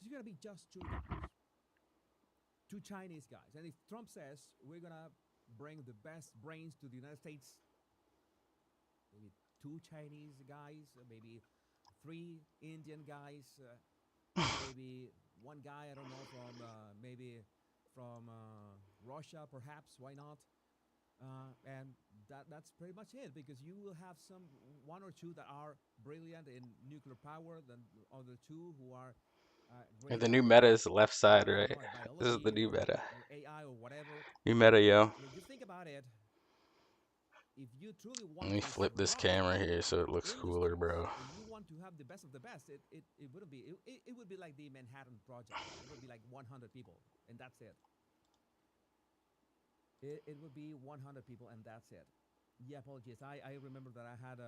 it's gonna be just two guys, two Chinese guys. And if Trump says we're gonna bring the best brains to the United States, maybe two Chinese guys, maybe three Indian guys, maybe one guy I don't know from maybe from Russia, perhaps. Why not? And that's pretty much it because you will have some one or two that are brilliant in nuclear power, then other two who are And great the at new meta is the left I side, don't right? know at This is the biology new meta. or AI or whatever. New meta, yo. And if you think about it, if you truly Let want me to flip this disrupt camera here so it looks cooler, industries bro. and you want to have the best of the best, it wouldn't be it would be like the Manhattan Project. It would be like 100 people and that's it. It would be 100 people and that's it. Yeah, apologies. I remember that I had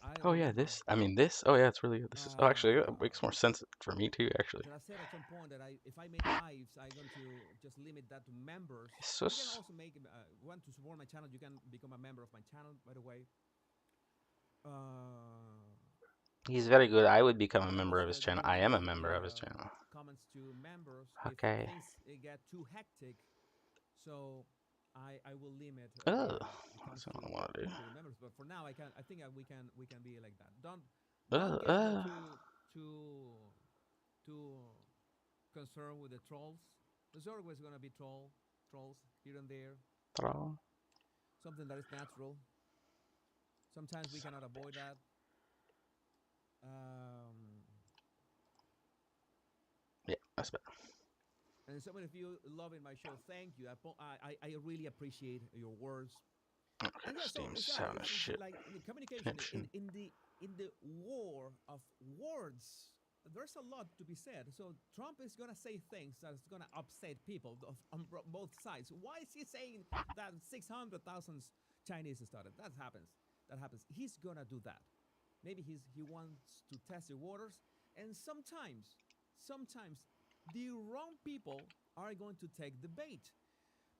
I Oh yeah, remember this. I mean this. Oh yeah, it's really good. This is. Oh, actually, it makes more uh, sense for me too. Actually, that I said at some point that I if I make lives, I'm going to just limit that to members. You can Jesus. also make want to support my channel. You can become a member of my channel. By the way, He's very good. I would become a like I member of his said, channel. I'm I gonna am a leave member the of his channel. comments to members if Okay. things get too hectic. So I will limit Ugh. the comments That's what I want to do. to the members. But for now, I think we can be like that. Don't Ugh. get too concerned with the trolls. There's always gonna be trolls here and there. Throw. Something that is natural. Sometimes we cannot avoid that. Um, Yeah, that's better. and so many of you loving my show, thank you. I really appreciate your words. Okay, And yeah, so Steam's it's just that. having a It's shit like the communication connection. in the war of words. There's a lot to be said. So Trump is gonna say things that's gonna upset people on both sides. Why is he saying that 600,000 Chinese started? That happens. That happens. He's gonna do that. Maybe he wants to test the waters, and sometimes the wrong people are going to take the bait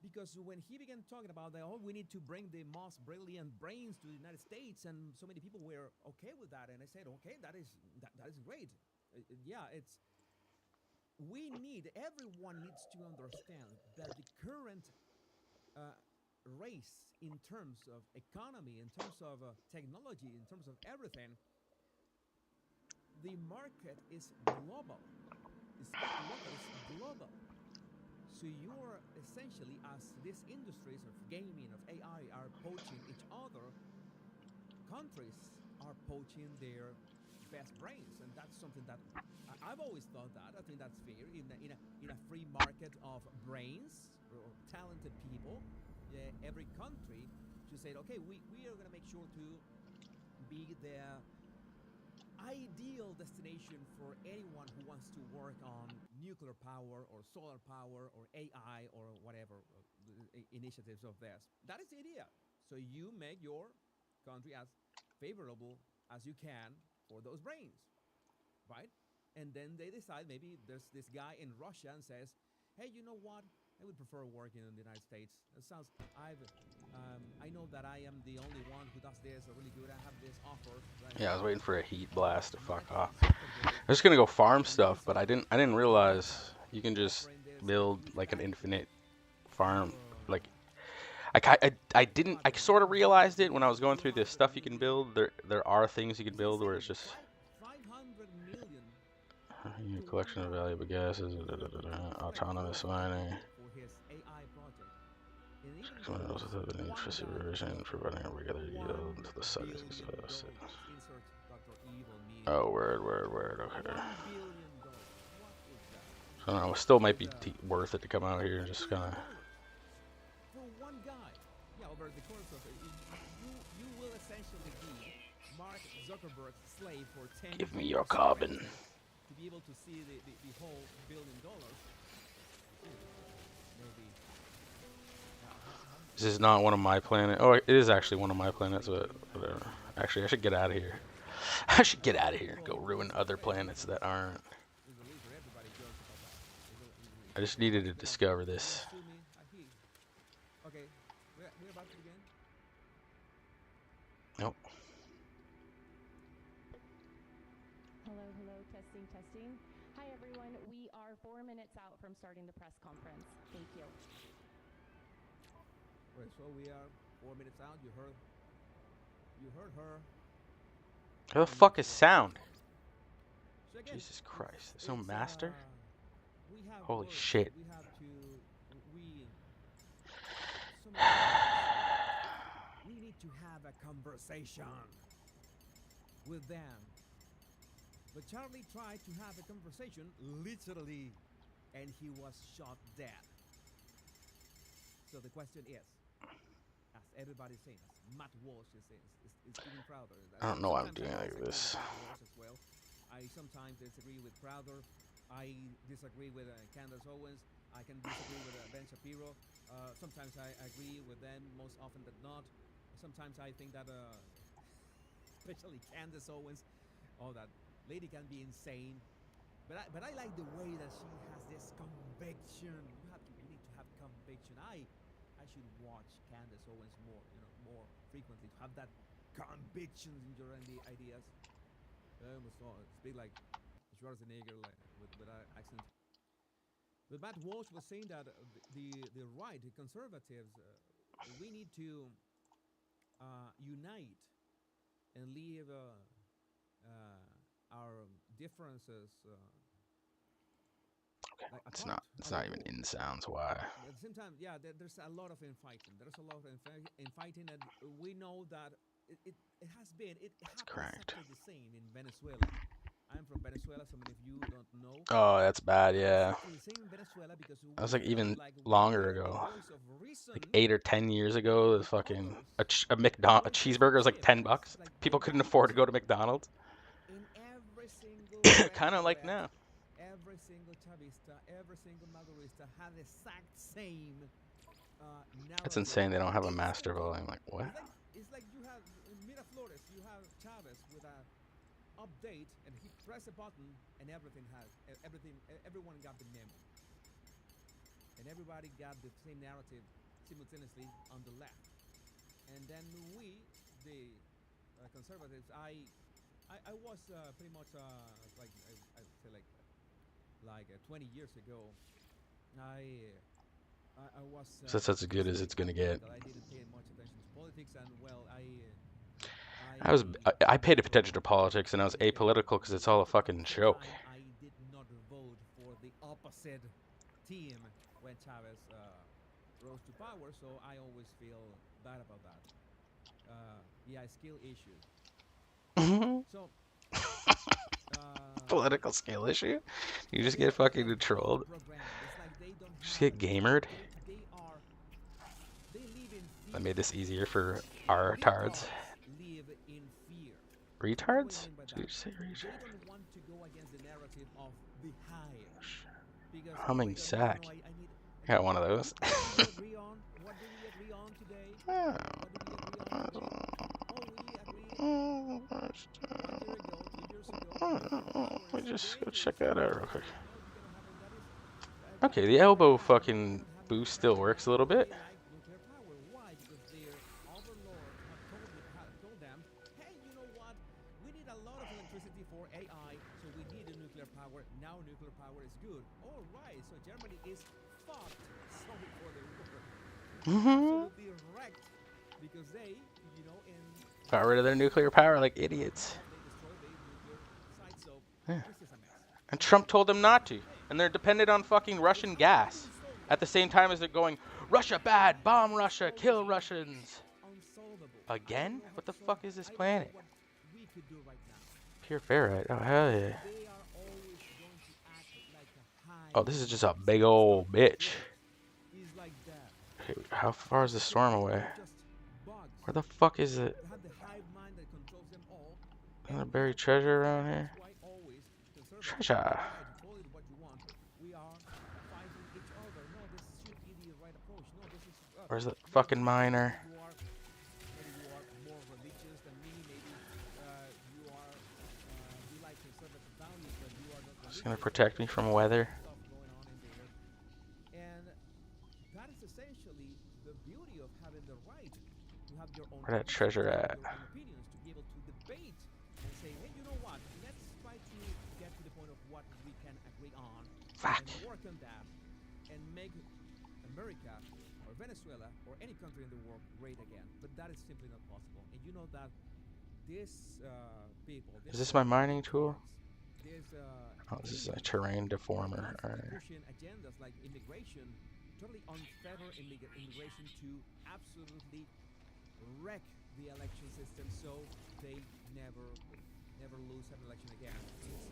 because when he began talking about that, oh, we need to bring the most brilliant brains to the United States, and so many people were okay with that, and I said, okay, that is great. Yeah, it's everyone needs to understand that the current uh, race in terms of economy, in terms of technology, in terms of everything, the market is global. It's not local, it's global. So you're essentially, as these industries of gaming, of AI are poaching each other, countries are poaching their best brains, and that's something that I've always thought that. I think that's fair in a free market of brains or talented people. Yeah, every country should say, okay, we are going to make sure to be the ideal destination for anyone who wants to work on nuclear power or solar power or AI or whatever initiatives of this. That is the idea. So you make your country as favorable as you can for those brains, right? And then they decide maybe there's this guy in Russia and says, hey, you know what? I would prefer working in the United States. It sounds I know that I am the only one who does this really good. I have this offer that I Yeah, I was said waiting for a heat the blast to fuck Market off. Zuckerberg I'm just gonna go farm stuff, but Lizard I didn't Meta realize you can is just offering this build huge like an package infinite farm. for Like I didn't. I $500 sort of million, realized it when I was maybe going through the 200 stuff you can million. build. There are things you can It's build where it's insane. just 500 million a to one collection of guy valuable gases, who's going to do it's like autonomous 400 mining. people for his AI project. And even Someone though else it's with the need one for guy who's supervision, working, providing a regular yield $1 until the sun is billion exhausted. dollars. Insert Dr. Evil meaning Oh, here. word. Okay. $1 billion. What is that? So I don't know. It still might With be worth it to come out here and $1 just kind billion of dollars for one guy. Yeah, over the course of it, you will essentially be Mark Zuckerberg's slave for 10 give me your years straight carbon. to be able to see the whole $1 billion. Maybe. This is not one of my planets. Oh, it is actually one of my planets, but whatever. Actually, I should get out of here. I should get out of here and go ruin other planets that aren't. Is the laser. Everybody jokes about that. I just needed to They don't care. discover They're gonna this. sue me. Okay, we're about to begin. Nope. Hello, hello, testing, Testing. Hi, everyone. We are 4 minutes out from starting the press conference. Thank you. Right, so we are 4 minutes out. You heard her. Where the fuck is sound? So again, Jesus Christ. There's no master? We have Holy words. shit. We have to. So many times we need to have a conversation with them. But Charlie tried to have a conversation, literally, and he was shot dead. So the question is, as everybody's saying, as Matt Walsh is saying, is getting Crowder. I don't know why I'm Sometimes doing I like disagree this. with Matt Walsh as well. I sometimes disagree with Crowder. I disagree with Candace Owens. I can disagree with Ben Shapiro. Sometimes I agree with them, most often than not. Sometimes I think that, especially Candace Owens, that lady can be insane. But I like the way that she has this conviction. You need to have conviction. I should watch Candace Owens more frequently to have that conviction in your ideas. I almost speak like Schwarzenegger, like with that accent. But Matt Walsh was saying that the right, the conservatives, we need to unite and leave our differences. Like It's apart. not even in sounds. Why? At the same time, yeah, there's a lot of infighting. There's a lot of infighting, and we know that it happens cranked. exactly the same in Venezuela. I'm from Venezuela. So many of you don't know. Oh, that's bad, yeah. Exactly the same in Venezuela because That was we like felt even like longer we are the ago. voice of reason. Like 8 or 10 years ago, the The fucking others a were just cheeseburger was like cheap. $10. It's like People they couldn't got afford to go to cheap. McDonald's. In every single red Kind of like roulette, now. every single Chavista, every single Madurista had the exact same narrative. It's insane they don't have a master Instantly. volume. Like, what? It's like you have Miraflores, you have Chavez with a update, and he pressed a button, and everyone got the memo, and everybody got the same narrative simultaneously on the left. And then we, the conservatives, I was pretty much like I would say like 20 years ago. I was. So that's as good as it's gonna get. I didn't pay much attention to politics, and well, I paid attention to politics, and I was apolitical because it's all a fucking joke. I did not vote for the opposite team when Chavez rose to power, so I always feel bad about that. Yeah, skill issue. So. Political skill issue? You just get fucking trolled. Just get gamered. I made this easier for our retards. Retards? Did you say retard? Humming sack. Got one of those. Let me just go check that out real quick. Okay, the elbow fucking boost still works a little bit. Because they, got rid of their nuclear power like idiots. Yeah. And Trump told them not to. And they're dependent on fucking Russian gas. At the same time as they're going, Russia bad, bomb Russia, kill Russians. Again? What the fuck is this planet? Pure ferrite. Oh, hell yeah. Oh, this is just a big old bitch. Okay, how far is the storm away? Where the fuck is it? Is there buried treasure around here? Treasure. Where's the fucking miner? It's gonna protect me from weather. Where that treasure at? what we can agree on Fuck. and work on that and make America or Venezuela or any country in the world great again. But that is simply not possible. And you know that these people, Is this my mining tool? these Oh, this is a terrain deformer. Alright. pushing agendas like immigration, totally unfettered immigration to absolutely wreck the election system so they never lose an election again.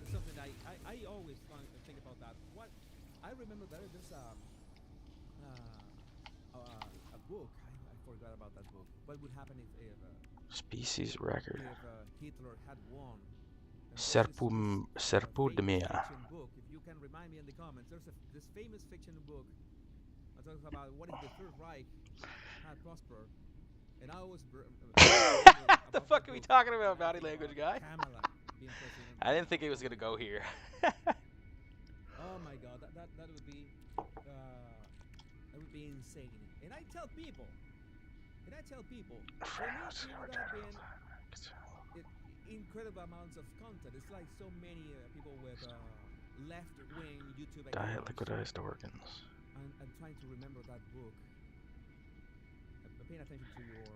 It's something I always think about that. What I remember there's a book. I forgot about that book. What would happen if Species record. Hitler had won? Serpudmia. Fiction book. If you can remind me in the comments, there's this famous fiction book that talks about what if the Third Reich had prospered. And I was What the fuck are we talking about, body language guy? Kamala being president. I didn't think it was gonna go here. Oh my God, that would be insane. And I tell people, there would have been incredible amounts of content. It's like so many people with left-wing YouTube Diet accounts. liquidized organs. I'm trying to remember that book. Paying attention to your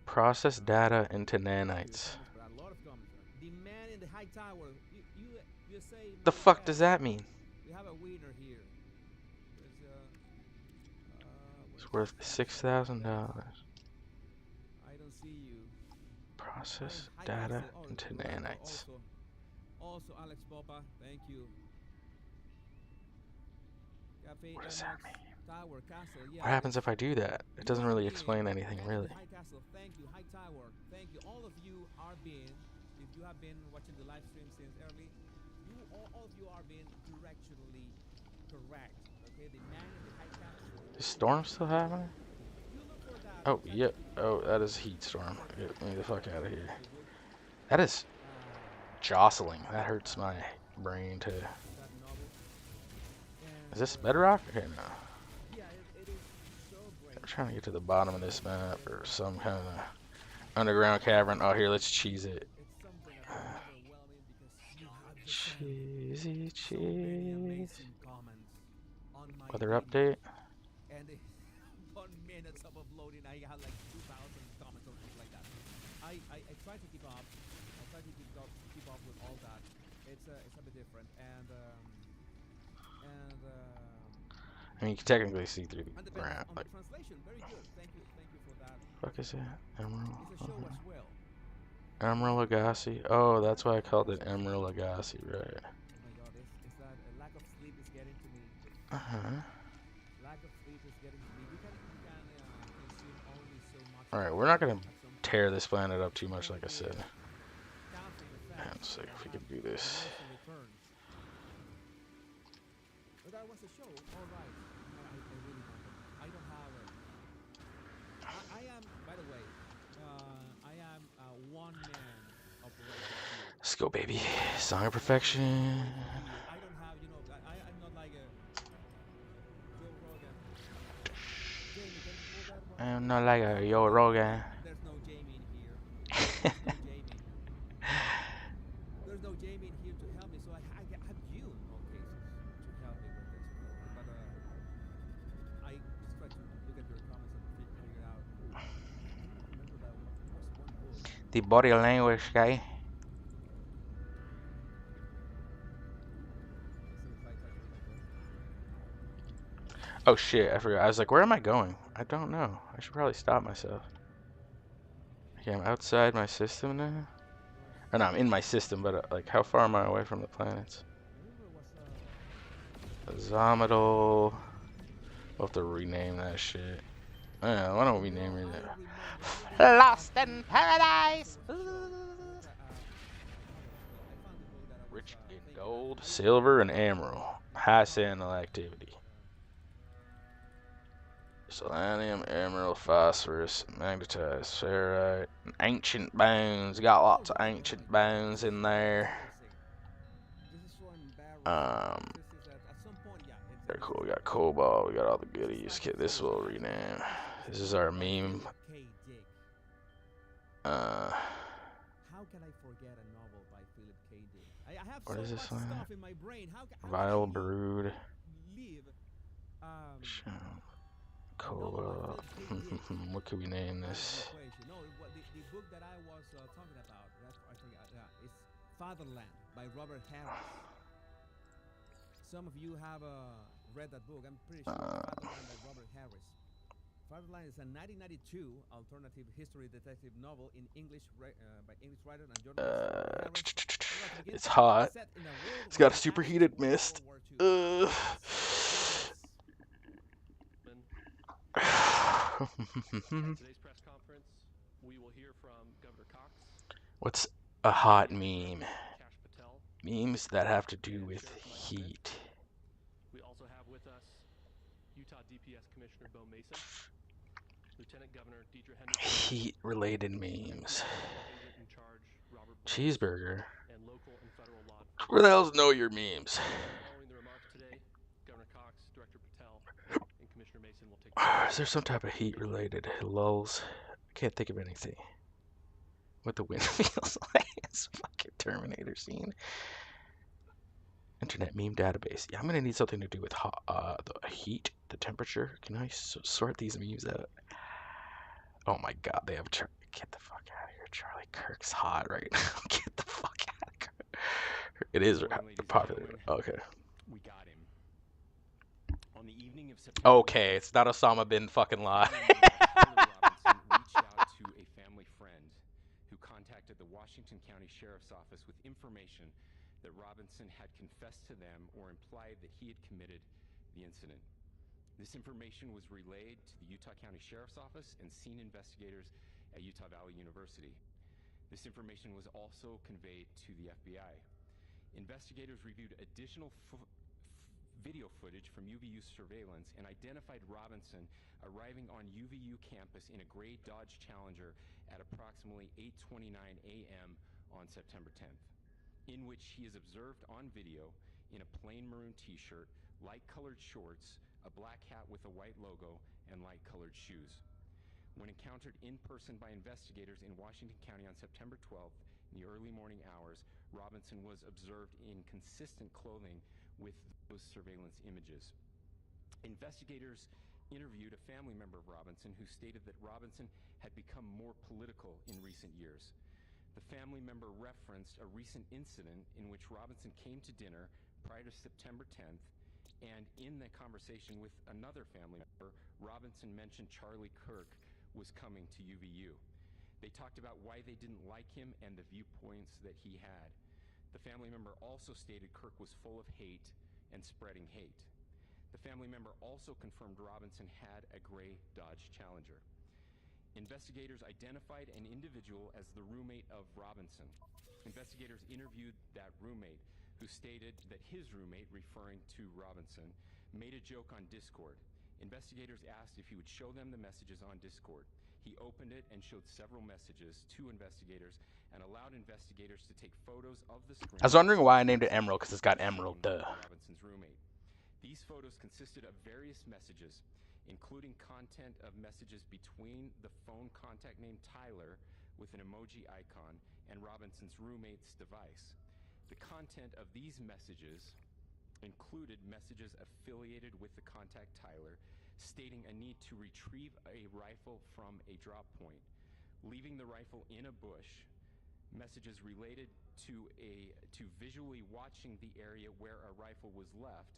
Process data into nanites. a lot of comments. The man in the high tower. You say. The fuck does that mean? We have a winner here. It's worth $6,000. I don't see you. Process data into nanites. Also, Alex Popa, thank you. What does that mean? Tower, castle, yeah. What happens if I do that? It doesn't really explain anything, really. High castle, thank you. High tower, thank you. All of you are being, if you have been watching the live stream since early, all of you are being directionally correct. Okay, the man in the high castle. Is storm still happening? Oh, yep. Oh, that is heat storm. Get me the fuck out of here. That is jostling. That hurts my brain too. Is this bedrock? Okay, no. I'm trying to get to the bottom of this map or some kind of underground cavern. Oh, here, let's cheese it. Cheesy cheese. Weather update. And 1 minute of uploading, I had like 2,000 comments or something like that. I try to keep up. I try to keep up with all that. It's a bit different, I mean, you can technically see through and the the ground. on Like, the translation, very good. Thank you for that. fuck is that? Emerald. It's a show as well. Emerald Lagasse. Oh, that's why I called it Emerald Lagasse, right? Oh my God, is that a lack of sleep is getting to me? Lack of sleep is getting to me. We can consume only so much. Alright, we're not gonna tear this planet up too much, like I said. Let's see if we can do this. But that was a show, all right. I really don't know. I don't have it. I am, by the way, I am a one-man operation here. Let's go, baby. Song of Perfection. I don't have, I'm not like a Joe Rogan. Jamie, can you pull that one? I'm not like a Joe Rogan. There's no Jamie in here. There's no Jamie in here to help me, so I have you in all cases to help me with this. But I just try to look at your comments and figure it out. I don't remember that one. There was one book. The body language guy. Oh shit, I forgot. I was like, where am I going? I don't know. I should probably stop myself. Okay, I'm outside my system now. Or no, I'm in my system, but like, how far am I away from the planets? Zomidal. We'll have to rename that shit. Why don't we name it? Lost in Paradise! Rich in gold, silver, and emerald. High signal activity. Selenium, emerald, phosphorus, magnetized ferrite, ancient bones. Got lots of ancient bones in there. Very cool. We got cobalt. We got all the goodies. Okay, this will rename. This is our meme. How can I forget a novel by Philip K. Dick? I have What so is much this one? stuff in my brain. How Vile can I brood. live knowing what Cola. Philip K. Dick? What could we name That is the this? equation. No, the book that I was talking about, I forgot. Yeah, it's Fatherland by Robert Harris. Some of you have read that book. I'm pretty sure. Fatherland by Robert Harris. Fatherland is a 1992 alternative history detective novel in English by English writer and journalist Harris. It's hot. Set in a world It's where got a the superheated Allies won mist. World War II. Today's press conference, we will hear from Governor Cox. What's a hot meme? Kash Patel. Memes that have to do with heat. We also have with us Utah DPS Commissioner Bo Mason, Lieutenant Governor Deidre Henderson, Heat-related memes. Agent in charge Robert Bowles, Cheeseburger. and local and federal law enforcement. Where the hell's know your memes? Following the remarks today, Governor Cox, Director Patel, and Commissioner Mason will take. Is there some type of heat-related lulls? I can't think of anything. What the wind feels like. It's a fucking Terminator scene. Internet meme database. Yeah, I'm gonna need something to do with the heat, the temperature. Can I sort these memes out? Oh my god, they have get the fuck out of here. Charlie Kirk's hot right now. Get the fuck out of here. It is popular. Okay. We got him. On the evening of September Okay, it's not Osama bin fucking Laden. Robinson reached out to a family friend who contacted the Washington County Sheriff's Office with information that Robinson had confessed to them or implied that he had committed the incident. This information was relayed to the Utah County Sheriff's Office and scene investigators at Utah Valley University. This information was also conveyed to the FBI. Investigators reviewed additional video footage from UVU surveillance and identified Robinson arriving on UVU campus in a gray Dodge Challenger at approximately 8:29 a.m. on September 10th, in which he is observed on video in a plain maroon t-shirt, light-colored shorts, a black hat with a white logo, and light-colored shoes. When encountered in person by investigators in Washington County on September 12th in the early morning hours, Robinson was observed in consistent clothing with those surveillance images. Investigators interviewed a family member of Robinson who stated that Robinson had become more political in recent years. The family member referenced a recent incident in which Robinson came to dinner prior to September 10th, and in the conversation with another family member, Robinson mentioned Charlie Kirk was coming to UVU. They talked about why they didn't like him and the viewpoints that he had. The family member also stated Kirk was full of hate and spreading hate. The family member also confirmed Robinson had a gray Dodge Challenger. Investigators identified an individual as the roommate of Robinson. Investigators interviewed that roommate, who stated that his roommate, referring to Robinson, made a joke on Discord. Investigators asked if he would show them the messages on Discord. He opened it and showed several messages to investigators and allowed investigators to take photos of the screen. I was wondering why I named it Emerald, because it's got emerald, duh. Robinson's roommate. These photos consisted of various messages, including content of messages between the phone contact named Tyler with an emoji icon and Robinson's roommate's device. The content of these messages included messages affiliated with the contact Tyler, stating a need to retrieve a rifle from a drop point, leaving the rifle in a bush, messages related to visually watching the area where a rifle was left,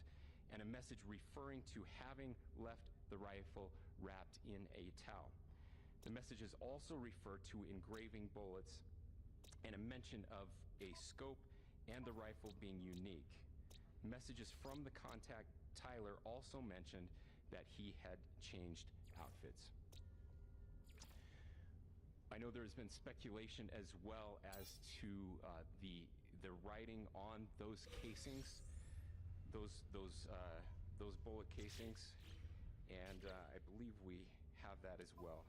and a message referring to having left the rifle wrapped in a towel. The messages also refer to engraving bullets and a mention of a scope and the rifle being unique. Messages from the contact Tyler also mentioned that he had changed outfits. I know there's been speculation as well as to the writing on those casings, those bullet casings, and I believe we have that as well.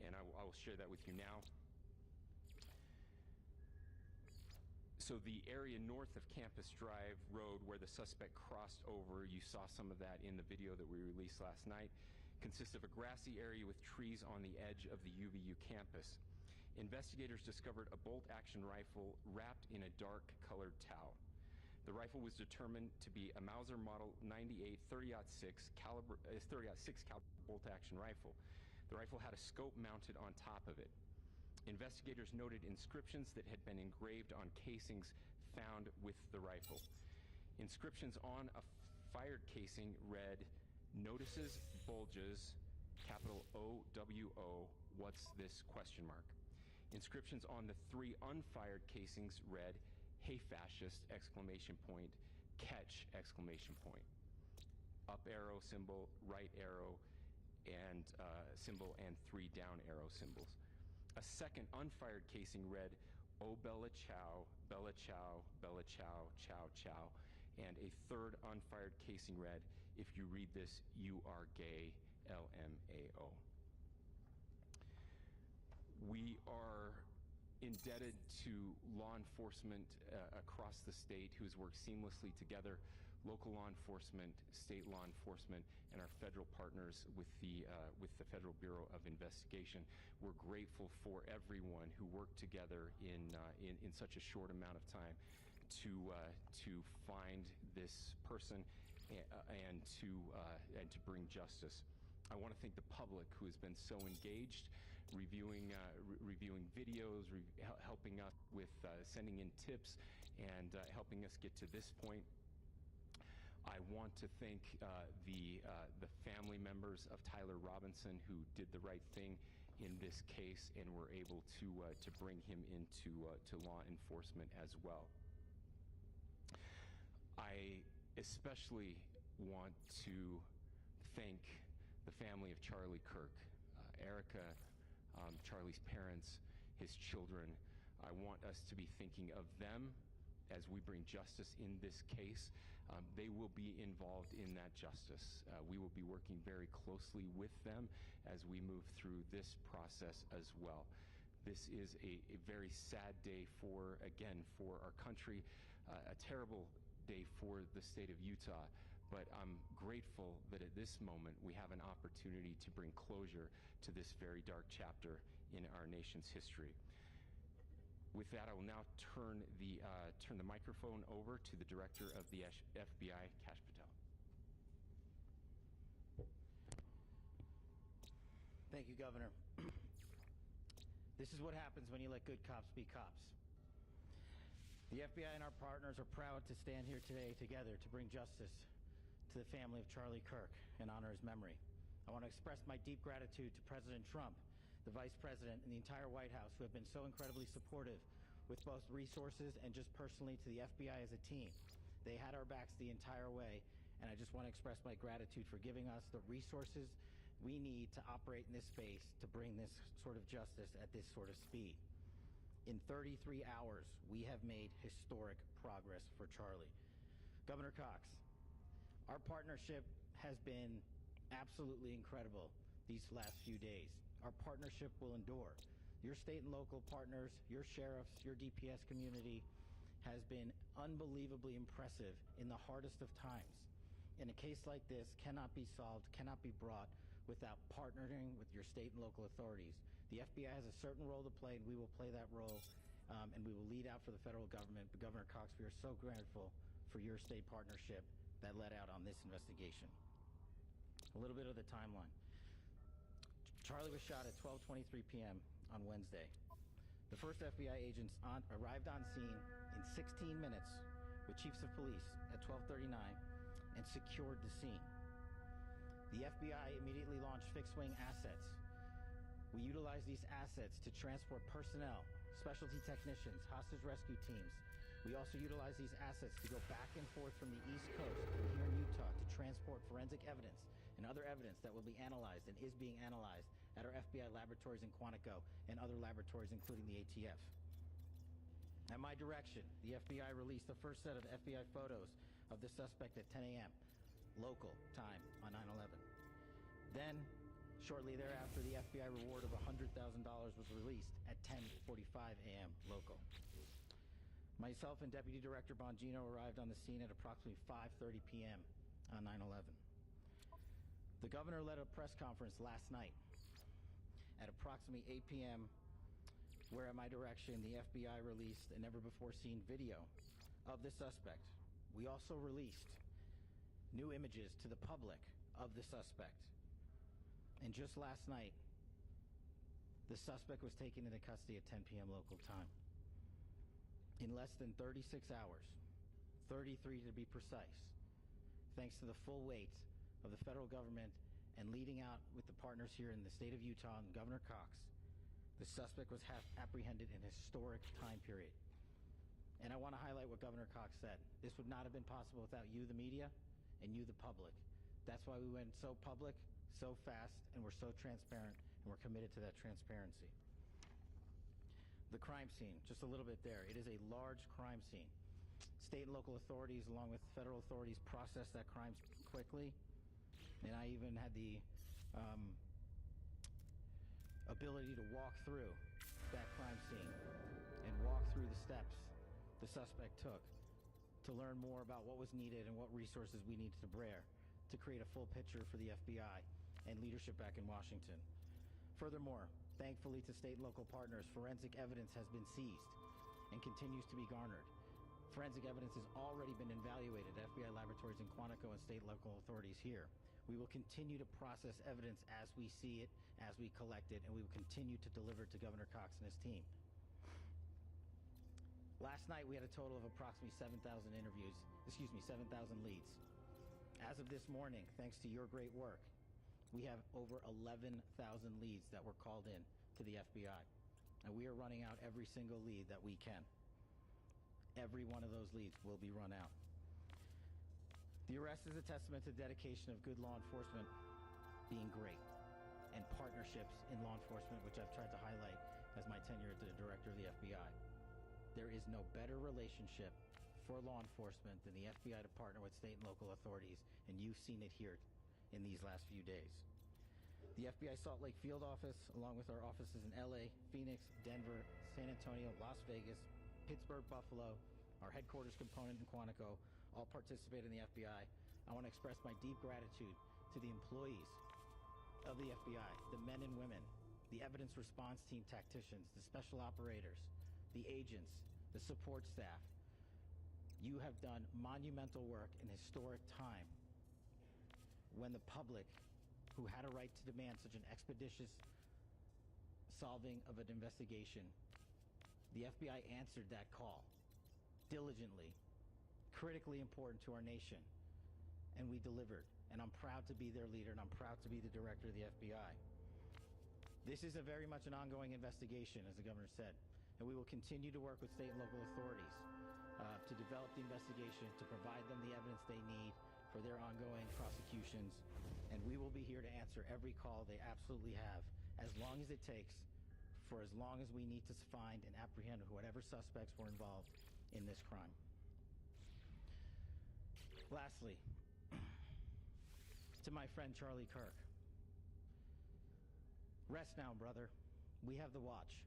And I will share that with you now. So the area north of Campus Drive Road where the suspect crossed over, you saw some of that in the video that we released last night, consists of a grassy area with trees on the edge of the UVU campus. Investigators discovered a bolt-action rifle wrapped in a dark-colored towel. The rifle was determined to be a Mauser Model 98 30-06 caliber bolt-action rifle. The rifle had a scope mounted on top of it. Investigators noted inscriptions that had been engraved on casings found with the rifle. Inscriptions on a fired casing read, "Notices bulges, capital OWO, what's this, question mark." Inscriptions on the 3 unfired casings read, "Hey fascist, exclamation point, catch, exclamation point." Up arrow symbol, right arrow, and symbol, and 3 down arrow symbols. A second unfired casing read, "Oh Bella Chow, Bella Chow, Bella Chow, Chow Chow." And a third unfired casing read, "If you read this, you are gay, LMAO." We are indebted to law enforcement across the state who's worked seamlessly together, local law enforcement, state law enforcement, and our federal partners with the Federal Bureau of Investigation. We're grateful for everyone who worked together in such a short amount of time to find this person and to bring justice. I want to thank the public who has been so engaged, reviewing videos, helping us with sending in tips, and helping us get to this point. I want to thank the family members of Tyler Robinson who did the right thing in this case and were able to bring him into to law enforcement as well. I especially want to thank the family of Charlie Kirk, Erica, Charlie's parents, his children. I want us to be thinking of them as we bring justice in this case. They will be involved in that justice. We will be working very closely with them as we move through this process as well. This is a very sad day for our country, a terrible day for the state of Utah, but I'm grateful that at this moment we have an opportunity to bring closure to this very dark chapter in our nation's history. With that, I will now turn the microphone over to the Director of the FBI, Kash Patel. Thank you, Governor. This is what happens when you let good cops be cops. The FBI and our partners are proud to stand here today together to bring justice to the family of Charlie Kirk and honor his memory. I want to express my deep gratitude to President Trump, the Vice President, and the entire White House who have been so incredibly supportive with both resources and just personally to the FBI as a team. They had our backs the entire way, and I just want to express my gratitude for giving us the resources we need to operate in this space to bring this sort of justice at this sort of speed. In 33 hours, we have made historic progress for Charlie. Governor Cox, our partnership has been absolutely incredible these last few days. Our partnership will endure. Your state and local partners, your sheriffs, your DPS community has been unbelievably impressive in the hardest of times. And a case like this cannot be solved, cannot be brought without partnering with your state and local authorities. The FBI has a certain role to play, and we will play that role, and we will lead out for the federal government. But Governor Cox, we are so grateful for your state partnership that led out on this investigation. A little bit of the timeline. Charlie was shot at 12:23 p.m. on Wednesday. The first FBI agents arrived on scene in 16 minutes with chiefs of police at 12:39 and secured the scene. The FBI immediately launched fixed-wing assets. We utilized these assets to transport personnel, specialty technicians, hostage rescue teams. We also utilized these assets to go back and forth from the East Coast and here in Utah to transport forensic evidence and other evidence that will be analyzed and is being analyzed at our FBI laboratories in Quantico and other laboratories, including the ATF. At my direction, the FBI released the first set of FBI photos of the suspect at 10 a.m. local time on 9/11. Then, shortly thereafter, the FBI reward of $100,000 was released at 10:45 a.m. local. Myself and Deputy Director Bongino arrived on the scene at approximately 5:30 p.m. on 9/11. The governor led a press conference last night at approximately 8 p.m. where at my direction, the FBI released a never-before-seen video of the suspect. We also released new images to the public of the suspect. And just last night, the suspect was taken into custody at 10 p.m. local time. In less than 36 hours, 33 to be precise, thanks to the full weight of the federal government and leading out with the partners here in the state of Utah and Governor Cox, the suspect was apprehended in a historic time period. And I want to highlight what Governor Cox said. This would not have been possible without you, the media, and you, the public. That's why we went so public, so fast, and we're so transparent, and we're committed to that transparency. The crime scene, just a little bit there. It is a large crime scene. State and local authorities, along with federal authorities, processed that crime quickly. And I even had the ability to walk through that crime scene and walk through the steps the suspect took to learn more about what was needed and what resources we needed to bear to create a full picture for the FBI and leadership back in Washington. Furthermore, thankfully to state and local partners, forensic evidence has been seized and continues to be garnered. Forensic evidence has already been evaluated at FBI laboratories in Quantico and state and local authorities here. We will continue to process evidence as we see it, as we collect it, and we will continue to deliver it to Governor Cox and his team. Last night, we had a total of approximately 7,000 leads. As of this morning, thanks to your great work, we have over 11,000 leads that were called in to the FBI. And we are running out every single lead that we can. Every one of those leads will be run out. The arrest is a testament to dedication of good law enforcement being great, and partnerships in law enforcement, which I've tried to highlight as my tenure as the director of the FBI. There is no better relationship for law enforcement than the FBI to partner with state and local authorities, and you've seen it here in these last few days. The FBI Salt Lake Field Office, along with our offices in LA, Phoenix, Denver, San Antonio, Las Vegas, Pittsburgh, Buffalo, our headquarters component in Quantico, all participate in the FBI. I want to express my deep gratitude to the employees of the FBI, the men and women, the evidence response team tacticians, the special operators, the agents, the support staff. You have done monumental work in historic time when the public, who had a right to demand such an expeditious solving of an investigation, the FBI answered that call diligently, critically important to our nation, and we delivered. And I'm proud to be their leader, and I'm proud to be the director of the FBI. This is very much an ongoing investigation, as the governor said, and we will continue to work with state and local authorities to develop the investigation, to provide them the evidence they need for their ongoing prosecutions, and we will be here to answer every call they absolutely have, as long as it takes, for as long as we need to find and apprehend whatever suspects were involved in this crime. Lastly, to my friend Charlie Kirk, rest now, brother. We have the watch,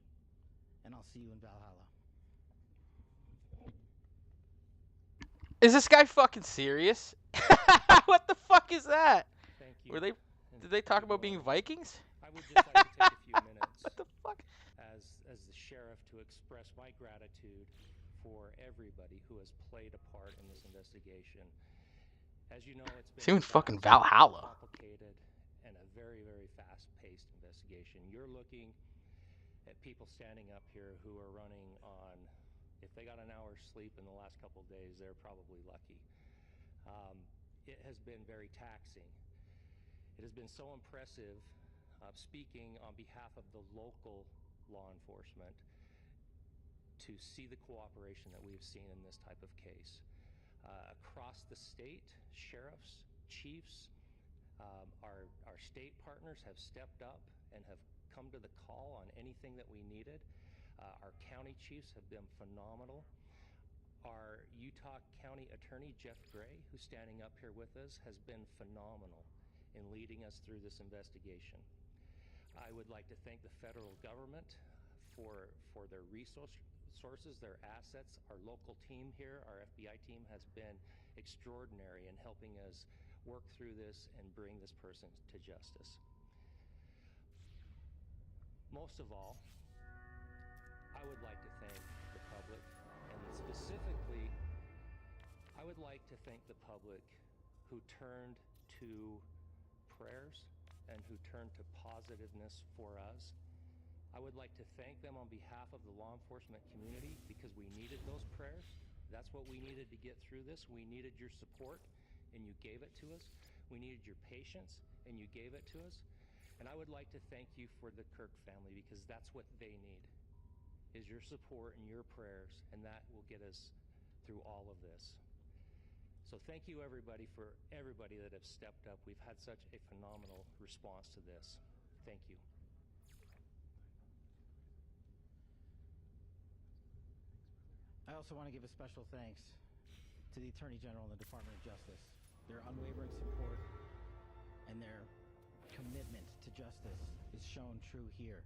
and I'll see you in Valhalla. Is this guy fucking serious? What the fuck is that? Thank you. Did they talk about being Vikings? I would just like to take a few minutes What the fuck? as the sheriff to express my gratitude for everybody who has played a part in this investigation. As you know, it's been Even fucking fast, Valhalla. complicated, and a very, very fast-paced investigation. You're looking at people standing up here who are running on, if they got an hour's sleep in the last couple of days, they're probably lucky. It has been very taxing. It has been so impressive, speaking on behalf of the local law enforcement, to see the cooperation that we've seen in this type of case. Across the state, sheriffs, chiefs, our state partners have stepped up and have come to the call on anything that we needed. Our county chiefs have been phenomenal. Our Utah County Attorney, Jeff Gray, who's standing up here with us, has been phenomenal in leading us through this investigation. I would like to thank the federal government for their resources, their assets. Our local team here, our FBI team, has been extraordinary in helping us work through this and bring this person to justice. Most of all, I would like to thank the public, and specifically, I would like to thank the public who turned to prayers and who turned to positiveness for us. I would like to thank them on behalf of the law enforcement community because we needed those prayers. That's what we needed to get through this. We needed your support, and you gave it to us. We needed your patience, and you gave it to us. And I would like to thank you for the Kirk family because that's what they need, is your support and your prayers, and that will get us through all of this. So thank you everybody for everybody that have stepped up. We've had such a phenomenal response to this. Thank you. I also want to give a special thanks to the Attorney General and the Department of Justice. Their unwavering support and their commitment to justice is shown true here.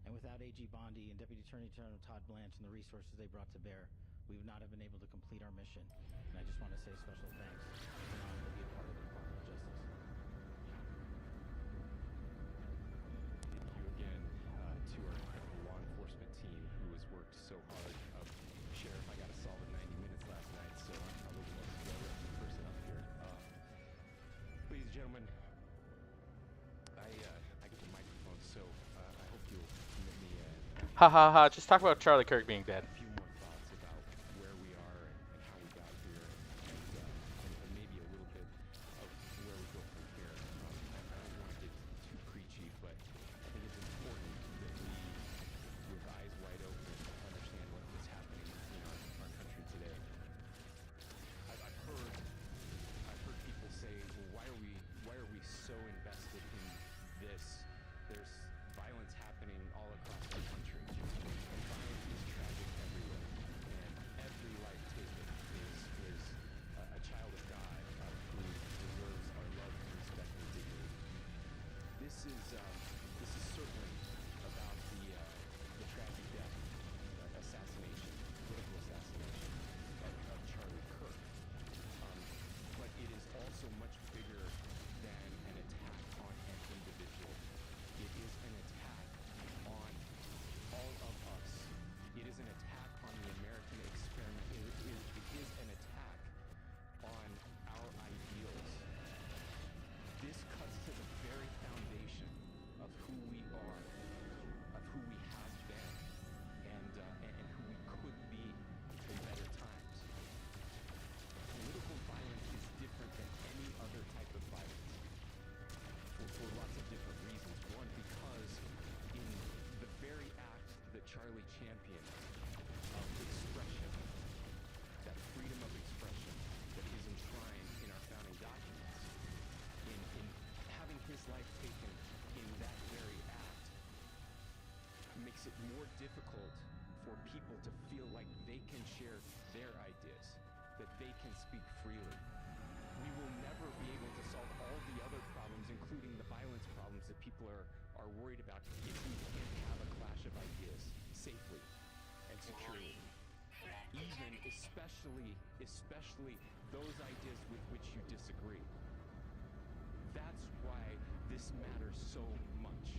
And without AG Bondi and Deputy Attorney General Todd Blanche and the resources they brought to bear, we would not have been able to complete our mission. And I just want to say special thanks. It's an honor to be a part of the Department of Justice. Thank you again to our incredible law enforcement team who has worked so hard. Sheriff, I got a solid 90 minutes last night, so I'm probably the most well-rested person up here. Ladies and gentlemen, I get the microphone, so I hope you'll permit me Ha ha ha, just talk about Charlie Kirk being dead. a few more thoughts about where we are and how we got here, and maybe a little bit of where we go from here. I don't want to get too preachy, but I think it's important that we, with eyes wide open, understand what's happening in our country today. I've heard people say, well, why are we so invested in this? There's violence happening all across the country, and violence is tragic everywhere, and every life taken is a child of God who deserves our love, respect, and dignity. This is certainly about the tragic death, assassination, political assassination of Charlie Kirk. But it is also much bigger than an attack on an individual. It is an attack on all of us. It is an attack on the American experiment. It is an attack on our ideals. This cuts to the very foundation of who we are, of who we have been, and who we could be in better times. Political violence is different than any other type of violence for lots of different reasons. One, because in the very act that Charlie championed of expression, that freedom of expression that is enshrined in our founding documents, in having his life taken in that very act, makes it more difficult for people to feel like they can share their ideas, that they can speak freely. We will never be able to solve all the other problems, including the violence problems that people are worried about, if we can't have a clash of ideas safely and securely. Even, especially those ideas with which you disagree. That's why this matters so much.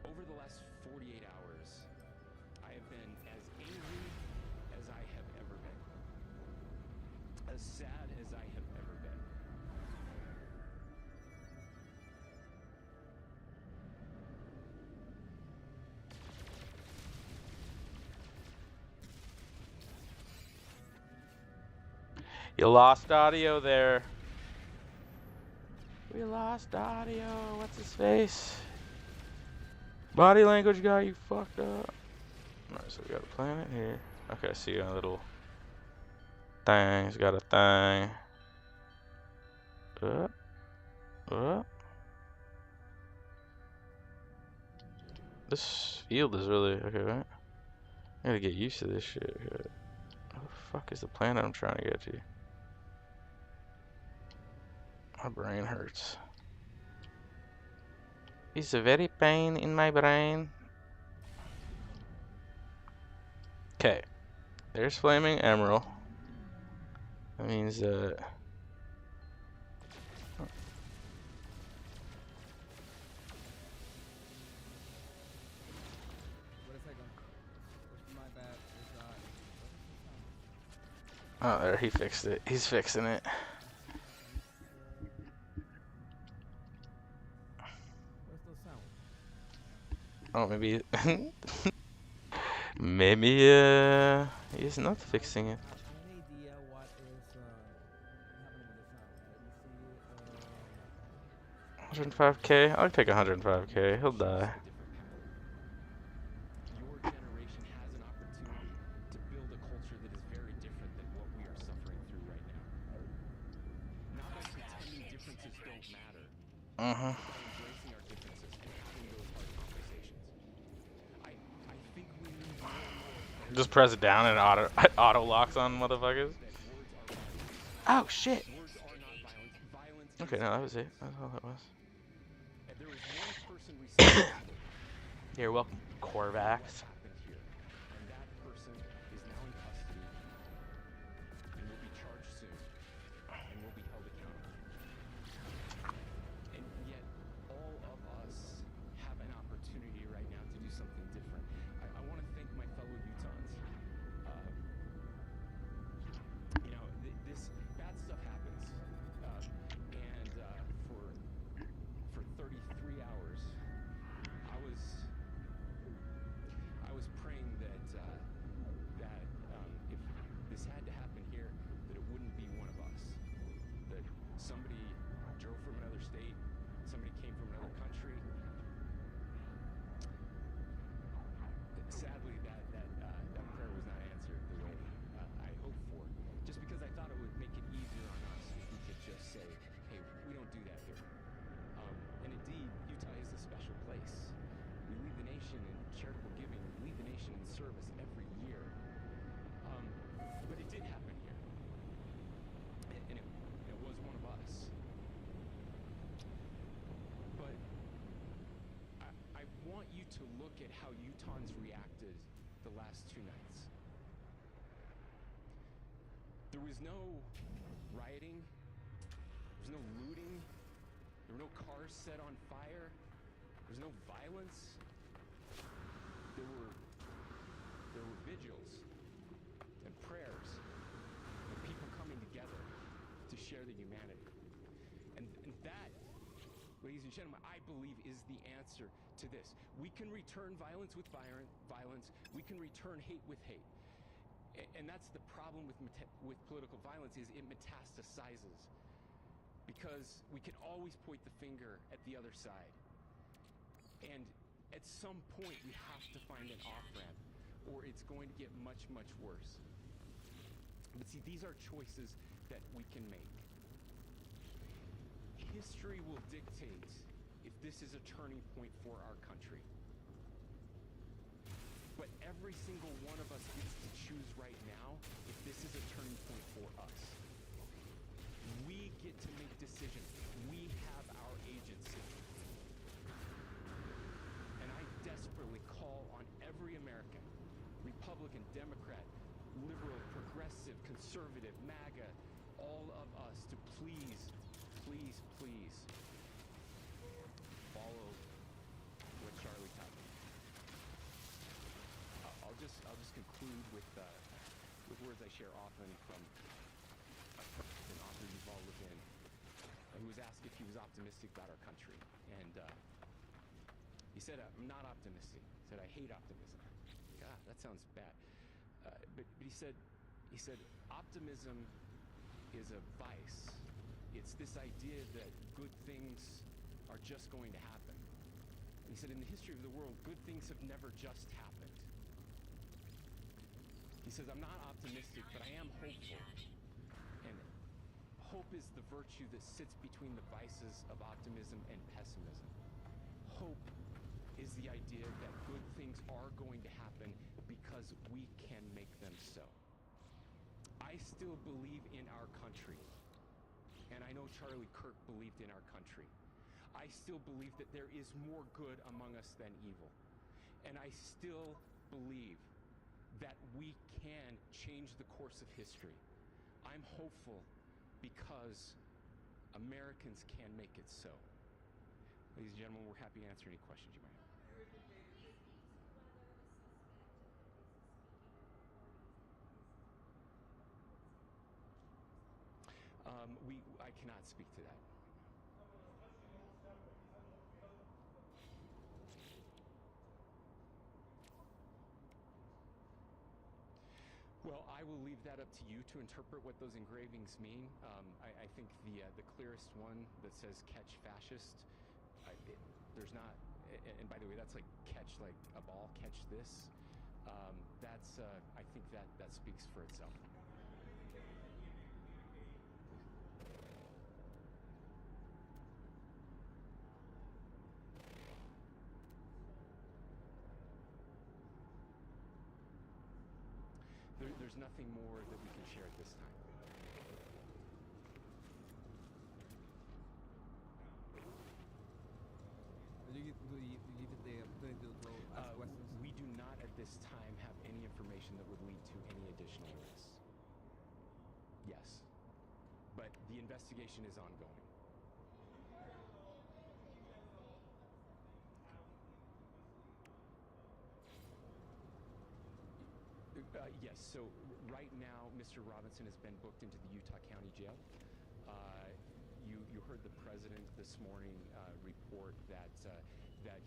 Over the last 48 hours, I have been as angry as I have ever been. As sad as I have ever been. You lost audio there. We lost audio. What's his face? Body language guy, you fucked up. Alright, so we got a planet here. Okay, so you got a little thing. He's got a thing. This field is really okay, right? I gotta get used to this shit. Where the fuck is the planet I'm trying to get to? My brain hurts. It's a very pain in my brain. Okay. There's Flaming Emerald. That means Oh, there, he fixed it. He's fixing it. Where's the sound? Oh, maybe... maybe, he's not fixing it. Have any idea what is happening with the sound? Let me see. 105k? I'll take 105k. He'll die. Your generation has an opportunity to build a culture that is very different than what we are suffering through right now. Not by pretending differences don't matter, Uh-huh. but by embracing our differences and having those hard conversations. I think we need more and more Just press it down and auto locks on motherfuckers. that words are violence. Oh, shit. Words are not violence. Violence Okay, is no, that was it. violence. That's all that was. And there is one person responsible You're welcome, for Corvax. what happened here, and that person is now in custody and will be charged soon and will be held accountable. And yet, all of us have an opportunity right now to do something different. I want to thank my fellow Utahns. You know, this bad stuff happens, and for 33 hours, I was praying that if this had to happen here, that it wouldn't be one of us. That somebody drove from another state, somebody came from another country. Sadly, that prayer was not answered the way I hoped for. Just because I thought it would make it easier on us if we could just say, "Hey, we don't do that here." And indeed, Utah is a special place. We lead the nation in charitable giving. We lead the nation in service every year. But it did happen here, and it was one of us. But I want you to look at how Utahns reacted the last 2 nights. There was no rioting. There was no looting. There were no cars set on fire. There was no violence. There were vigils and prayers and people coming together to share the humanity. And that, ladies and gentlemen, I believe is the answer to this. We can return violence with violence. We can return hate with hate. And that's the problem with political violence, is it metastasizes. Because we can always point the finger at the other side. And at some point, we have to find an off-ramp, or it's going to get much, much worse. But see, these are choices that we can make. History will dictate if this is a turning point for our country. But every single one of us gets to choose right now if this is a turning point for us. We get to make decisions. We have our agency. And I desperately call on every American, Republican, Democrat, liberal, progressive, conservative, MAGA, all of us to please, please, please follow what Charlie taught me. I'll just conclude with words I share often from an author Yuval Levin, who was asked if he was optimistic about our country, and he said, "I'm not optimistic." He said, "I hate optimism." God, that sounds bad. But he said, optimism is a vice. It's this idea that good things are just going to happen. And he said, in the history of the world, good things have never just happened. He says, I'm not optimistic, but I am hopeful. And hope is the virtue that sits between the vices of optimism and pessimism. Hope is the idea that good things are going to happen because we can make them so. I still believe in our country. And I know Charlie Kirk believed in our country. I still believe that there is more good among us than evil. And I still believe that we can change the course of history. I'm hopeful because Americans can make it so. Ladies and gentlemen, we're happy to answer any questions you might have. I cannot speak to that. Well, I will leave that up to you to interpret what those engravings mean. I think the clearest one that says "catch fascist," there's not. And by the way, that's like catch like a ball, catch this. I think that speaks for itself. There's nothing more that we can share at this time. Do you give it the opportunity to ask questions? We do not at this time have any information that would lead to any additional arrests. Yes. But the investigation is ongoing. Yes, so right now, Mr. Robinson has been booked into the Utah County Jail. You heard the president this morning report that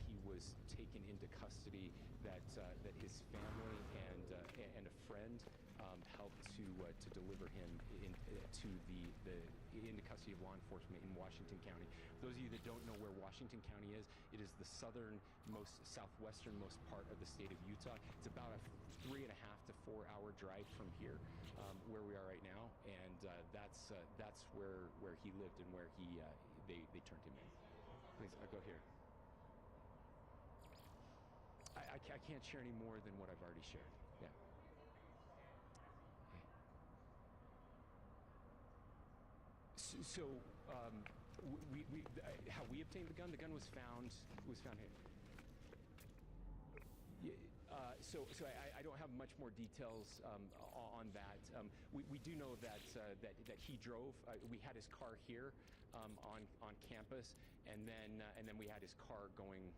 he was taken into custody, that his family and a friend helped to deliver him into custody of law enforcement in Washington County. For those of you that don't know where Washington County is, it is the southwesternmost part of the state of Utah. It's about a 3.5 to 4 hour drive from here, where we are right now, and that's where he lived and where they turned him in. Please, I'll go here. I can't share any more than what I've already shared. Yeah. So, how we obtained the gun? The gun was found here. So I don't have much more details on that. We do know that he drove. We had his car here on campus, and then we had his car going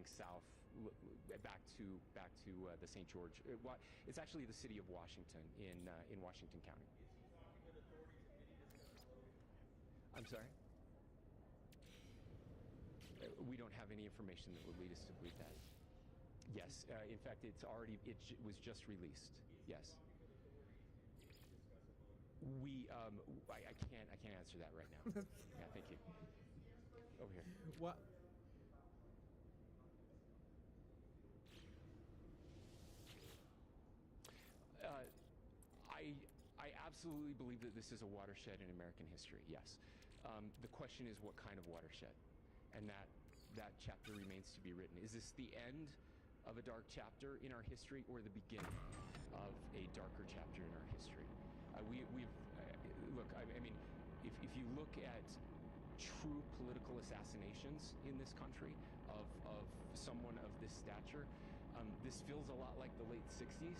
south back to the St. George. It's actually the city of Washington in Washington County. I'm sorry? We don't have any information that would lead us to believe that. Yes, in fact, it was just released. Yes. I can't answer that right now. Yeah, thank you. Over here. What? I absolutely believe that this is a watershed in American history. Yes. The question is, what kind of watershed? And that chapter remains to be written. Is this the end of a dark chapter in our history, or the beginning of a darker chapter in our history? Look. I mean, if you look at true political assassinations in this country of someone of this stature, this feels a lot like the late '60s,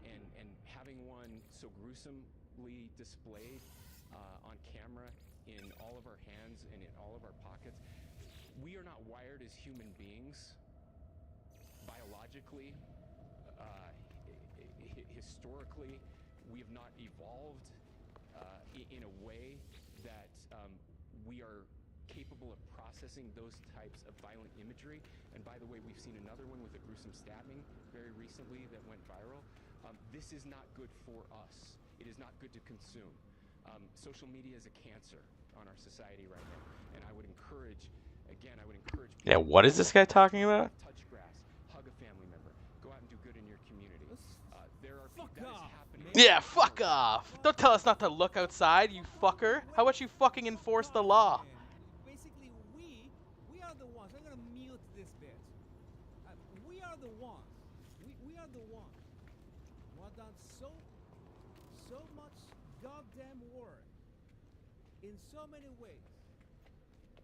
and having one so gruesomely displayed on camera in all of our hands and in all of our pockets. We are not wired as human beings biologically, historically. We have not evolved in a way that we are capable of processing those types of violent imagery. And by the way, we've seen another one with a gruesome stabbing very recently that went viral. This is not good for us. It is not good to consume. Social media is a cancer on our society right now, and I would encourage people. Yeah, what is this guy talking about? Touch grass, hug a family member, go out and do good in your community. There are Fuck that is off, happening. man. Yeah, fuck off. Don't tell us not to look outside, you fucker. How about you fucking enforce the law? Basically, we are the ones. I'm gonna mute this bitch. We are the ones. We are the ones who have done so much goddamn work in so many ways,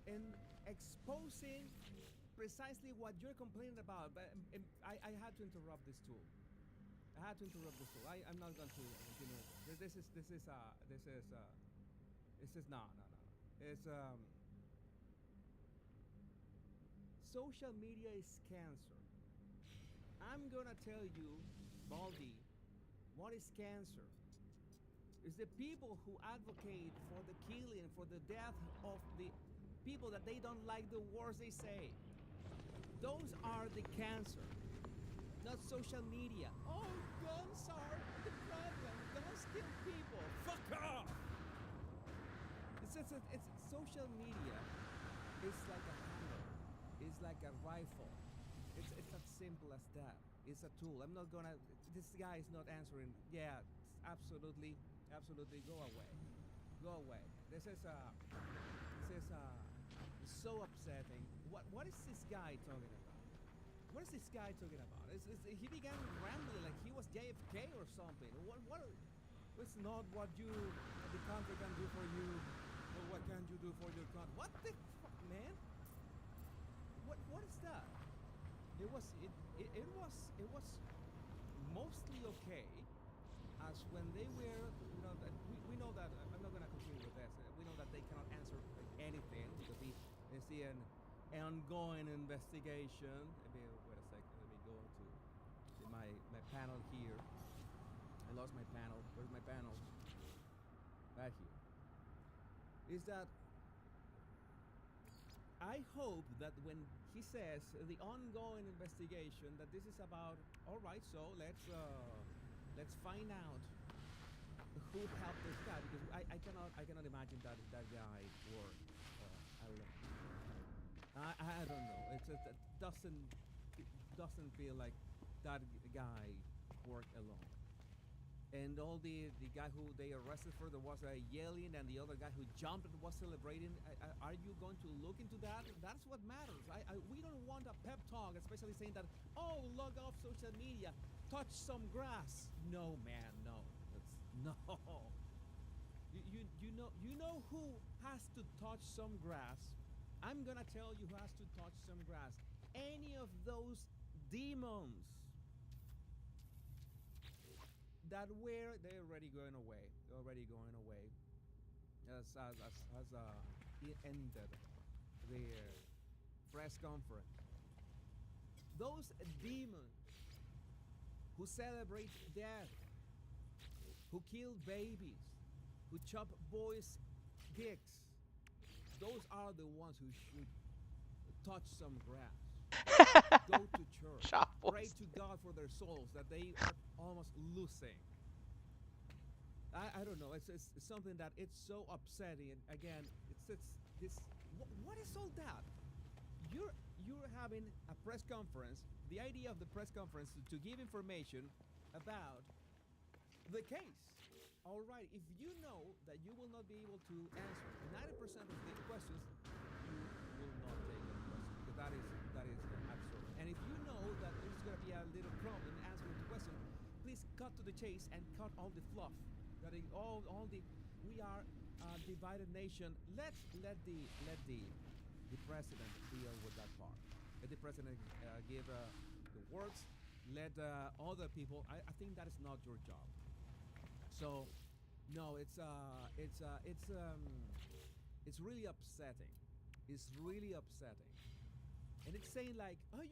in exposing precisely what you're complaining about. But I had to interrupt this tool. I'm not going to continue. This is no. It's social media is cancer. I'm gonna tell you, Baldy, what is cancer? It's the people who advocate for the killing, for the death of the people that they don't like the words they say. Those are the cancer, not social media. Oh, guns are the problem. Guns kill people. Fuck off. It's social media. It's like a hammer. It's like a rifle. It's as simple as that. It's a tool. I'm not gonna. This guy is not answering. Yeah, absolutely, absolutely. Go away. Go away. This is so upsetting. What is this guy talking about? What is this guy talking about? He began rambling like he was JFK or something. It's not what the country can do for you, or what can you do for your country? What the fuck, man? What is that? It was mostly okay, as when they were, we know that I'm not gonna continue with this. We know that they cannot answer anything because they see an ongoing investigation. Maybe wait a second. Let me go to my panel here. I lost my panel. Where's my panel? Back here. Is that I hope that when he says the ongoing investigation, that this is about, all right, so let's find out who helped this guy, because I cannot imagine that guy worked alone. I don't know. It doesn't feel like that guy worked alone. And all the guy who they arrested for, there was a yelling, and the other guy who jumped and was celebrating. Are you going to look into that? That's what matters. We don't want a pep talk, especially saying that, oh, log off social media, touch some grass. No, man, no. No. You know who has to touch some grass? I'm gonna tell you who has to touch some grass. Any of those demons that they're already going away. They're already going away. As he ended the press conference. Those demons who celebrate death, who kill babies, who chop boys' dicks, those are the ones who should touch some grass. Go to church. Pray to God for their souls that they are almost losing. I don't know. It's something that it's so upsetting. And again, it's this. What is all that? You're having a press conference. The idea of the press conference is to give information about the case. All right. If you know that you will not be able to answer 90% of the questions, you will not take any questions, because that is absurd. And if you know that there's going to be a little problem in answering the question, please cut to the chase and cut all the fluff. That we are a divided nation. Let the president deal with that part. Let the president give the words. Let other people. I think that is not your job. So, no, it's really upsetting. It's really upsetting. And it's saying like, oh,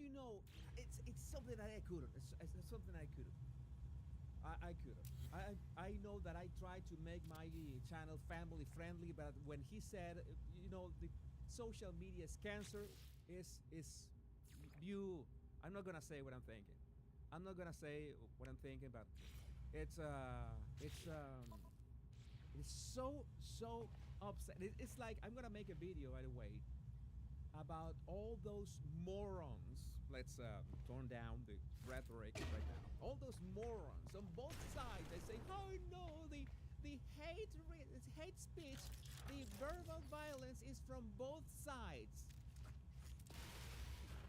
it's something that I couldn't. It's something I couldn't. I couldn't. I know that I tried to make my channel family friendly, but when he said, the social media is cancer, is you. I'm not gonna say what I'm thinking. I'm not gonna say what I'm thinking, but it's so upset. It's like I'm gonna make a video right away about all those morons. Let's tone down the rhetoric right now. All those morons on both sides. They say, "Oh no, the hate speech, the verbal violence is from both sides."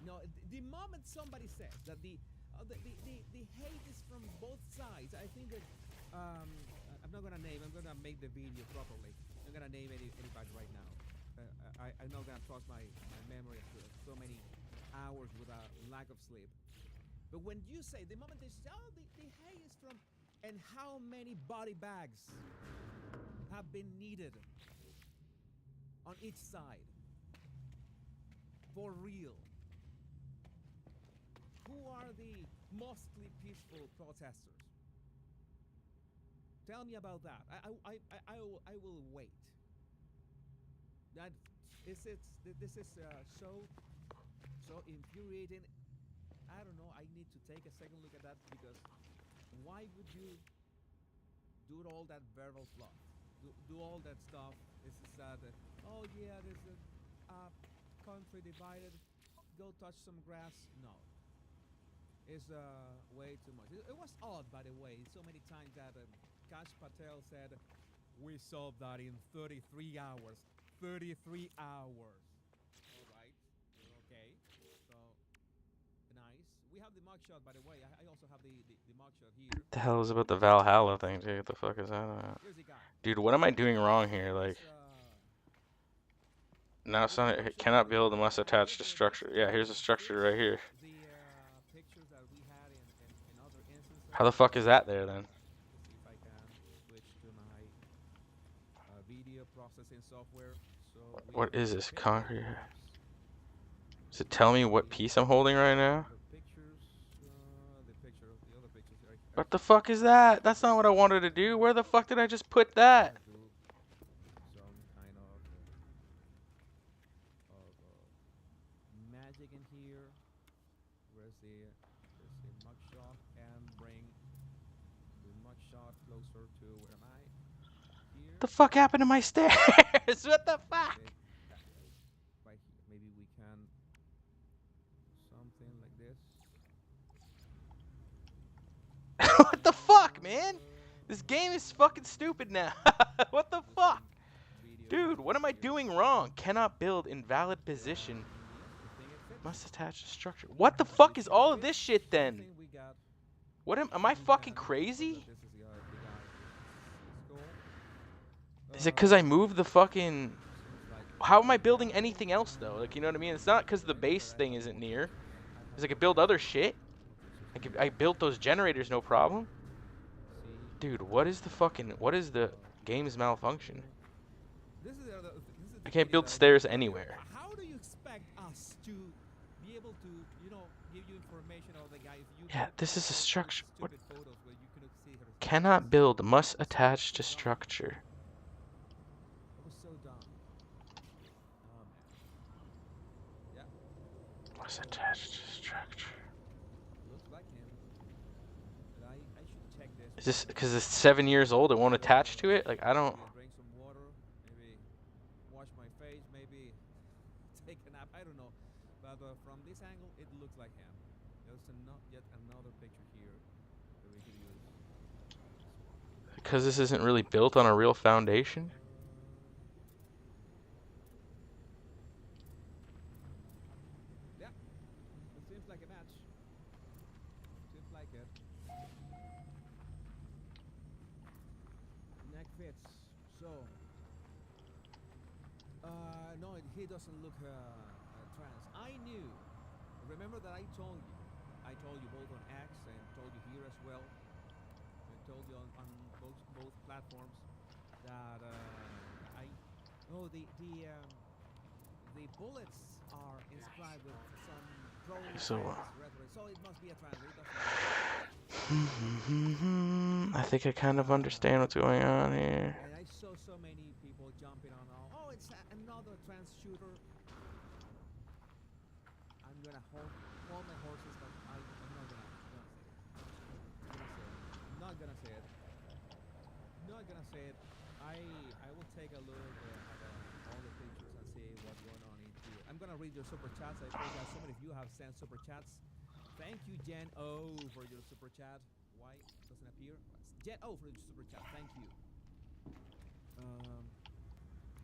No, the moment somebody says that the hate is from both sides, I think that I'm not gonna name. I'm gonna make the video properly. I'm gonna name anybody right now. I'm not gonna trust my memory after so many hours with a lack of sleep. But when you say, the moment they say, oh, the hate is from, and how many body bags have been needed on each side? For real. Who are the mostly peaceful protesters? tell me about that. I will wait. That this is so infuriating. I don't know. I need to take a second look at that because why would you do all that verbal fluff? Do all that stuff. This is oh yeah, there's a country divided. Go touch some grass. No, it's way too much. It was odd, by the way. So many times that Kash Patel said, "We solved that in 33 hours." 33 hours. All right. Okay. So nice. We have the mugshot, by the way. I also have the mugshot here. The hell is about the Valhalla thing, dude? What the fuck is that? Here's the guy. Dude, what am I doing wrong here? Like, now it's not, it cannot build unless attached to structure. Yeah, here's a structure right here. The pictures that we had in other instances. How the fuck is that there then? Let's see if I can switch to my video processing software. So What is this? Concrete? Does it tell me what piece I'm holding right now? What the fuck is that? That's not what I wanted to do. Where the fuck did I just put that? Some kind of magic in here. Where's the mugshot? And bring the mugshot closer to where am I? Here. The fuck happened to my stairs? What the fuck? Okay. Right here. Maybe we can something like this. What the fuck, man? This game is fucking stupid now. What the fuck? Dude, what am I doing wrong? Cannot build invalid position. Must attach to structure. What the fuck is all of this shit then? What am I fucking crazy? Is it because I moved the fucking... How am I building anything else though? Like, you know what I mean? It's not because the base thing isn't near. Because I could build other shit. I built those generators, no problem. Dude, what is the game's malfunction? I can't build stairs anywhere. How do you expect us to be able to, you know, give you information about the guy if you Yeah, this is a structure. What? stupid photos where you cannot see her? Cannot build, must attach to structure. That was so dumb. Oh man. Yeah, Must attach to structure. looks like him. But I should check this. Is this because it's 7 years old? It won't attach to it? Like, I don't. Drink some water, maybe wash my face, maybe take a nap. I don't know. But from this angle, it looks like him. There's yet another picture here that we could use. Because this isn't really built on a real foundation? Yeah, it seems like a match. Seems like it. Neck fits. So, no, he doesn't look trans. I knew. Remember that I told you both on X and told you here as well. I told you on both platforms that the bullets are inscribed with some So, rhetoric, so it must be a trans. I think I kind of understand what's going on here. And I saw so many people jumping on. Oh, it's another trans shooter. I'm gonna hold my horses, but I'm not gonna say it. Not gonna say it. I will take a look at all the pictures and see what's going on in here. I'm gonna read your super chats. I think that so many of you have sent super chats. Thank you, Jen O, for your super chat. Why doesn't appear? Jen O for your super chat. Thank you.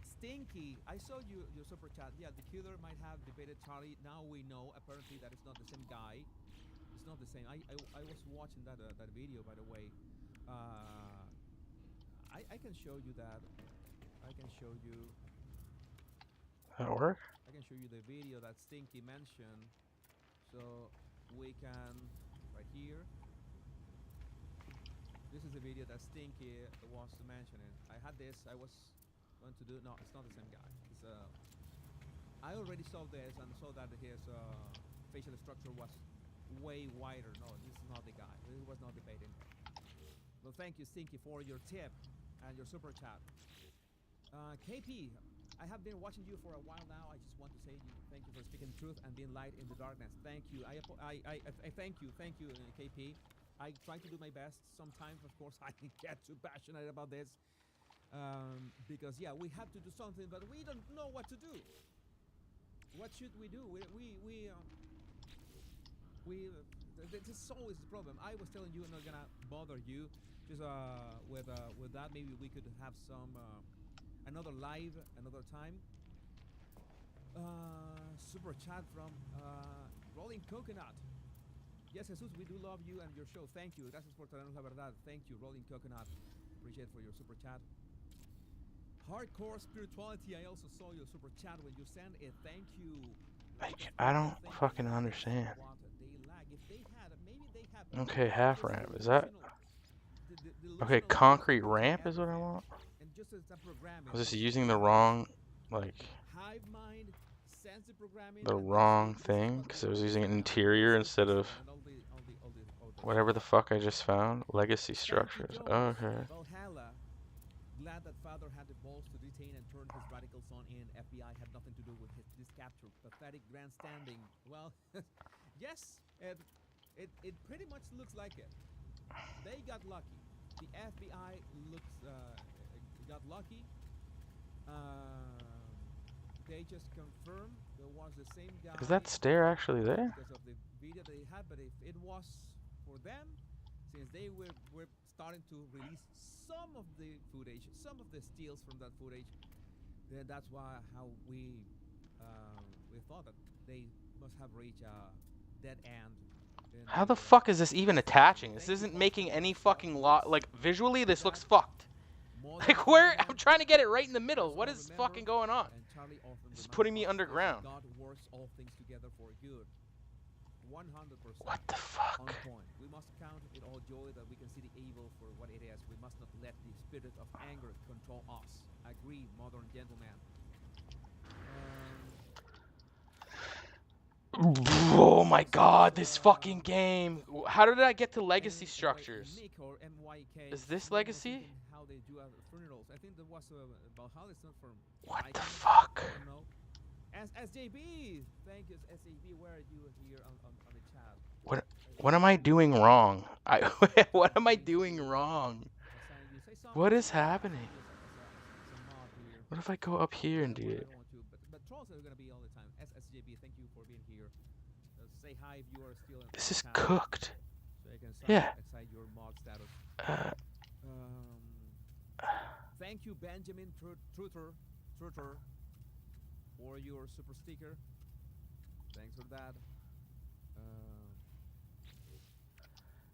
Stinky, I saw your super chat. Yeah, the killer might have debated Charlie. Now we know apparently that it's not the same guy. It's not the same. I was watching that video, by the way. I can show you that. I can show you. That'll work? I can show you the video that Stinky mentioned. So we can right here. This is the video that Stinky was mentioning. I had this. I was going to do. No, it's not the same guy. It's I already saw this and saw that his facial structure was way wider. No, this is not the guy. He was not debating. Well, thank you, Stinky, for your tip and your super chat. KP, I have been watching you for a while now. I just want to say thank you for speaking truth and being light in the darkness. Thank you. I thank you, KP. I try to do my best. Sometimes, of course, I get too passionate about this because yeah, we have to do something, but we don't know what to do. What should we do? This is always the problem. I was telling you, I'm not gonna bother you. Just with that, maybe we could have some another live another time. Super chat from Rolling Coconut. Yes, Jesus, we do love you and your show. Thank you. Gracias por traernos la verdad. Thank you, Rolling Coconut. Appreciate for your super chat. Hardcore Spirituality. I also saw your super chat when you sent a thank you. I don't fucking understand. If they had, maybe they have. Okay, half ramp. Is that? Okay, concrete ramp is what I want. I was just using the wrong, like, the wrong thing because I was using an interior instead of whatever the fuck I just found. Legacy structures. Okay. Glad that father had the balls to detain and turn his radical son in. FBI had nothing to do with this capture. Pathetic grandstanding. Well, yes, it pretty much looks like it. They got lucky. The FBI got lucky. They just confirmed there was the same guy. Is that stair actually there? Because of the video they had, but if it was for them, since they were starting to release some of the footage, some of the steals from that footage, then that's how we thought that they must have reached a dead end. How the fuck is this even attaching? This isn't making any fucking like visually this looks fucked. Like where I'm trying to get it right in the middle. What is fucking going on? This is putting me underground. God works all things together for good. 100%. What the fuck? On point. We must count it all joy that we can see the evil for what it is. We must not let the spirit of anger control us. Agree, modern gentleman. Oh my god, this fucking game. How did I get to legacy structures? Is this legacy? How they do funerals. I think there was Valhalla is not from what the fuck? SJB, thank you, SJB. Where are you here on the chat? What am I doing wrong? What am I doing wrong? What is happening? What if I go up here and do it? But trolls are gonna be all the time. SJB, thank you for being here. Say hi if you are still in this is cooked. So you can yeah. Excite your mod status. Thank you, Benjamin Truter, for your super sticker. Thanks for that.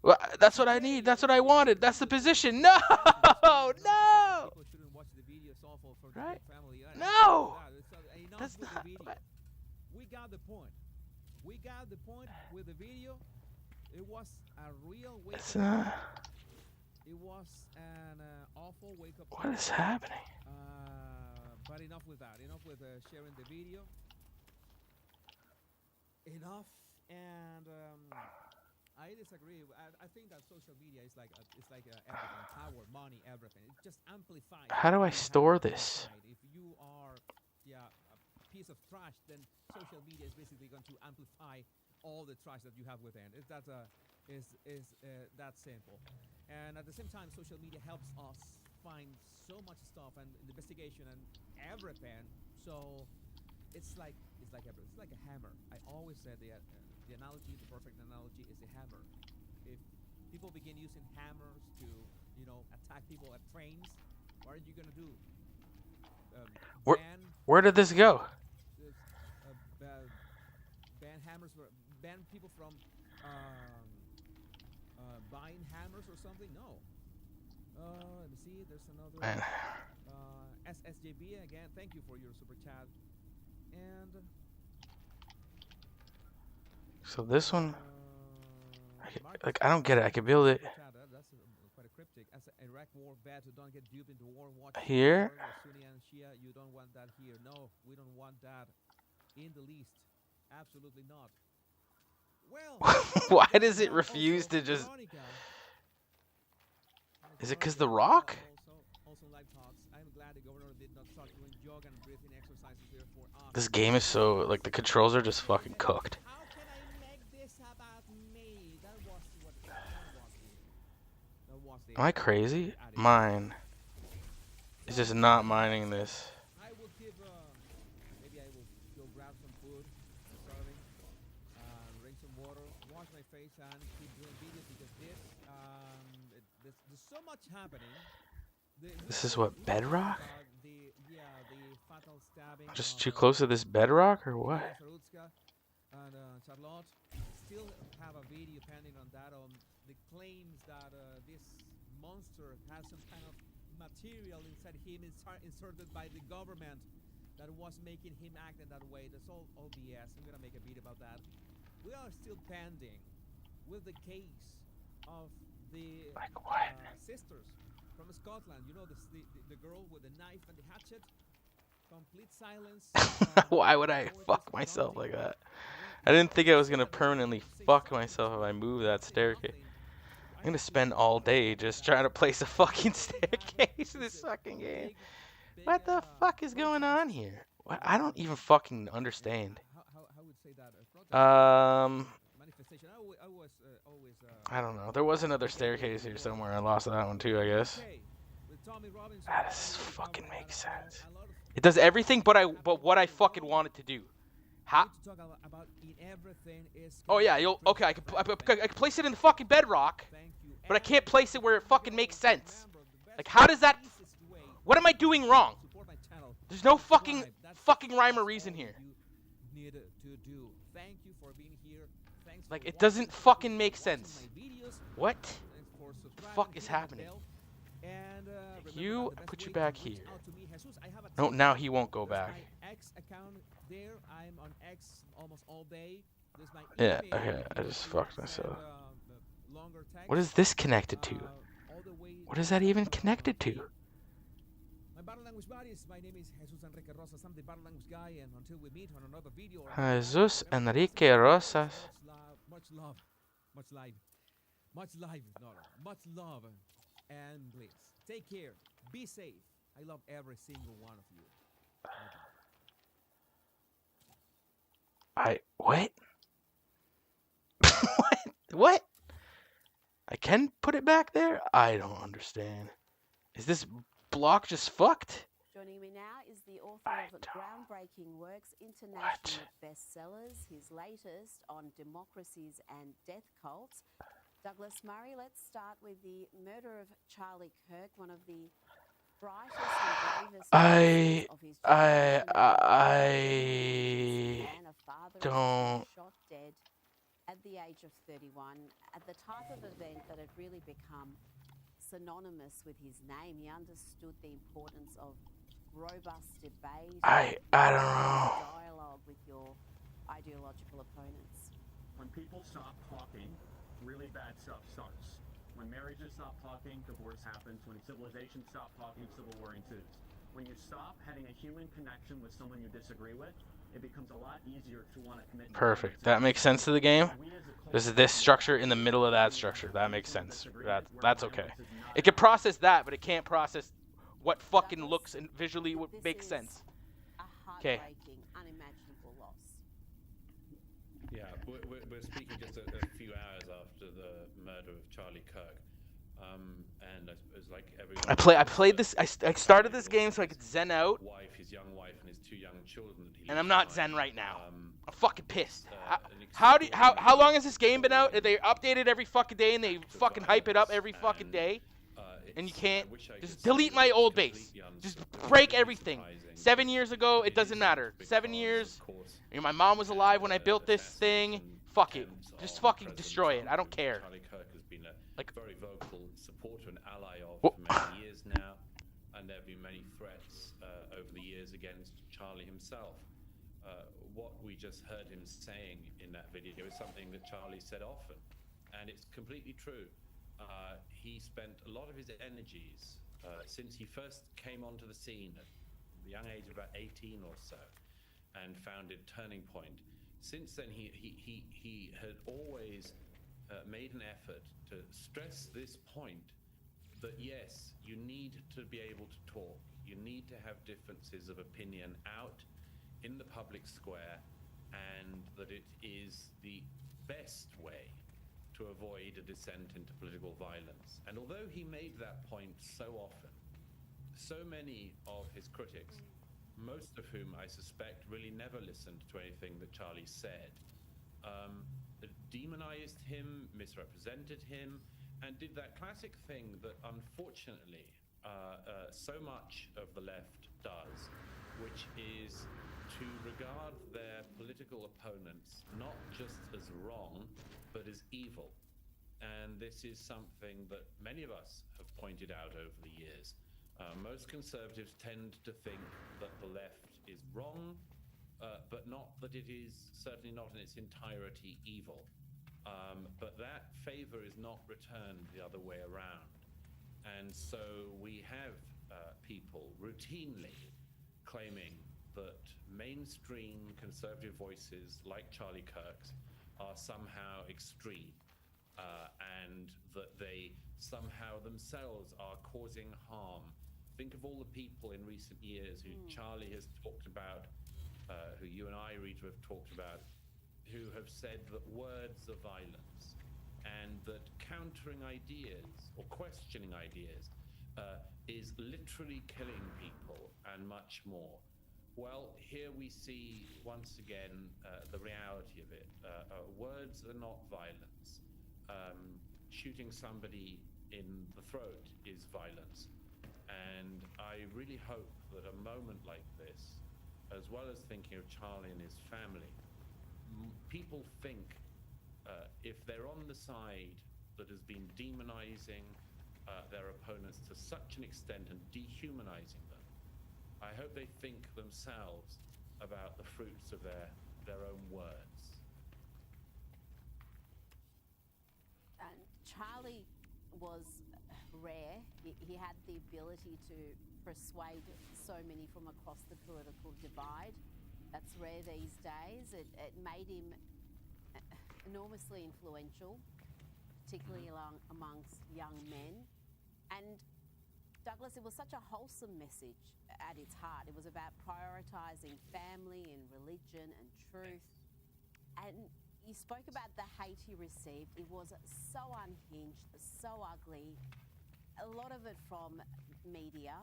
Well, that's what I need. That's what I wanted. That's the position. No, no. People shouldn't watch the video. It's awful for right? the family. No. That's not. We got the point. We got the point with the video. It was a real wake up. It was an awful wake up. What is happening? But enough with that. Enough with sharing the video. Enough. And I disagree. I think that social media is like everything, power, money, everything. It just amplifies. How do I store this? If you are, a piece of trash, then social media is basically going to amplify all the trash that you have within. Is that simple? And at the same time, social media helps us find so much stuff and investigation and everything. So it's like everything. It's like a hammer. I always said the analogy, the perfect analogy is a hammer. If people begin using hammers to, attack people at trains, what are you gonna do? Where did this go? Ban hammers, ban people from buying hammers or something? No. Let me see. There's another. SSJB again. Thank you for your super chat. And so this one, I don't get it. I can build it. That's quite cryptic. As an Iraq war vet, don't get duped into war. Here. Sunni and Shia, you don't want that here. No, we don't want that in the least. Absolutely not. Well, why does it refuse to just? Is it 'cause The Rock? Also live talks. I'm glad the governor did not start doing yoga and breathing exercises here for us. This game is so, like, the controls are just fucking cooked. How can I make this about me? That was the Am I crazy? Mine is just not mining this. I will give maybe I will go grab some food, I'm starving, drink some water, wash my face, and keep doing videos because there's so much happening. This is what, Bedrock? The fatal stabbing. Just too close to this Bedrock or what? And Charlotte still have a video pending on that, on the claims that this monster has some kind of material inside him inserted by the government that was making him act in that way. That's all BS. I'm gonna make a video about that. We are still pending with the case of the sisters from Scotland. You know, the girl with the knife and the hatchet. Complete silence. Why would I fuck myself like that? I didn't think I was gonna permanently fuck myself if I move that staircase. I'm gonna spend all day just trying to place a fucking staircase in this fucking game. What the fuck is going on here? What? I don't even fucking understand. Manifestation. I don't know. There was another staircase here somewhere. I lost that one too, I guess. That fucking makes sense. It does everything but what I fucking want it to do. How? Oh yeah, okay. I can place it in the fucking Bedrock, but I can't place it where it fucking makes sense. Like, how does that? What am I doing wrong? There's no fucking rhyme or reason here. Like, it doesn't fucking make sense. What the fuck is happening? You put you back here. No, now he won't go back. Yeah, okay, I just fucked myself. What is this connected to? What is that even connected to? My battle language buddies, my name is Jesus Enrique Rosas. I'm the battle language guy, and until we meet on another video. Jesus Enrique Rosas. Much love, and please take care, be safe. I love every single one of you. What? What? I can put it back there? I don't understand. Is this block just fucked? Joining me now is the author of groundbreaking works, international bestsellers, his latest on democracies and death cults. Douglas Murray, let's start with the murder of Charlie Kirk, one of the brightest and bravest of his generation. A father don't shot dead at the age of 31, at the type of event that had really become synonymous with his name. He understood the importance of robust debate. I don't know. Dialogue with your ideological opponents. When people stop talking, really bad stuff starts. When marriages stop talking, divorce happens. When civilizations stop talking, civil war ensues. When you stop having a human connection with someone you disagree with, it becomes a lot easier to want to commit. Perfect. That makes sense to the game. This is this structure in the middle of that structure. That makes sense. That's okay. It can process that, but it can't process what fucking looks and visually what makes sense. Okay. Unimaginable loss. Yeah, we're speaking just a few hours after the murder of Charlie Kirk. And I suppose like everyone. I played this. I started this game so I could zen out. His young wife and his two young children. And I'm not zen right now. I'm fucking pissed. How long has this game been out? They update it every fucking day and they fucking hype it up every fucking day. And you can't just delete my old base. Just break everything. 7 years ago, it doesn't matter. 7 years. You know, my mom was alive when I built this thing. Fuck it. Just fucking destroy it. I don't care. Charlie Kirk has been a very vocal supporter and ally of for many years now, and there have been many threats over the years against Charlie himself. What we just heard him saying in that video is something that Charlie said often, and it's completely true. He spent a lot of his energies since he first came onto the scene at the young age of about 18 or so, and founded Turning Point. Since then, he had always made an effort to stress this point that yes, you need to be able to talk. You need to have differences of opinion out in the public square, and that it is the best way to avoid a descent into political violence. And although he made that point so often, so many of his critics, most of whom I suspect really never listened to anything that Charlie said, demonized him, misrepresented him, and did that classic thing that unfortunately so much of the left does, which is to regard their political opponents not just as wrong, but as evil. And this is something that many of us have pointed out over the years. Most conservatives tend to think that the left is wrong, but not that it is certainly not in its entirety evil. But that favor is not returned the other way around. And so we have people routinely claiming that mainstream conservative voices like Charlie Kirk's are somehow extreme, and that they somehow themselves are causing harm. Think of all the people in recent years who Charlie has talked about, who you and I, Rita, have talked about, who have said that words are violence, and that countering ideas or questioning ideas is literally killing people and much more. Well, here we see once again the reality of it. Words are not violence. Shooting somebody in the throat is violence. And I really hope that a moment like this, as well as thinking of Charlie and his family, people think if they're on the side that has been demonizing their opponents to such an extent and dehumanizing them, I hope they think themselves about the fruits of their own words. And Charlie was rare. He had the ability to persuade so many from across the political divide. That's rare these days. It made him enormously influential, particularly amongst young men. And Douglas, it was such a wholesome message at its heart. It was about prioritising family and religion and truth. And you spoke about the hate he received. It was so unhinged, so ugly, a lot of it from media,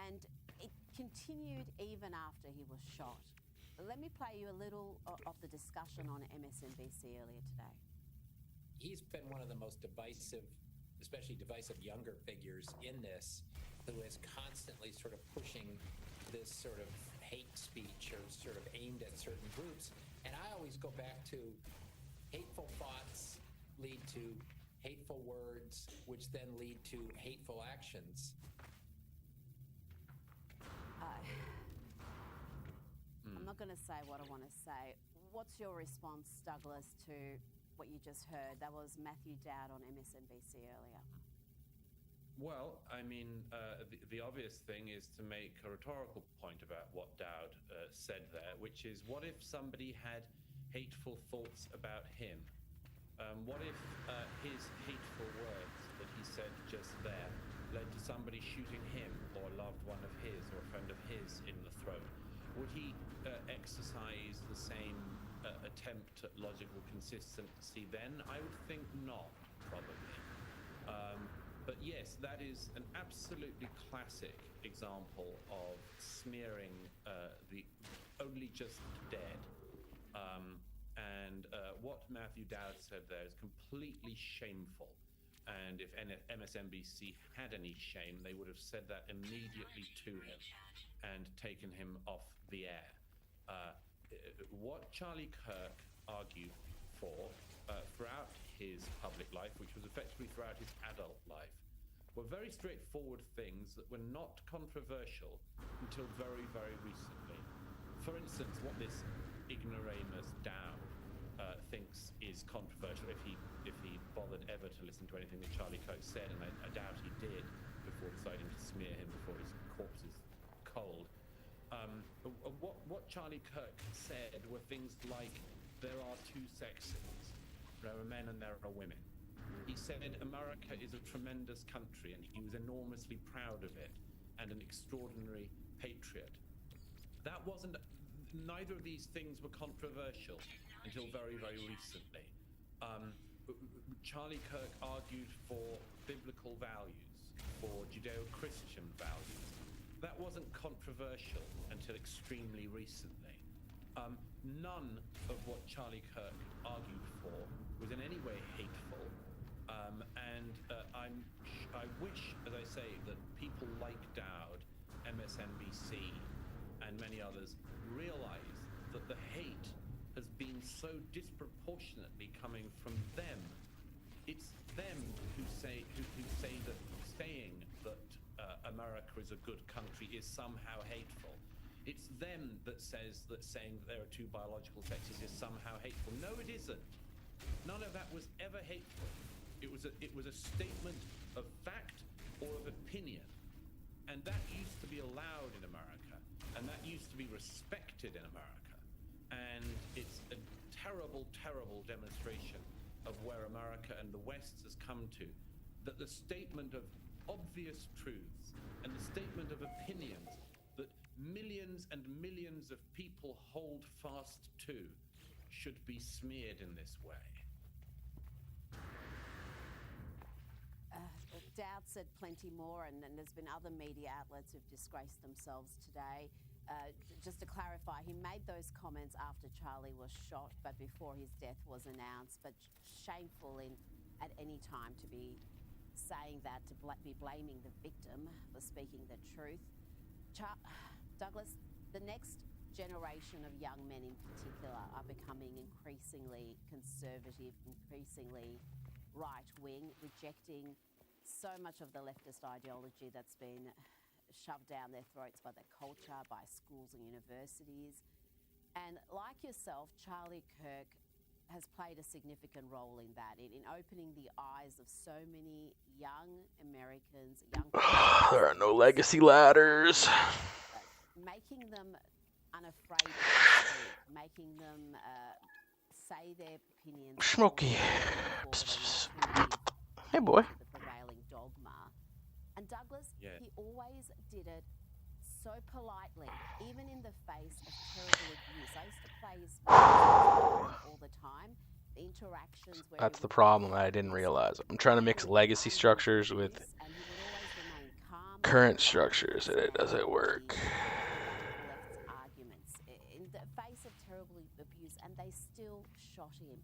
and it continued even after he was shot. Let me play you a little of the discussion on MSNBC earlier today. He's been one of the most divisive, especially divisive younger figures in this, who is constantly sort of pushing this sort of hate speech or sort of aimed at certain groups. And I always go back to hateful thoughts lead to hateful words, which then lead to hateful actions. I'm not going to say what I want to say. What's your response, Douglas, to what you just heard? That was Matthew Dowd on MSNBC earlier. Well, I mean, the obvious thing is to make a rhetorical point about what Dowd said there, which is, what if somebody had hateful thoughts about him? What if his hateful words that he said just there led to somebody shooting him or a loved one of his or a friend of his in the throat? Would he exercise the same attempt at logical consistency then? I would think not, probably. But yes, that is an absolutely classic example of smearing the only just dead. And what Matthew Dowd said there is completely shameful. And if MSNBC had any shame, they would have said that immediately to him and taken him off the air. What Charlie Kirk argued for throughout his public life, which was effectively throughout his adult life, were very straightforward things that were not controversial until very, very recently. For instance, what this ignoramus Dowd thinks is controversial, if he bothered ever to listen to anything that Charlie Kirk said, and I doubt he did before deciding to smear him before his corpse is cold. What Charlie Kirk said were things like, there are two sexes. There are men and there are women. He said America is a tremendous country and he was enormously proud of it and an extraordinary patriot. That wasn't, neither of these things were controversial until very, very recently. Charlie Kirk argued for biblical values, for Judeo-Christian values. That wasn't controversial until extremely recently. None of what Charlie Kirk argued for was in any way hateful. I wish, as I say, that people like Dowd, MSNBC, and many others realize that the hate has been so disproportionately coming from them. It's them who say that saying that America is a good country is somehow hateful. It's them that says that saying that there are two biological sexes is somehow hateful. No, it isn't. None of that was ever hateful. It was a statement of fact or of opinion, and that used to be allowed in America, and that used to be respected in America. And it's a terrible, terrible demonstration of where America and the West has come to, that the statement of obvious truths and the statement of opinions that millions and millions of people hold fast to should be smeared in this way. Dowd said plenty more, and then there's been other media outlets who've disgraced themselves today. Just to clarify, he made those comments after Charlie was shot, but before his death was announced. But shameful at any time to be saying that, to be blaming the victim for speaking the truth. Douglas, the next generation of young men in particular are becoming increasingly conservative, increasingly right-wing, rejecting so much of the leftist ideology that's been shoved down their throats by the culture, by schools and universities. And like yourself, Charlie Kirk has played a significant role in that, in opening the eyes of so many young Americans, young people. There are no legacy ladders. Making them unafraid to speak, making them say their opinions. Smokey. Hey, boy. The prevailing dogma. And Douglas, he always did it so politely, even in the face of terrible abuse. I used to play his all the time. The interactions where that's the problem I didn't realize. I'm trying to mix legacy structures with current structures, and it doesn't work. Arguments in the face of terrible abuse, and they still shot him.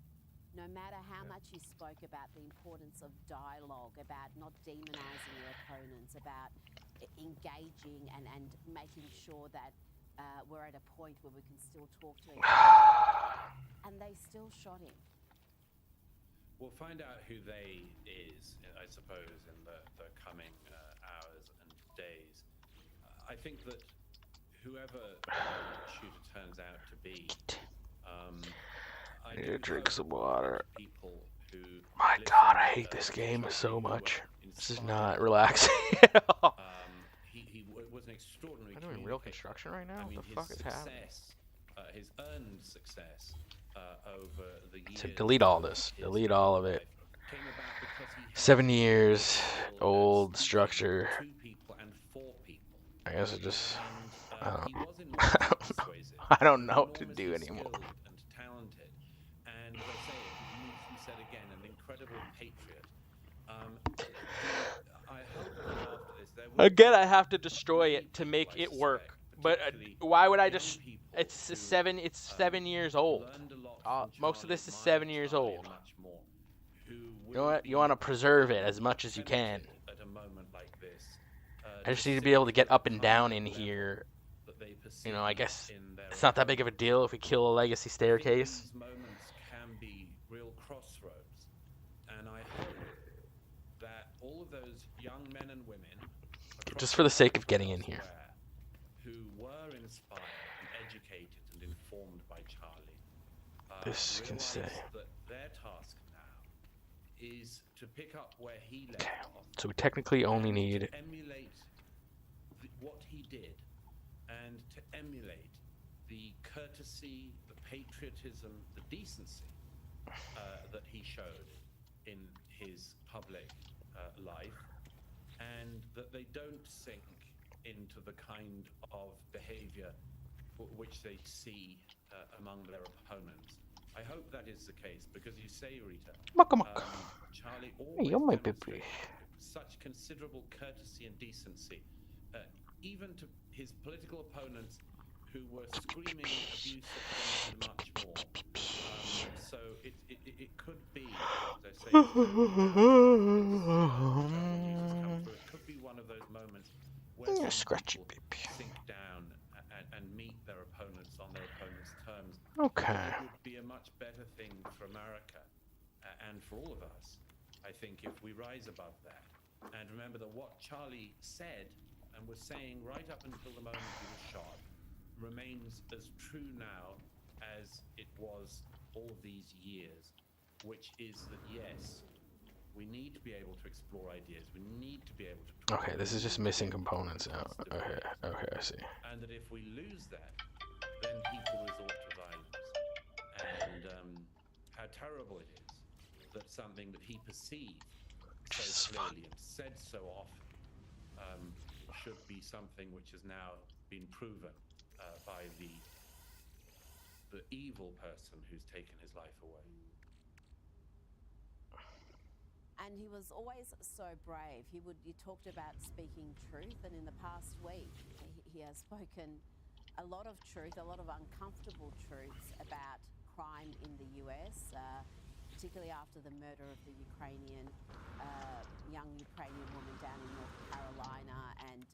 No matter how much you spoke about the importance of dialogue, about not demonizing your opponents, about engaging and making sure that we're at a point where we can still talk to each other, and they still shot him. We'll find out who they is, I suppose, in the coming hours and days. I think that whoever the shooter turns out to be, I need to drink some water. Who my God, I hate this game so much. This is not relaxing at all. He was an extraordinary. Am I doing real construction right now? What the fuck is happening? His earned success over the years. So delete all this. Delete all of it. 7 years old structure. I guess it just. I don't know what to do anymore. And as I say, it needs to be said again, an incredible patriot. I hope that after this, there will again, I have to destroy it to make it work. But why would I just? It's 7 years old. Most of this is 7 years old. You know what? You want to preserve it as much as you can. I just need to be able to get up and down in here. You know, I guess it's not that big of a deal if we kill a legacy staircase. These moments can be real crossroads, and I hope that all of those young men and women, just for the sake of getting in here, who were inspired and educated and informed by Charlie, this can stay. That their task now is to pick up where he left off. So we technically only need to emulate what he did, and to emulate the courtesy, the patriotism, the decency that he showed, in his public life, and that they don't sink into the kind of behavior which they see among their opponents. I hope that is the case, because you say, Rita, Charlie always demonstrated such considerable courtesy and decency, even to his political opponents who were screaming abuse at him and much more. So it could be, as I say, it could be one of those moments where some people sink down and meet their opponents on their opponents' terms. Okay. It would be a much better thing for America and for all of us, I think, if we rise above that. And remember that what Charlie said and was saying right up until the moment he was shot remains as true now as it was all these years, which is that, yes, we need to be able to explore ideas. We need to be able to... Okay, this is just missing components now. Okay, I see. And that if we lose that, then people resort to violence. And how terrible it is that something that he perceived so clearly and said so often should be something which has now been proven by the evil person who's taken his life away. And he was always so brave. He talked about speaking truth, and in the past week, he has spoken a lot of truth, a lot of uncomfortable truths about crime in the US, particularly after the murder of the young Ukrainian woman down in North Carolina, and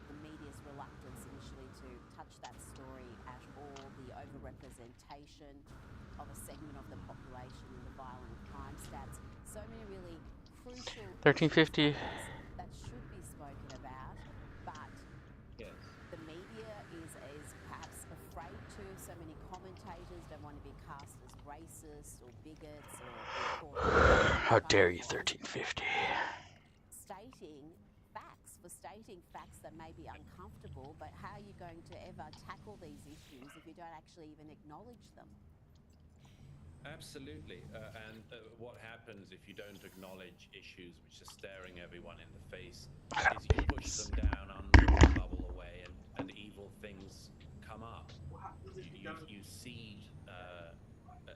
the media's reluctance initially to touch that story at all, the overrepresentation of a segment of the population in the violent crime stats. So many really crucial 1350 that should be spoken about, but the media is perhaps afraid to. So many commentators don't want to be cast as racist or bigots or how dare you, 1350. Stating facts that may be uncomfortable, but how are you going to ever tackle these issues if you don't actually even acknowledge them? Absolutely. And what happens if you don't acknowledge issues which are staring everyone in the face is you push them down under the bubble away, and evil things come up. You seed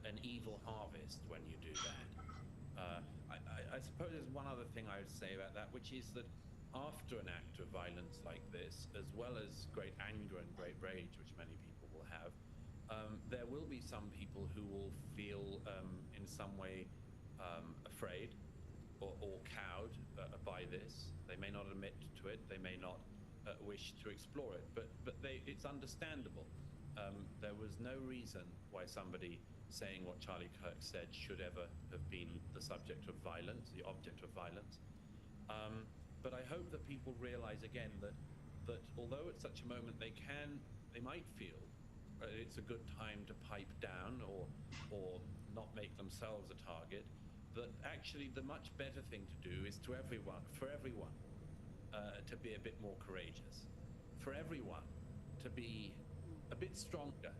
an evil harvest when you do that. I suppose there's one other thing I would say about that, which is that after an act of violence like this, as well as great anger and great rage, which many people will have, there will be some people who will feel in some way afraid or cowed by this. They may not admit to it. They may not wish to explore it, but it's understandable. There was no reason why somebody saying what Charlie Kirk said should ever have been the subject of violence, the object of violence. But I hope that people realize again that although at such a moment they might feel it's a good time to pipe down or not make themselves a target, that actually the much better thing to do is for everyone to be a bit more courageous, for everyone to be a bit stronger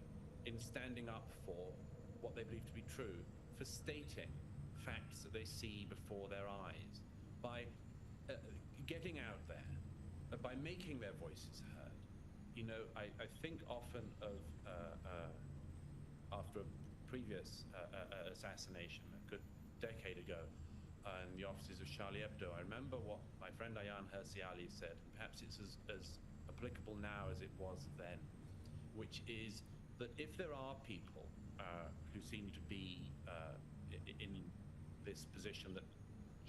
in standing up for what they believe to be true, for stating facts that they see before their eyes, by getting out there, by making their voices heard. You know, I think often of after a previous assassination a good decade ago in the offices of Charlie Hebdo, I remember what my friend Ayaan Hirsi Ali said, and perhaps it's as applicable now as it was then, which is that if there are people who seem to be in this position that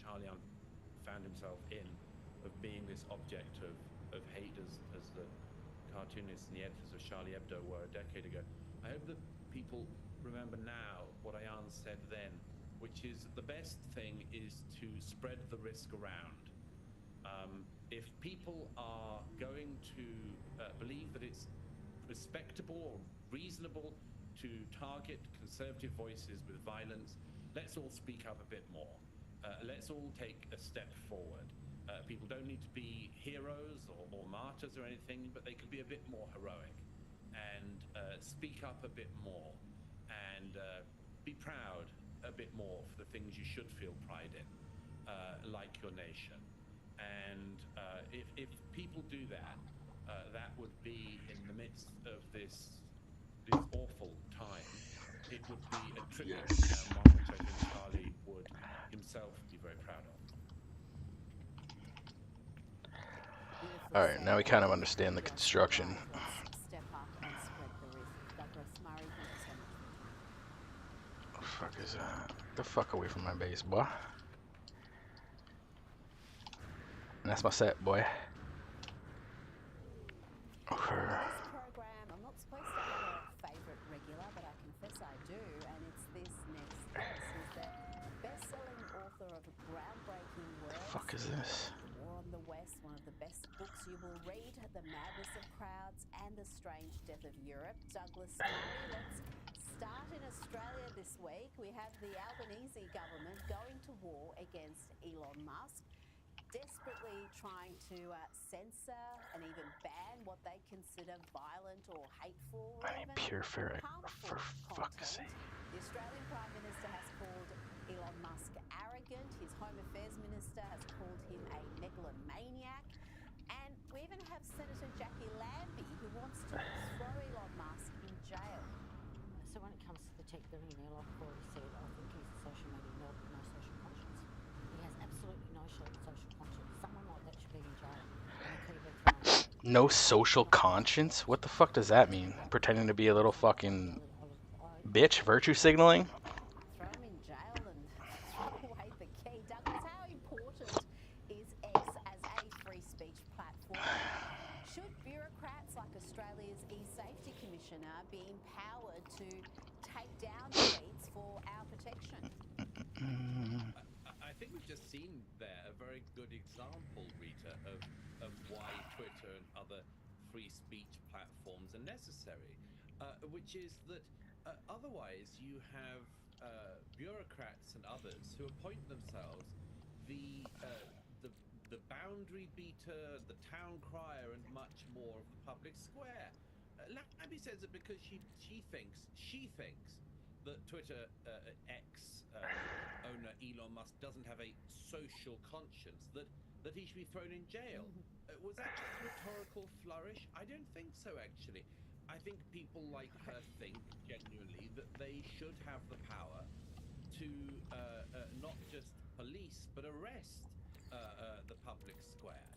Charlie found himself in, of being this object of hate as the cartoonists and the editors of Charlie Hebdo were a decade ago, I hope that people remember now what Ayaan said then, which is that the best thing is to spread the risk around. If people are going to believe that it's respectable or reasonable to target conservative voices with violence, let's all speak up a bit more. Let's all take a step forward. People don't need to be heroes or martyrs or anything, but they can be a bit more heroic and speak up a bit more and be proud a bit more for the things you should feel pride in, like your nation. And if people do that, that would be in the midst of this awful time. It would be a tribute, and one which I think Charlie would himself be very proud of. All right, now we kind of understand the construction. Step up and spread the risk. Douglas Murray, thank you so much. What the fuck is that? Get the fuck away from my base, boy. And that's my set, boy. Okay. This program, I'm not supposed to have a favourite regular, but I confess I do, and it's this next guest, who's the best-selling author of groundbreaking works. The fuck is this? War on the West, one of the best books you will read, The Madness of Crowds and the Strange Death of Europe. Douglas Murray, let's start in Australia this week. We have the Albanese government going to war against Elon Musk, desperately trying to censor and even ban what they consider violent or hateful or I need even pure ferric, harmful for fuck's content. sake. The Australian Prime Minister has called Elon Musk arrogant. His Home Affairs Minister has called him a megalomaniac. And we even have Senator Jackie Lambie, who wants to throw Elon Musk in jail. So when it comes to the tech billionaire, like I've already said, I think he's a social media nerd with no social conscience. He has absolutely no social conscience. Someone like that should be in jail. And he could have been thrown away. No social conscience? What the fuck does that mean? Pretending to be a little fucking bitch? Virtue signaling? Throw him in jail and throw away the key. Douglas, how important is X as a free speech platform? Should bureaucrats like Australia's e-safety commissioner be empowered to take down tweets for our protection? I think we've just seen there a very good example, Rita, of why Twitter and other free speech platforms are necessary, which is that otherwise you have bureaucrats and others who appoint themselves the boundary beater, the town crier, and much more of the public square. Lambie says it because she thinks that Twitter X owner Elon Musk doesn't have a social conscience, that he should be thrown in jail. Was that just a rhetorical flourish? I don't think so, actually. I think people like her think genuinely that they should have the power to not just police but arrest the public square,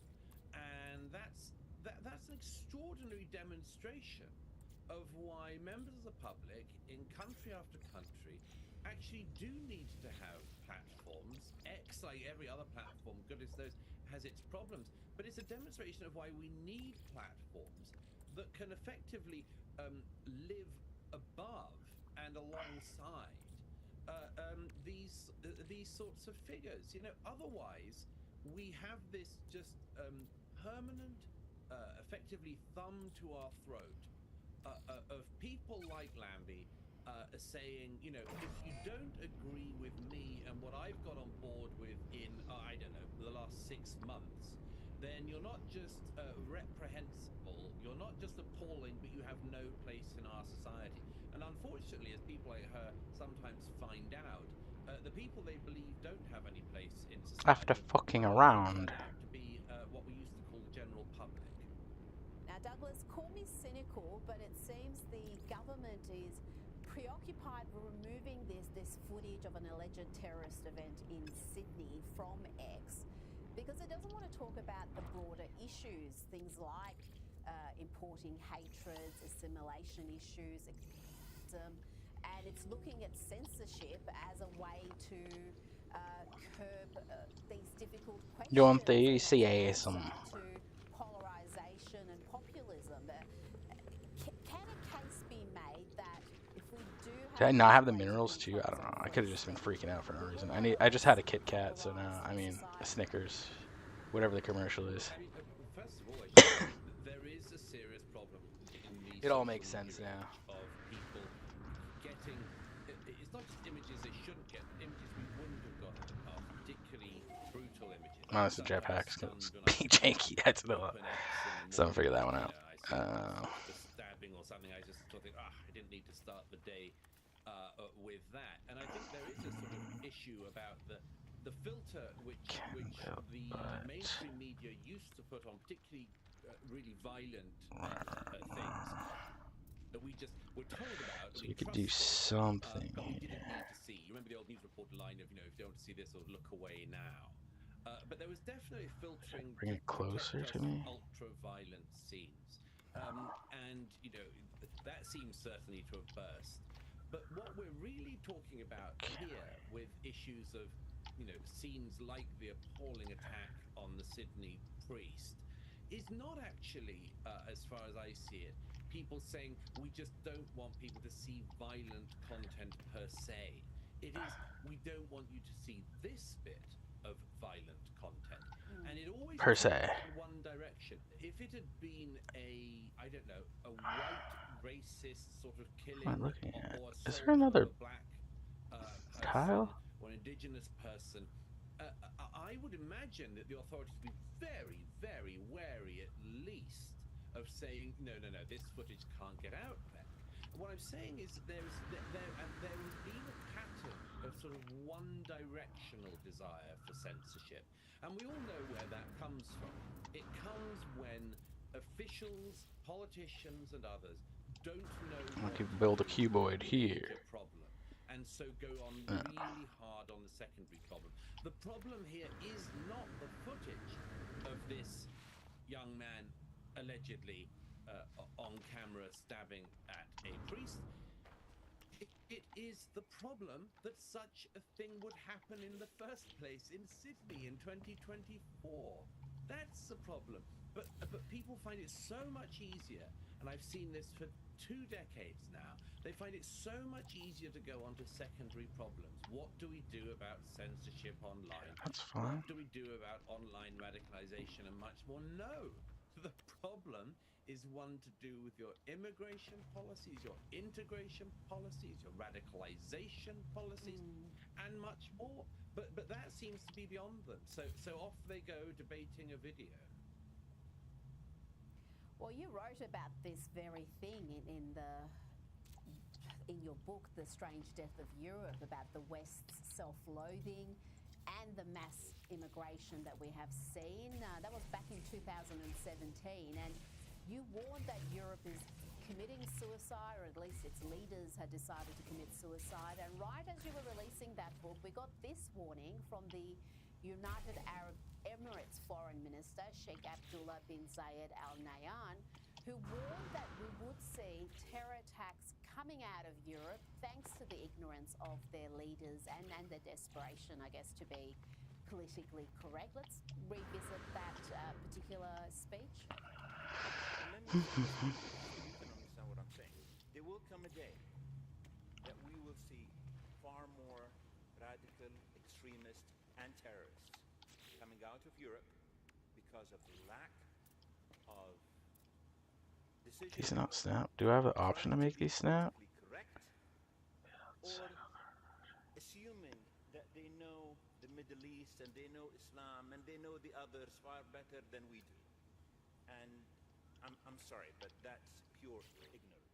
and that's an extraordinary demonstration of why members of the public in country after country actually do need to have platforms. X, like every other platform, goodness knows, has its problems, but it's a demonstration of why we need platforms that can effectively live above and alongside these sorts of figures. You know, otherwise we have this just permanent, effectively thumb to our throat of people like Lambie saying, you know, if you don't agree with me and what I've got on board with in, I don't know, the last 6 months, then you're not just reprehensible, you're not just appalling, but you have no place in our society. And unfortunately, as people like her sometimes find out, the people they believe don't have any place in society After fucking around. turn out to be what we used to call the general public. Now, Douglas, call me cynical, but it seems the government is preoccupied with removing this footage of an alleged terrorist event in Sydney from X because it doesn't want to talk about the broader issues, things like importing hatreds, assimilation issues, and it's looking at censorship as a way to curb these difficult questions. You want the CASM. To polarization and populism. Can a case be made that if we do have... Did I not have the minerals too? I don't know. I could have just been freaking out for no reason. I just had a Kit Kat, so now, I mean, a Snickers, whatever the commercial is. I mean, first of all, I think there is a serious problem in the It all makes social sense media now. of people getting, it's not just images they shouldn't get, images we wouldn't have got in the past, particularly brutal images. No, it's the jetpacks, because being janky, I had to know. So I'm figure that one out. The stabbing or something, I just sort of think, I didn't need to start the day with that. And I think there is a sort of issue about the filter which the mainstream media used to put on particularly really violent things that we just were told about. So We we could do trusted, something but we here. didn't need to see. You remember the old news reporter line of, if you don't want to see this, or look away now. But there was definitely filtering Bring to it closer protect to us me. from ultra-violent scenes. And, that seems certainly to have burst. But what we're really talking about here with issues of, scenes like the appalling attack on the Sydney priest is not actually, as far as I see it, people saying we just don't want people to see violent content per se. It is, we don't want you to see this bit of violent content. And it always Per tends se. in one direction. If it had been a white racist sort of killing What am I looking at? or Is assault there another of a black person tile? or an indigenous person, I would imagine that the authorities would be very, very wary at least of saying, no, this footage can't get out there. And what I'm saying is that there has been a pattern of sort of one-directional desire for censorship. And we all know where that comes from. It comes when officials, politicians, and others don't know I what could to build a do with cuboid the here. major problem, and so go on really hard on the secondary problem. The problem here is not the footage of this young man allegedly on camera stabbing at a priest. It is the problem that such a thing would happen in the first place in Sydney in 2024. That's the problem. But people find it so much easier, and I've seen this for 2 decades now, they find it so much easier to go on to secondary problems. What do we do about censorship online? That's fine. What do we do about online radicalization and much more? No. The problem is one to do with your immigration policies, your integration policies, your radicalization policies, and much more. But that seems to be beyond them. So off they go debating a video. Well, you wrote about this very thing in your book, The Strange Death of Europe, about the West's self-loathing and the mass immigration that we have seen. That was back in 2017, and you warned that Europe is committing suicide, or at least its leaders had decided to commit suicide. And right as you were releasing that book, we got this warning from the United Arab Emirates Foreign Minister, Sheikh Abdullah bin Zayed Al Nahyan, who warned that we would see terror attacks coming out of Europe thanks to the ignorance of their leaders and their desperation, I guess, to be politically correct. Let's revisit that particular speech. Let me say this, so you can understand what I'm saying. There will come a day that we will see far more radical extremists and terrorists coming out of Europe because of the lack of decision. These not snap. Do I have the option to make these snap? Correct, or assuming that they know the Middle East and they know Islam and they know the others far better than we do. And I'm sorry, but that's pure ignorance.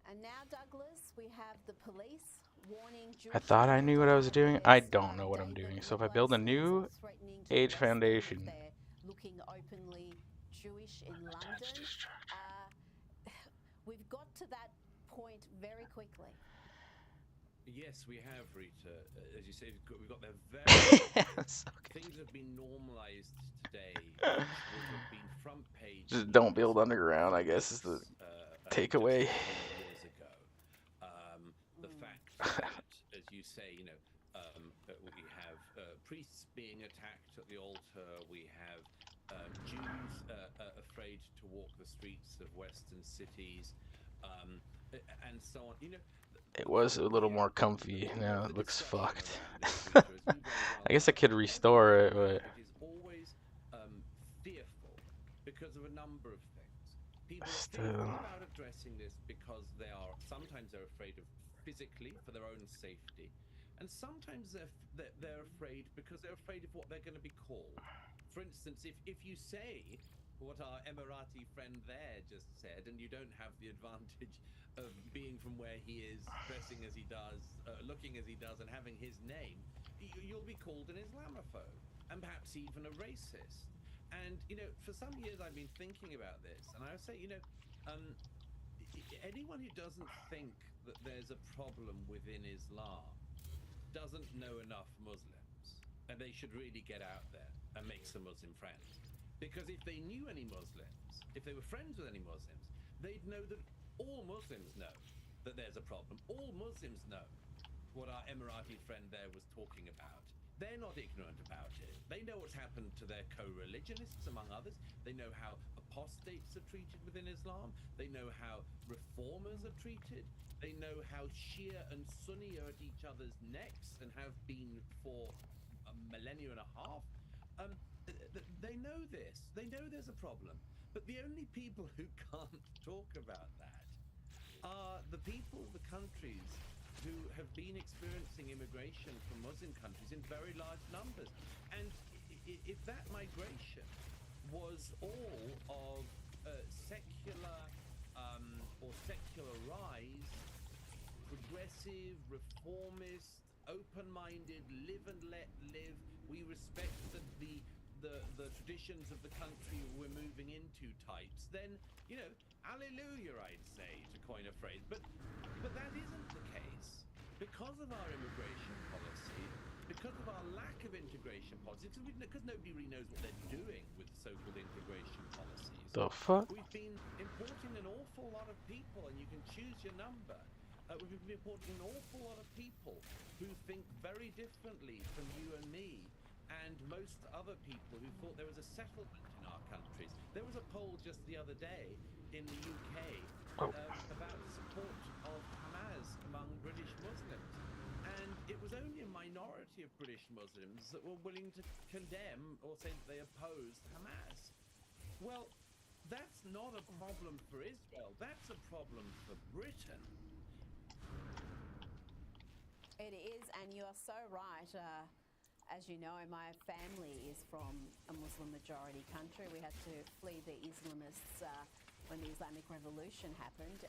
And now, Douglas, we have the police warning Jewish I thought I knew what I was doing. leaders, I don't know what I'm David doing. So if I Lewis, build a who's new threatening to age arrest them foundation, if they're looking openly Jewish in London. We've got to that point very quickly. Yes, we have, Rita. As you say, we've got there very things have been normalized today, which would have been front page. just don't build underground, I guess, is the takeaway. Years ago, the fact that, as you say, we have priests being attacked at the altar. We have Jews afraid to walk the streets of Western cities, and so on. It was a little more comfy. Now it looks fucked. I guess I could restore it, but It is always fearful because of a number of things. People are fearful about addressing this because sometimes they're afraid of physically for their own safety, and sometimes they're afraid because they're afraid of what they're going to be called. For instance, if you say what our Emirati friend there just said, and you don't have the advantage being from where he is, dressing as he does, looking as he does, and having his name, you'll be called an Islamophobe and perhaps even a racist. And, for some years I've been thinking about this, and I would say, anyone who doesn't think that there's a problem within Islam doesn't know enough Muslims, and they should really get out there and make some Muslim friends. Because if they knew any Muslims, if they were friends with any Muslims, they'd know that all Muslims know that there's a problem. All Muslims know what our Emirati friend there was talking about. They're not ignorant about it. They know what's happened to their co-religionists, among others. They know how apostates are treated within Islam. They know how reformers are treated. They know how Shia and Sunni are at each other's necks and have been for a millennia and a half. They know this. They know there's a problem. But the only people who can't talk about that are the people, the countries who have been experiencing immigration from Muslim countries in very large numbers. And if that migration was all of secular or secularized, progressive, reformist, open-minded, live and let live, we respect the traditions of the country we're moving into types, then, hallelujah, I'd say, to coin a phrase. But that isn't the case. Because of our immigration policy, because of our lack of integration policy, because nobody really knows what they're doing with so-called integration policies. The fuck? We've been importing an awful lot of people, and you can choose your number. We've been importing an awful lot of people who think very differently from you and me, and most other people who thought there was a settlement in our countries. There was a poll just the other day in the UK about support of Hamas among British Muslims. And it was only a minority of British Muslims that were willing to condemn or say that they opposed Hamas. Well, that's not a problem for Israel. That's a problem for Britain. It is, and you are so right. As you know, my family is from a Muslim majority country. We had to flee the Islamists when the Islamic Revolution happened,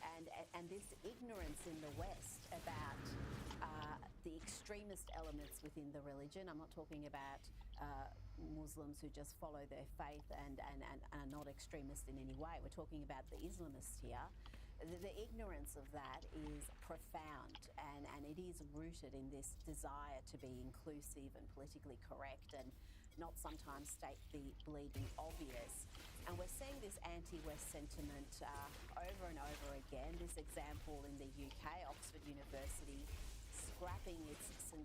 and this ignorance in the West about the extremist elements within the religion. I'm not talking about Muslims who just follow their faith and are not extremist in any way. We're talking about the Islamists here. The ignorance of that is profound, and it is rooted in this desire to be inclusive and politically correct and not sometimes state the bleeding obvious. And we're seeing this anti-West sentiment over and over again. This example in the UK, Oxford University scrapping its St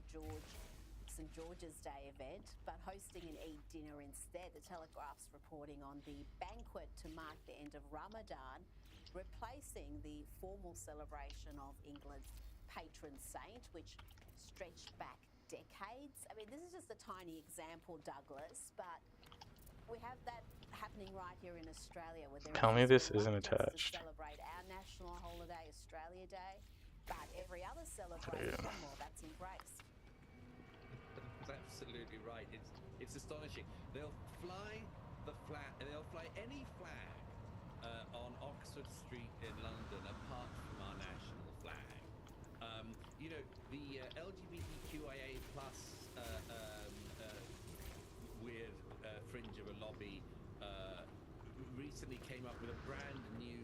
George's Day event, but hosting an Eid dinner instead. The Telegraph's reporting on the banquet to mark the end of Ramadan, replacing the formal celebration of England's patron saint, which stretched back decades. I mean, this is just a tiny example, Douglas, but we have that happening right here in Australia, where there Tell me this isn't reluctance attached. to celebrate our national holiday, Australia Day, but every other celebration, well, that's embraced. That's absolutely right. It's astonishing. They'll fly any flag on Oxford Street in London apart from our national flag. The LGBTQIA plus weird fringe of a lobby recently came up with a brand new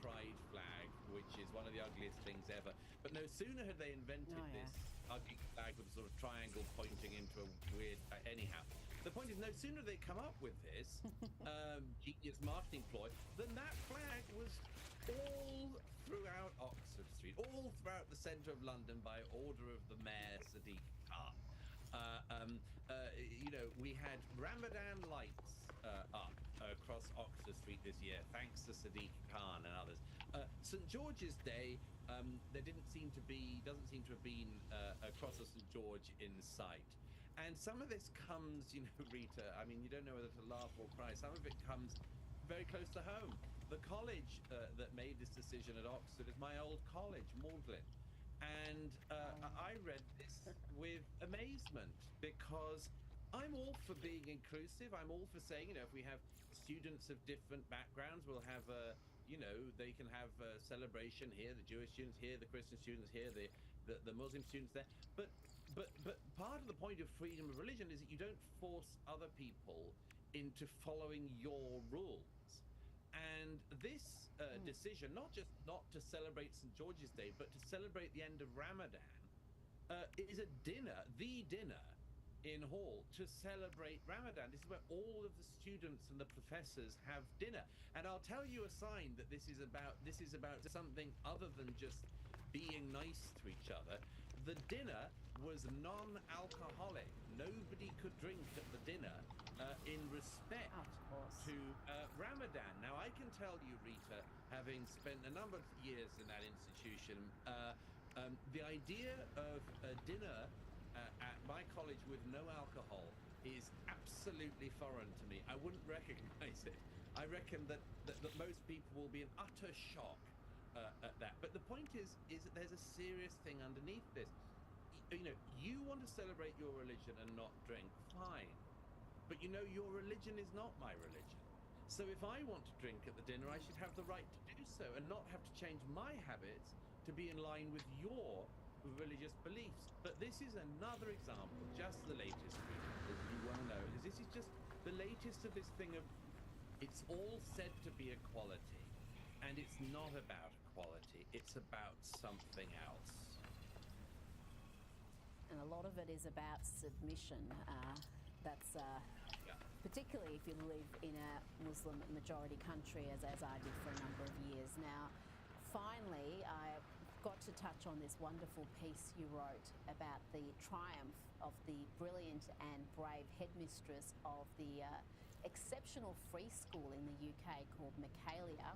pride flag, which is one of the ugliest things ever. But no sooner had they invented this ugly flag with a sort of triangle pointing into a weird... anyhow, the point is, no sooner they come up with this genius marketing ploy than that flag was all throughout Oxford Street, all throughout the centre of London by order of the mayor, Sadiq Khan. We had Ramadan lights up across Oxford Street this year, thanks to Sadiq Khan and others. St George's Day, there doesn't seem to have been a cross of St George in sight. And some of this comes, Rita, I mean, you don't know whether to laugh or cry. Some of it comes very close to home. The college that made this decision at Oxford is my old college, Magdalen. And I read this with amazement, because I'm all for being inclusive. I'm all for saying, if we have students of different backgrounds, we'll have you know, they can have a celebration here, the Jewish students here, the Christian students here, the Muslim students there. But part of the point of freedom of religion is that you don't force other people into following your rules. And this decision, not just not to celebrate St. George's Day, but to celebrate the end of Ramadan, is a dinner, the dinner in Hall to celebrate Ramadan. This is where all of the students and the professors have dinner. And I'll tell you a sign that this is about something other than just being nice to each other. The dinner was non-alcoholic. Nobody could drink at the dinner in respect to Ramadan. Now, I can tell you, Rita, having spent a number of years in that institution, the idea of a dinner at my college with no alcohol is absolutely foreign to me. I wouldn't recognize it. I reckon that most people will be in utter shock at that. But the point is that there's a serious thing underneath this. You know, you want to celebrate your religion and not drink, fine. But you know, your religion is not my religion. So if I want to drink at the dinner, I should have the right to do so and not have to change my habits to be in line with your religious beliefs. But this is another example, just the latest, as you well know. This is just the latest of this thing of, it's all said to be equality, and it's not about equality, it's about something else. And a lot of it is about submission. That's particularly if you live in a Muslim majority country, as I did for a number of years. Now, finally, I got to touch on this wonderful piece you wrote about the triumph of the brilliant and brave headmistress of the exceptional free school in the UK called Michaelia.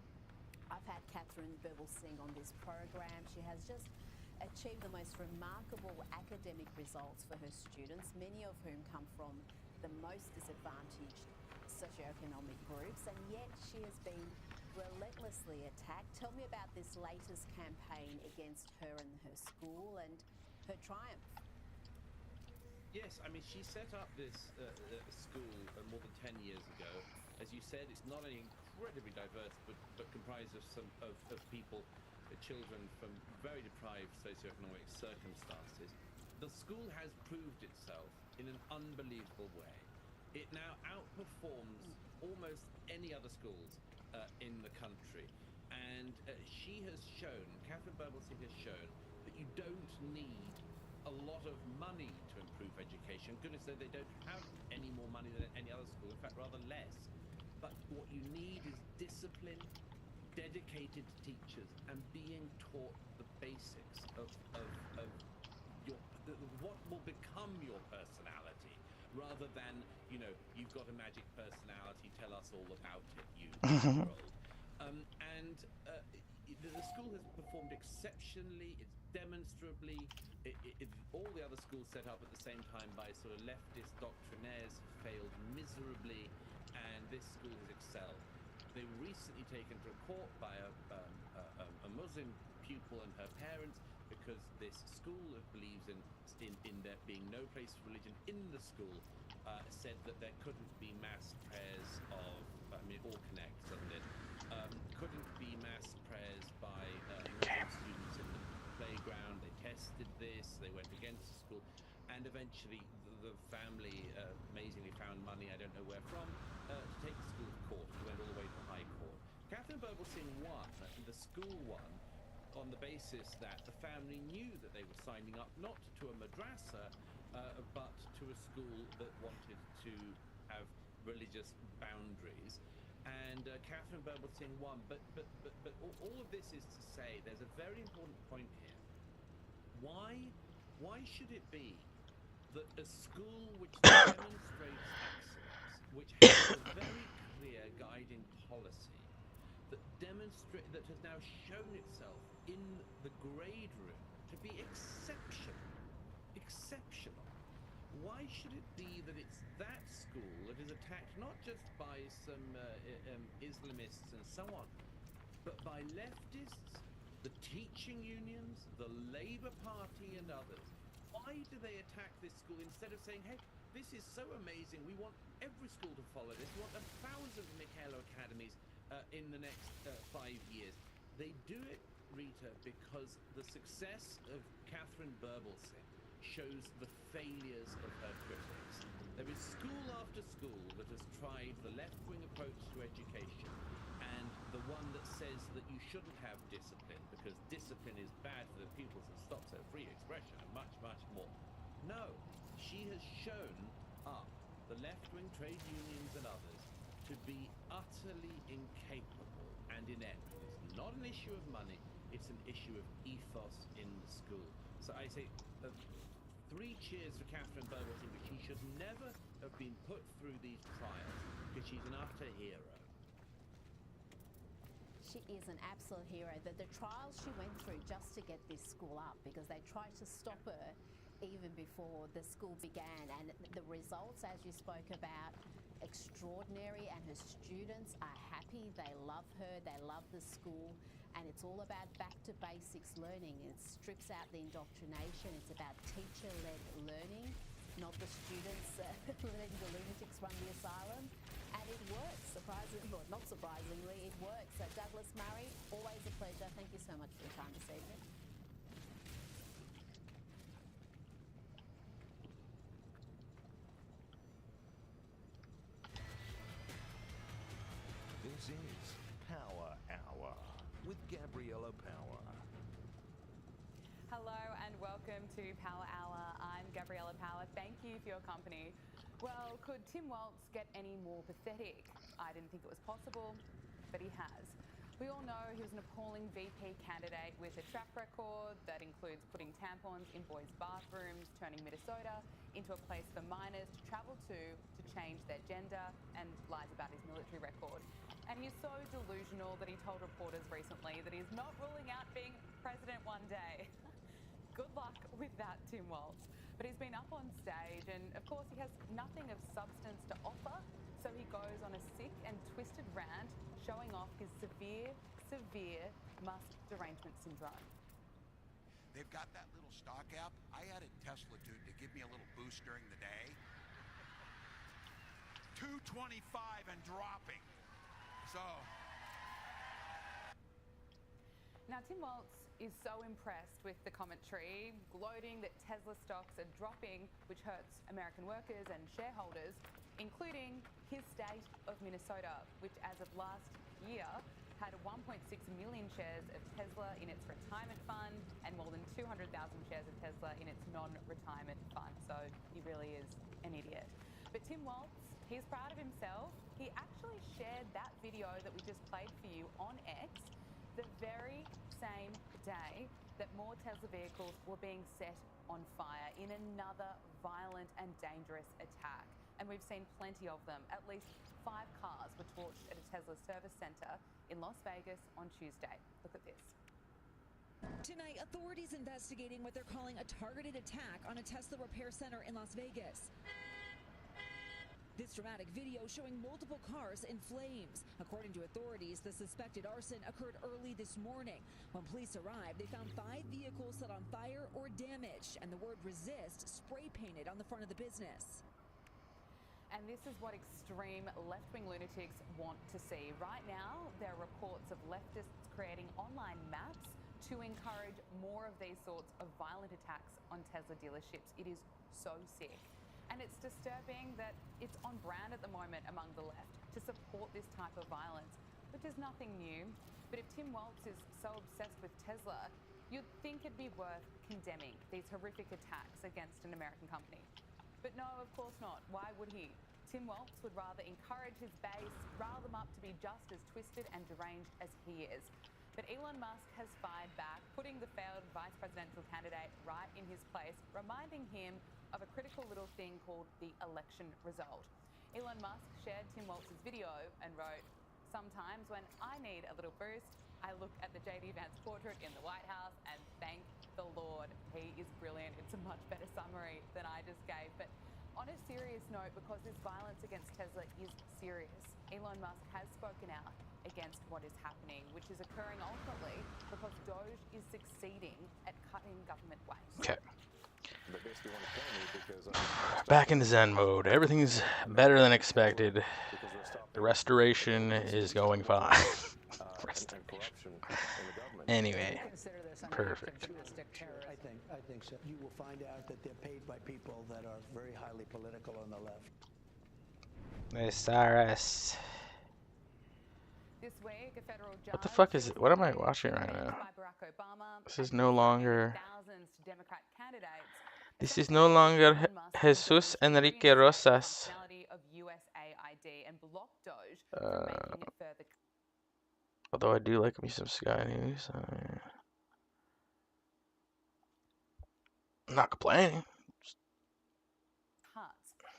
I've had Catherine Berbel-Singh on this program. She has just achieved the most remarkable academic results for her students, many of whom come from the most disadvantaged socioeconomic groups, and yet she has been relentlessly attacked. Tell me about this latest campaign against her and her school and her triumph. Yes, I mean, she set up this school more than 10 years ago. As you said, it's not only incredibly diverse, but comprised of people, children from very deprived socioeconomic circumstances. The school has proved itself in an unbelievable way. It now outperforms almost any other schools in the country. And she has shown, Catherine Berbel-Singh has shown, that you don't need a lot of money to improve education. Goodness knows they don't have any more money than any other school, in fact rather less. But what you need is discipline, dedicated teachers, and being taught the basics of what will become your personality, rather than, you know, you've got a magic personality, tell us all about it, you world. The school has performed exceptionally, it's demonstrably, all the other schools set up at the same time by sort of leftist doctrinaires have failed miserably, and this school has excelled. They were recently taken to court by a Muslim pupil and her parents because this school that believes in there being no place for religion in the school said that there couldn't be mass prayers of, I mean, it all connects, doesn't it? Couldn't be mass prayers by Muslim students in the playground. They tested this, they went against the school, and eventually the family amazingly found money, I don't know where from, to take the school to court. It went all the way to the High Court. Catherine Berbel-Singh won, the school won, on the basis that the family knew that they were signing up not to a madrasa, but to a school that wanted to have religious boundaries. And Catherine Berbel-Singh won. But all of this is to say there's a very important point here. Why should it be that a school which demonstrates excellence, which has a very clear guiding policy, that has now shown itself in the grade room to be exceptional, why should it be that it's that school that is attacked not just by some Islamists and so on, but by leftists, the teaching unions, the Labour Party and others? Why do they attack this school instead of saying, hey, this is so amazing, we want every school to follow this, we want 1,000 Michaela academies in the next 5 years. They do it, Rita, because the success of Catherine Berbalson shows the failures of her critics. There is school after school that has tried the left-wing approach to education and the one that says that you shouldn't have discipline because discipline is bad for the pupils and stops her free expression and much, much more. No, she has shown up the left-wing trade unions and others to be utterly incapable and inept. It's not an issue of money, it's an issue of ethos in the school. So I say 3 cheers for Catherine Berbalson, but she should never have been put through these trials because she's an utter hero. She is an absolute hero. The trials she went through just to get this school up, because they tried to stop her even before the school began, and the results, as you spoke about, extraordinary, and her students are happy. They love her, they love the school, and it's all about back to basics learning. It strips out the indoctrination. It's about teacher-led learning, not the students letting the lunatics run the asylum. And it works, surprisingly, well, not surprisingly, it works. So Douglas Murray, always a pleasure. Thank you so much for your time this evening. This is Power Hour with Gabriella Power. Hello and welcome to Power Hour. I'm Gabriella Power. Thank you for your company. Well, could Tim Walz get any more pathetic? I didn't think it was possible, but he has. We all know he was an appalling VP candidate with a track record that includes putting tampons in boys' bathrooms, turning Minnesota into a place for minors to travel to change their gender, and lies about his military record. And he's so delusional that he told reporters recently that he's not ruling out being president one day. Good luck with that, Tim Walz. But he's been up on stage and, of course, he has nothing of substance to offer, so he goes on a sick and twisted rant showing off his severe Musk derangement syndrome. They've got that little stock app. I added Tesla to give me a little boost during the day. 225 and dropping. So... Now, Tim Walz is so impressed with the commentary, gloating that Tesla stocks are dropping, which hurts American workers and shareholders, including his state of Minnesota, which as of last year had 1.6 million shares of Tesla in its retirement fund and more than 200,000 shares of Tesla in its non-retirement fund. So he really is an idiot. But Tim Walz, he's proud of himself. He actually shared that video that we just played for you on X the very same day that more Tesla vehicles were being set on fire in another violent and dangerous attack. And we've seen plenty of them. At least 5 cars were torched at a Tesla service center in Las Vegas on Tuesday. Look at this. Tonight, authorities investigating what they're calling a targeted attack on a Tesla repair center in Las Vegas. This dramatic video showing multiple cars in flames. According to authorities, the suspected arson occurred early this morning. When police arrived, they found 5 vehicles set on fire or damaged, and the word resist spray painted on the front of the business. And this is what extreme left-wing lunatics want to see. Right now, there are reports of leftists creating online maps to encourage more of these sorts of violent attacks on Tesla dealerships. It is so sick. And it's disturbing that it's on brand at the moment among the left to support this type of violence, which is nothing new. But if Tim Walz is so obsessed with Tesla, you'd think it'd be worth condemning these horrific attacks against an American company. But no, of course not. Why would he? Tim Walz would rather encourage his base, rile them up to be just as twisted and deranged as he is. But Elon Musk has fired back, putting the failed vice presidential candidate right in his place, reminding him of a critical little thing called the election result. Elon Musk shared Tim Walz's video and wrote, "Sometimes when I need a little boost, I look at the J.D. Vance portrait in the White House and thank the Lord. He is brilliant." It's a much better summary than I just gave. But on a serious note, because this violence against Tesla is serious, Elon Musk has spoken out against what is happening, which is occurring ultimately because Doge is succeeding at cutting government waste. Okay. Back in Zen mode. Everything's better than expected. The restoration is going fine. Anyway, perfect. I think so. You will find out that they're paid by people that are very highly political on the left. Cyrus. This week, a federal judge What the fuck is it? What am I watching right now? This is no longer. This is no longer Jesus Enrique Rosas. Although I do like me some Sky News. I'm not complaining.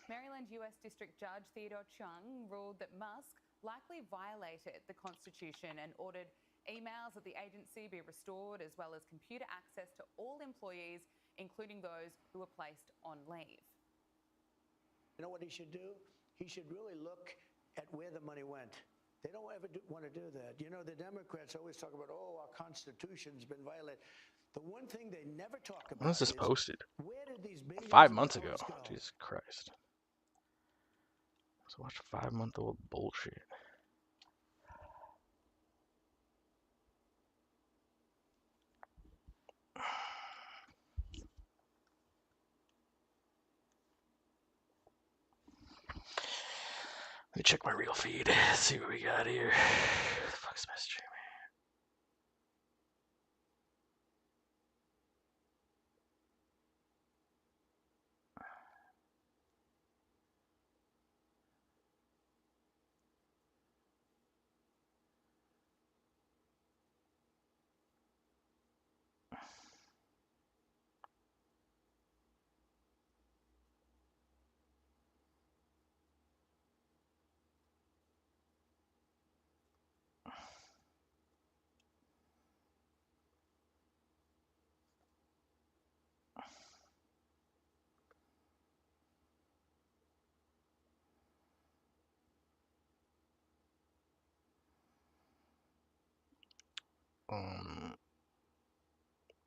Maryland U.S. District Judge Theodore Chung ruled that Musk likely violated the Constitution and ordered emails at the agency be restored, as well as computer access to all employees, including those who were placed on leave. You know what he should do? He should really look at where the money went. They don't ever want to do that. You know, the Democrats always talk about, oh, our Constitution's been violated. The one thing they never talk about. When was this posted? Where did these 5 months ago. Jesus Christ. Let's watch 5-month-old bullshit. Let me check my real feed. See what we got here. Who the fuck's messaging me?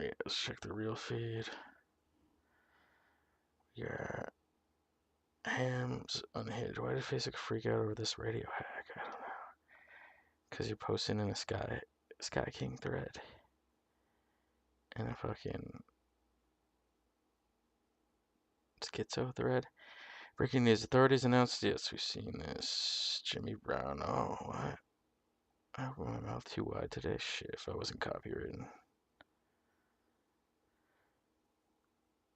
Yeah, let's check the real feed. Yeah. Hams unhinged. Why did Facebook freak out over this radio hack? I don't know. Because you're posting in a Sky King thread. And a fucking schizo thread. Breaking news. Authorities announced. Yes, we've seen this. Jimmy Brown. Oh, what? I opened my mouth too wide today. Shit, if I wasn't copywritten.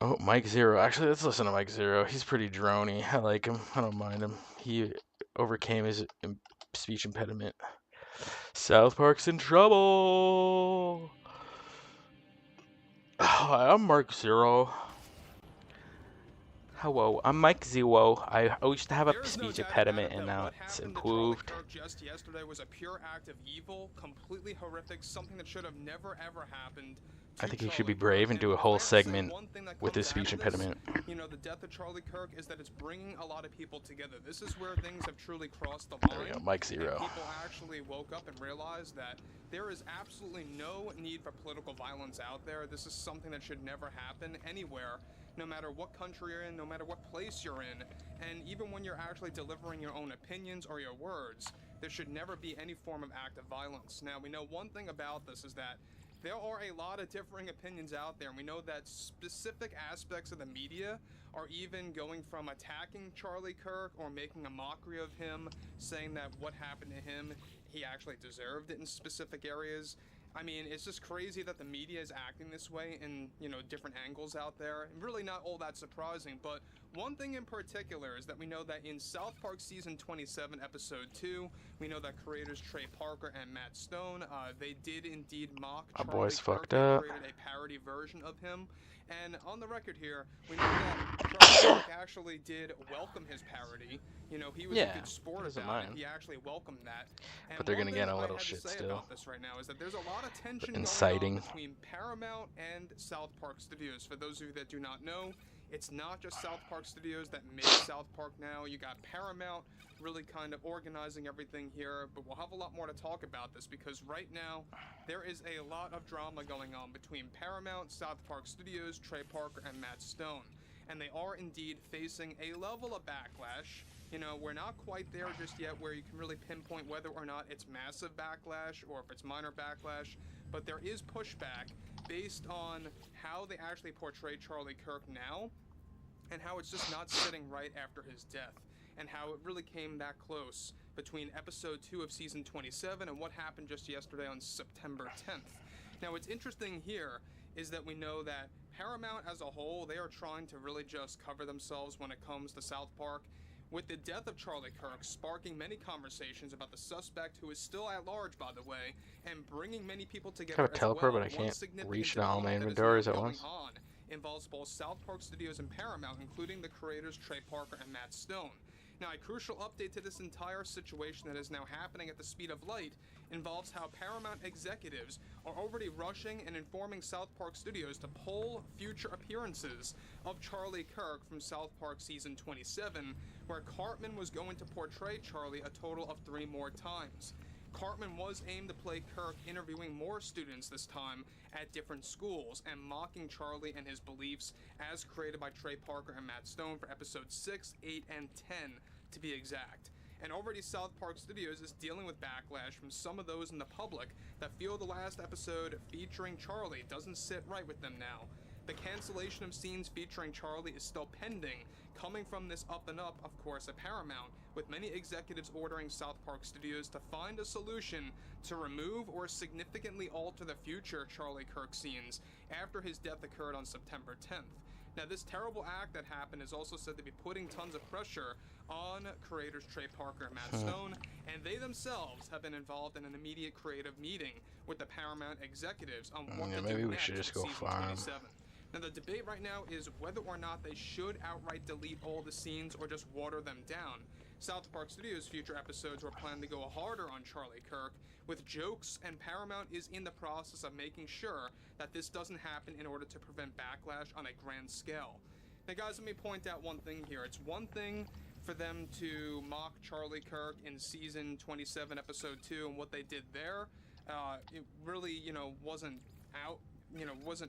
Oh, Mike Zero. Actually, let's listen to Mike Zero. He's pretty drony. I like him. I don't mind him. He overcame his speech impediment. South Park's in trouble. Hi, I'm Mark Zero. Hello, I'm Mike Zero. I used to have a speech impediment, and now it's improved. Kirk just yesterday was a pure act of evil, completely horrific, something that should have never ever happened. I think he should be brave and do a whole segment with his speech impediment. You know, the death of Charlie Kirk is that it's bringing a lot of people together. This is where things have truly crossed the line. There we go, Mike Zero. And people actually woke up and realized that there is absolutely no need for political violence out there. This is something that should never happen anywhere, no matter what country you're in, no matter what place you're in. And even when you're actually delivering your own opinions or your words, there should never be any form of act of violence. Now, we know one thing about this is that there are a lot of differing opinions out there, and we know that specific aspects of the media are even going from attacking Charlie Kirk or making a mockery of him, saying that what happened to him, he actually deserved it in specific areas. I mean, it's just crazy that the media is acting this way in, you know, different angles out there. Really not all that surprising, but one thing in particular is that we know that in South Park Season 27, Episode 2, we know that creators Trey Parker and Matt Stone, they did indeed mock Our Charlie boy's Kirk. fucked They up. created a parody version of him. And on the record here, we know that Charlie Kirk actually did welcome his parody. You know, he was a good sport about it. He actually welcomed that. And But they're one gonna thing get a I little had to shit say still. about this right now is that there's a lot of tension Inciting. going on between Paramount and South Park Studios. For those of you that do not know, It's not just South Park Studios that make South Park now. You got Paramount really kind of organizing everything here, but we'll have a lot more to talk about this because right now there is a lot of drama going on between Paramount, South Park Studios, Trey Parker, and Matt Stone. And they are indeed facing a level of backlash. You know, we're not quite there just yet where you can really pinpoint whether or not it's massive backlash or if it's minor backlash, but there is pushback based on how they actually portray Charlie Kirk now and how it's just not sitting right after his death, and how it really came that close between episode 2 of season 27 and what happened just yesterday on September 10th. Now, what's interesting here is that we know that Paramount as a whole, they are trying to really just cover themselves when it comes to South Park, with the death of Charlie Kirk sparking many conversations about the suspect, who is still at large, by the way, and bringing many people together I have a teleport, but I can't reach to all my inventories at once. Involves both South Park Studios and Paramount, including the creators Trey Parker and Matt Stone. Now, a crucial update to this entire situation that is now happening at the speed of light involves how Paramount executives are already rushing and informing South Park Studios to pull future appearances of Charlie Kirk from South Park Season 27, where Cartman was going to portray Charlie a total of 3 more times. Cartman was aimed to play Kirk, interviewing more students this time at different schools and mocking Charlie and his beliefs as created by Trey Parker and Matt Stone for episodes 6, 8, and 10 to be exact. And already South Park Studios is dealing with backlash from some of those in the public that feel the last episode featuring Charlie doesn't sit right with them now. The cancellation of scenes featuring Charlie is still pending, coming from this up and up, of course, at Paramount, with many executives ordering South Park Studios to find a solution to remove or significantly alter the future Charlie Kirk scenes after his death occurred on September 10th. Now, this terrible act that happened is also said to be putting tons of pressure on creators Trey Parker and Matt Stone, and they themselves have been involved in an immediate creative meeting with the Paramount executives on what to maybe do we next should just with go season farm. 27. Now, the debate right now is whether or not they should outright delete all the scenes or just water them down. South Park Studios' future episodes were planned to go harder on Charlie Kirk with jokes, and Paramount is in the process of making sure that this doesn't happen in order to prevent backlash on a grand scale. Now, guys, let me point out one thing here. It's one thing for them to mock Charlie Kirk in season 27, episode 2, and what they did there. It really, wasn't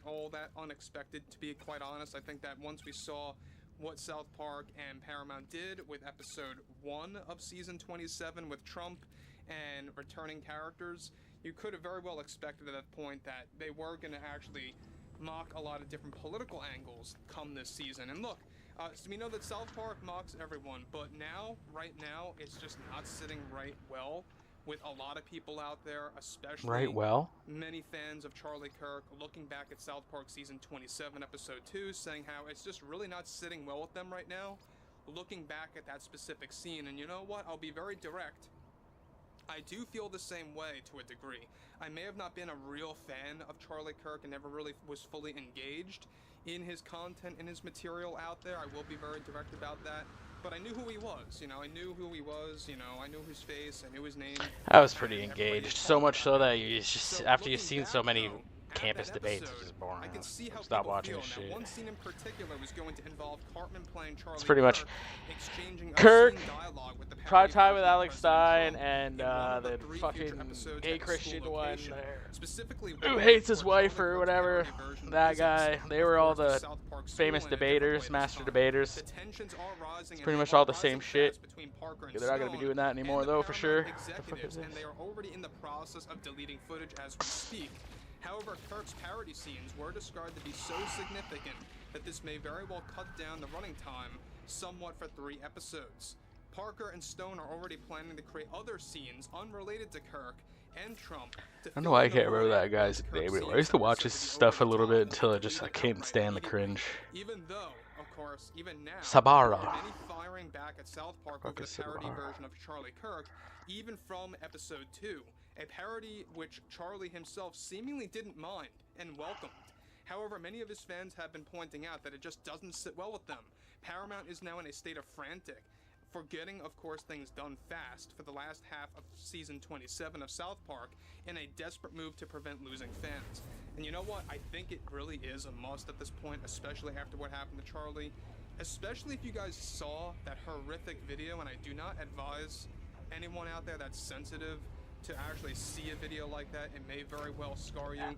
all that unexpected, to be quite honest. I think that once we saw what South Park and Paramount did with episode 1 of season 27 with Trump and returning characters, you could have very well expected at that point that they were going to actually mock a lot of different political angles come this season. And look, so we know that South Park mocks everyone, but right now, it's just not sitting right well with a lot of people out there, especially many fans of Charlie Kirk, looking back at South Park Season 27, Episode 2, saying how it's just really not sitting well with them right now, looking back at that specific scene. And you know what? I'll be very direct. I do feel the same way to a degree. I may have not been a real fan of Charlie Kirk and never really was fully engaged in his content and his material out there. I will be very direct about that. But I knew who he was, I knew who he was, I knew his face, I knew his name. I was pretty engaged, so much so that you just, after you've seen so many campus debates, it's just boring. Stop watching this shit. One scene in particular was going to involve Cartman playing Charlie It's pretty much exchanging Kirk, dialogue with the Prime Time with Alex Stein, and the fucking gay Christian one there, who hates his wife or whatever, that guy. They were all the famous debaters, master debaters. It's pretty much all the same shit. They're not going to be doing that anymore, though, for sure. And they are already in the process of deleting footage as we speak. However, Kirk's parody scenes were described to be so significant that this may very well cut down the running time somewhat for 3 episodes. Parker and Stone are already planning to create other scenes unrelated to Kirk and Trump. I don't know why I can't remember that guy's name. I used to watch his stuff a little bit until I can't stand the cringe. Even though, of course, even now, Sabara. many firing back at South Park over the parody version of Charlie Kirk, even from episode 2, a parody which Charlie himself seemingly didn't mind and welcomed. However, many of his fans have been pointing out that it just doesn't sit well with them. Paramount is now in a state of frantic for getting, of course, things done fast for the last half of season 27 of South Park in a desperate move to prevent losing fans. And you know what? I think it really is a must at this point, especially after what happened to Charlie. Especially if you guys saw that horrific video, and I do not advise anyone out there that's sensitive to actually see a video like that. It may very well scar you.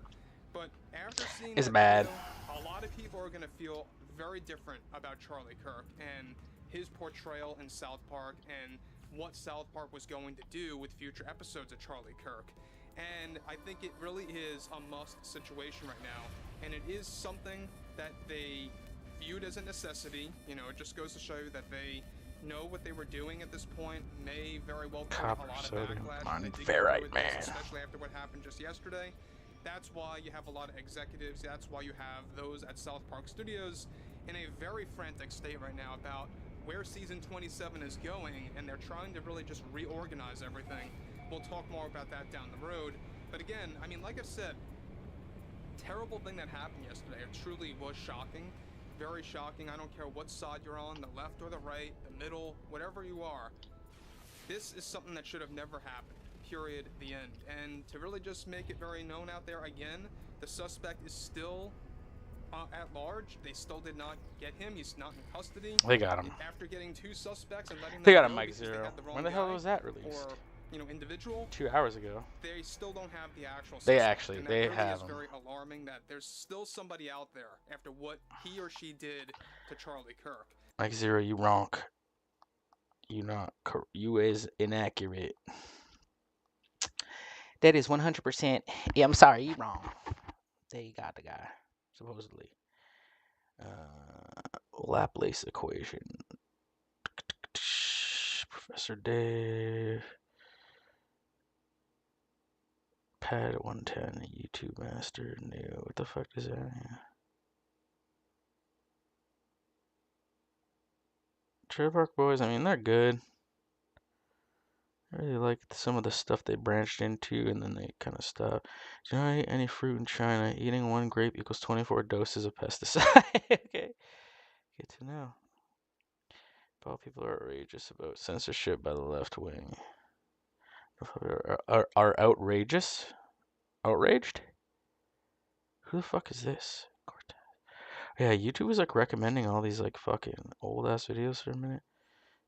But after seeing It's that bad. video, a lot of people are going to feel very different about Charlie Kirk and his portrayal in South Park and what South Park was going to do with future episodes of Charlie Kirk. And I think it really is a must situation right now. And it is something that they viewed as a necessity. You know, it just goes to show you that they know what they were doing at this point. May very well put a lot of backlash. On They did ferrite, with man. this, especially after what happened just yesterday. That's why you have a lot of executives. That's why you have those at South Park Studios in a very frantic state right now about where season 27 is going, and they're trying to really just reorganize everything. We'll talk more about that down the road. But again, I mean, like I said, terrible thing that happened yesterday. It truly was shocking. Very shocking. I don't care what side you're on, the left or the right, the middle, whatever you are. This is something that should have never happened. Period. The end. And to really just make it very known out there again, the suspect is still at large. They still did not get him. He's not in custody. They got him. After getting 2 suspects and letting They them got him, go Mike because they Zero. had the wrong When the hell guy was that released? Or, you know, individual. 2 hours ago. They still don't have the actual They suspect, actually, and that they really have is him. very alarming that there's still somebody out there after what he or she did to Charlie Kirk. Mike Zero, you wrong. You not. You is inaccurate. That is 100%. Yeah, I'm sorry, you wrong. They got the guy, supposedly. Laplace equation. Professor Dave. Pad 110. YouTube Master. New. What the fuck is that? Treyarch Boys, I mean, they're good. I really like some of the stuff they branched into, and then they kind of stopped. Do you know I eat any fruit in China? Eating 1 grape equals 24 doses of pesticide. Okay. Good to know. All people are outrageous about censorship by the left wing. Are outrageous? Outraged? Who the fuck is this? Cortez. Yeah, YouTube was like recommending all these like fucking old ass videos for a minute.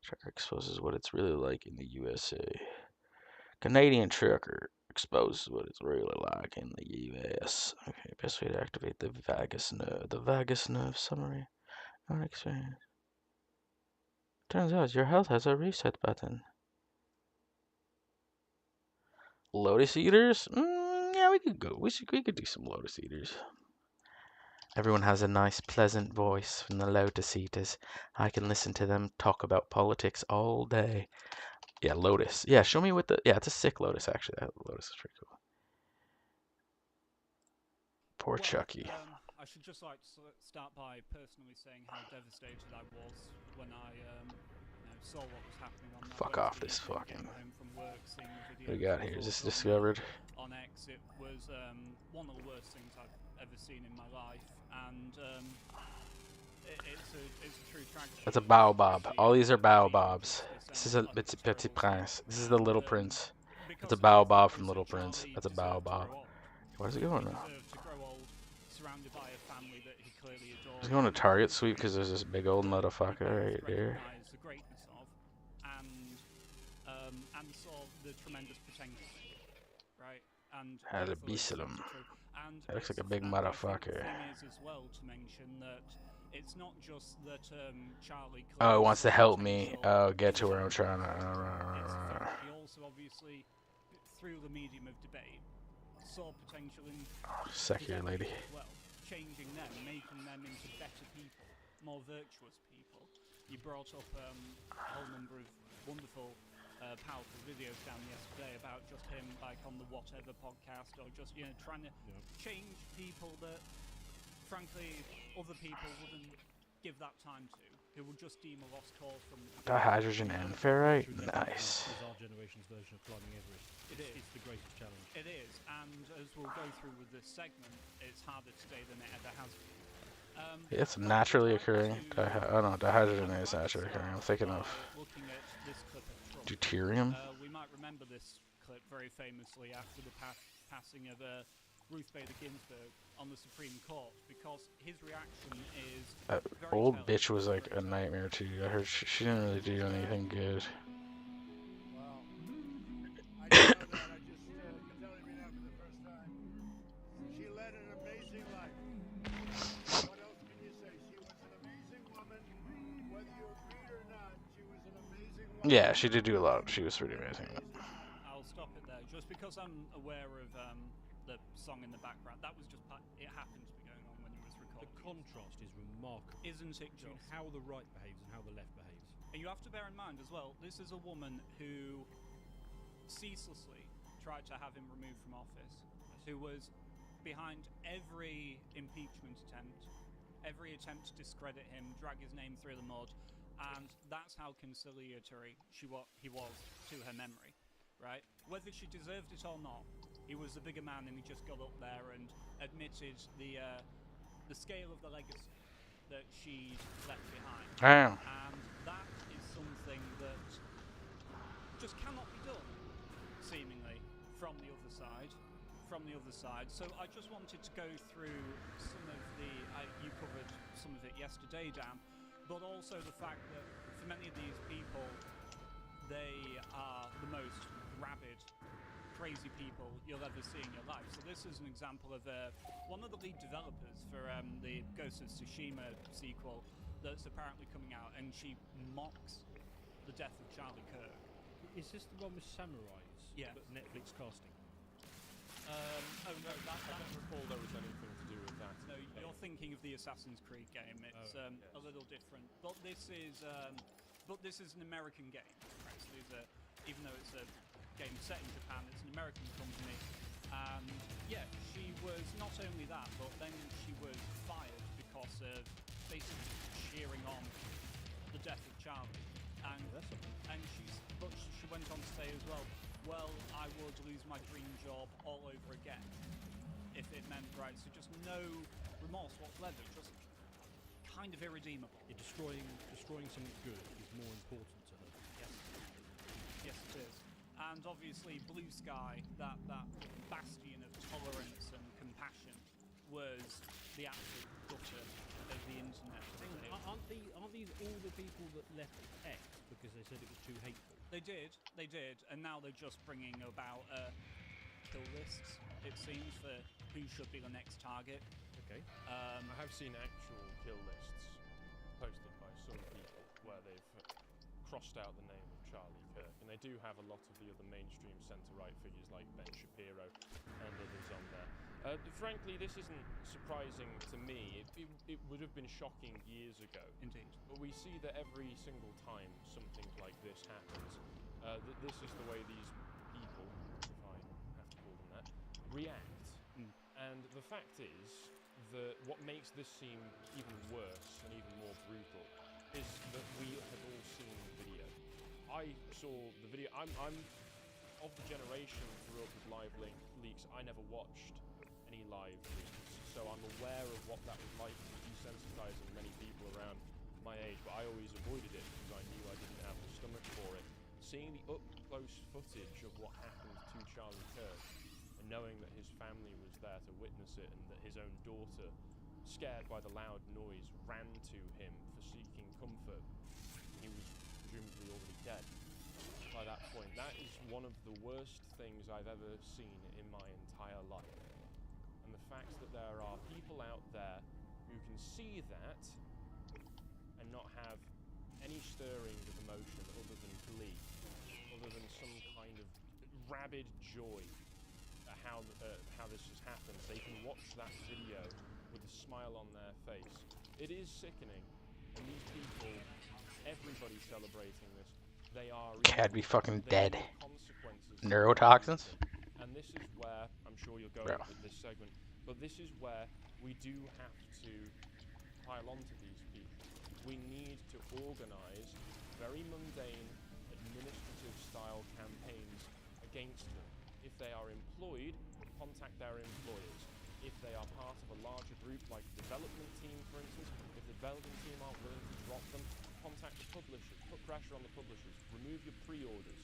Trucker exposes what it's really like in the USA. Canadian trucker exposes what it's really like in the US. Okay, best way to activate the vagus nerve. The vagus nerve summary. Unexplained. Turns out your health has a reset button. Lotus eaters? Yeah, we could go. We could do some lotus eaters. Everyone has a nice, pleasant voice from the lotus eaters. I can listen to them talk about politics all day. Yeah, lotus. Yeah, show me what the... Yeah, it's a sick lotus, actually. That lotus is pretty cool. Poor Chucky. I should just like to start by personally saying how devastated I was when I saw what was happening on that. Fuck off this fucking... Home from work, seeing the What do we got here? Is this discovered? On X, it was one of the worst things I've ever seen in my life, and it's a true tragedy. That's a baobab. All these are baobabs. This is it's Petit Prince. This is the Little Prince. It's a baobab from Little Prince. That's a baobab. Where's it going now? He's going to Target Sweep because there's this big old motherfucker right there. And saw the tremendous potential, right? And Had a Beesalem. That looks like a big motherfucker. The thing is as well to mention that it's not just that Charlie. Oh, it wants to help me. Oh, get to where I'm trying to. He also obviously, through the medium of debate, saw potential in secular lady. Well, changing them, making them into better people, more virtuous people. You brought up a whole number of wonderful, powerful videos down yesterday about just him, like on the Whatever podcast, or just trying to change people that, frankly, other people wouldn't give that time to. Who would just deem a lost cause from the Dihydrogen and ferrite. Nice. Is our generation's version of climbing Everest. It's the greatest challenge. It is, and as we'll go through with this segment, it's harder today than it ever has been. It's naturally occurring. Oh no, dihydrogen is naturally occurring. I'm thinking of looking at this clip of Trump. deuterium. We might remember this clip very famously after the passing of Ruth Bader Ginsburg on the Supreme Court, because his reaction is That old bitch was like a nightmare too. I heard she didn't really do anything good. Wow. I didn't know that. I just, you're telling me now for the first time. She led an amazing life. What else can you say? She was an amazing woman. Whether you agreed or not, she was an amazing woman. Yeah, she did do a lot. She was pretty amazing. I'll stop it there, just because I'm aware of the song in the background. That was just it happened to be going on when he was recording. The contrast is remarkable, isn't it? Between how the right behaves and how the left behaves. And you have to bear in mind as well, this is a woman who ceaselessly tried to have him removed from office, who was behind every impeachment attempt, every attempt to discredit him, drag his name through the mud, and that's how conciliatory he was to her memory, right? Whether she deserved it or not, he was the bigger man, and he just got up there and admitted the scale of the legacy that she left behind. Damn. And that is something that just cannot be done, seemingly, from the other side. So I just wanted to go through some of the, you covered some of it yesterday, Dan, but also the fact that for many of these people, they are the most rabid, crazy people you'll ever see in your life. So this is an example of one of the lead developers for the Ghost of Tsushima sequel that's apparently coming out, and she mocks the death of Charlie Kirk. Is this the one with samurais? Yeah. But Netflix casting. Oh no, I don't recall there was anything to do with that. No, you're thinking of the Assassin's Creed game. It's yes. a little different, but this is an American game. Right? So even though it's a game set in Japan, it's an American company, and yeah, she was not only that, but then she was fired because of basically cheering on the death of Charlie, and she went on to say as well, I would lose my dream job all over again if it meant, right, so just no remorse whatsoever, just kind of irredeemable. Destroying something good is more important to her. Yes it is. And obviously Blue Sky, that bastion of tolerance and compassion, was the absolute gutter of the internet. Aren't these all the people that left X because they said it was too hateful? They did, and now they're just bringing about kill lists, it seems, for who should be the next target. Okay. I have seen actual kill lists posted by some people where they've crossed out the name of Charlie Kirk, and they do have a lot of the other mainstream centre-right figures like Ben Shapiro and others on there. Frankly, this isn't surprising to me. It would have been shocking years ago. Indeed. But we see that every single time something like this happens, this is the way these people, if I have to call them that, react. And the fact is that what makes this seem even worse and even more brutal is that we have all seen the video. I saw the video. I'm of the generation who grew up with live leaks. I never watched any live leaks, so I'm aware of what that was like, desensitizing many people around my age, but I always avoided it because I knew I didn't have the stomach for it. Seeing the up-close footage of what happened to Charlie Kirk, and knowing that his family was there to witness it, and that his own daughter, scared by the loud noise, ran to him for seeking comfort. He was presumably already dead by that point. That is one of the worst things I've ever seen in my entire life. And the fact that there are people out there who can see that and not have any stirring of emotion other than glee, other than some kind of rabid joy at how this has happened. They can watch that video with a smile on their face. It is sickening, and these people, everybody celebrating this, they are Cad be fucking dead. consequences. Neurotoxins? And this is where, I'm sure you'll go with this segment, but this is where we do have to pile onto these people. We need to organise very mundane, administrative-style campaigns against them. If they are employed, contact their employers. if they are part of a larger group, like the development team, for instance, if the development team aren't willing to drop them, contact the publishers, put pressure on the publishers, remove your pre-orders,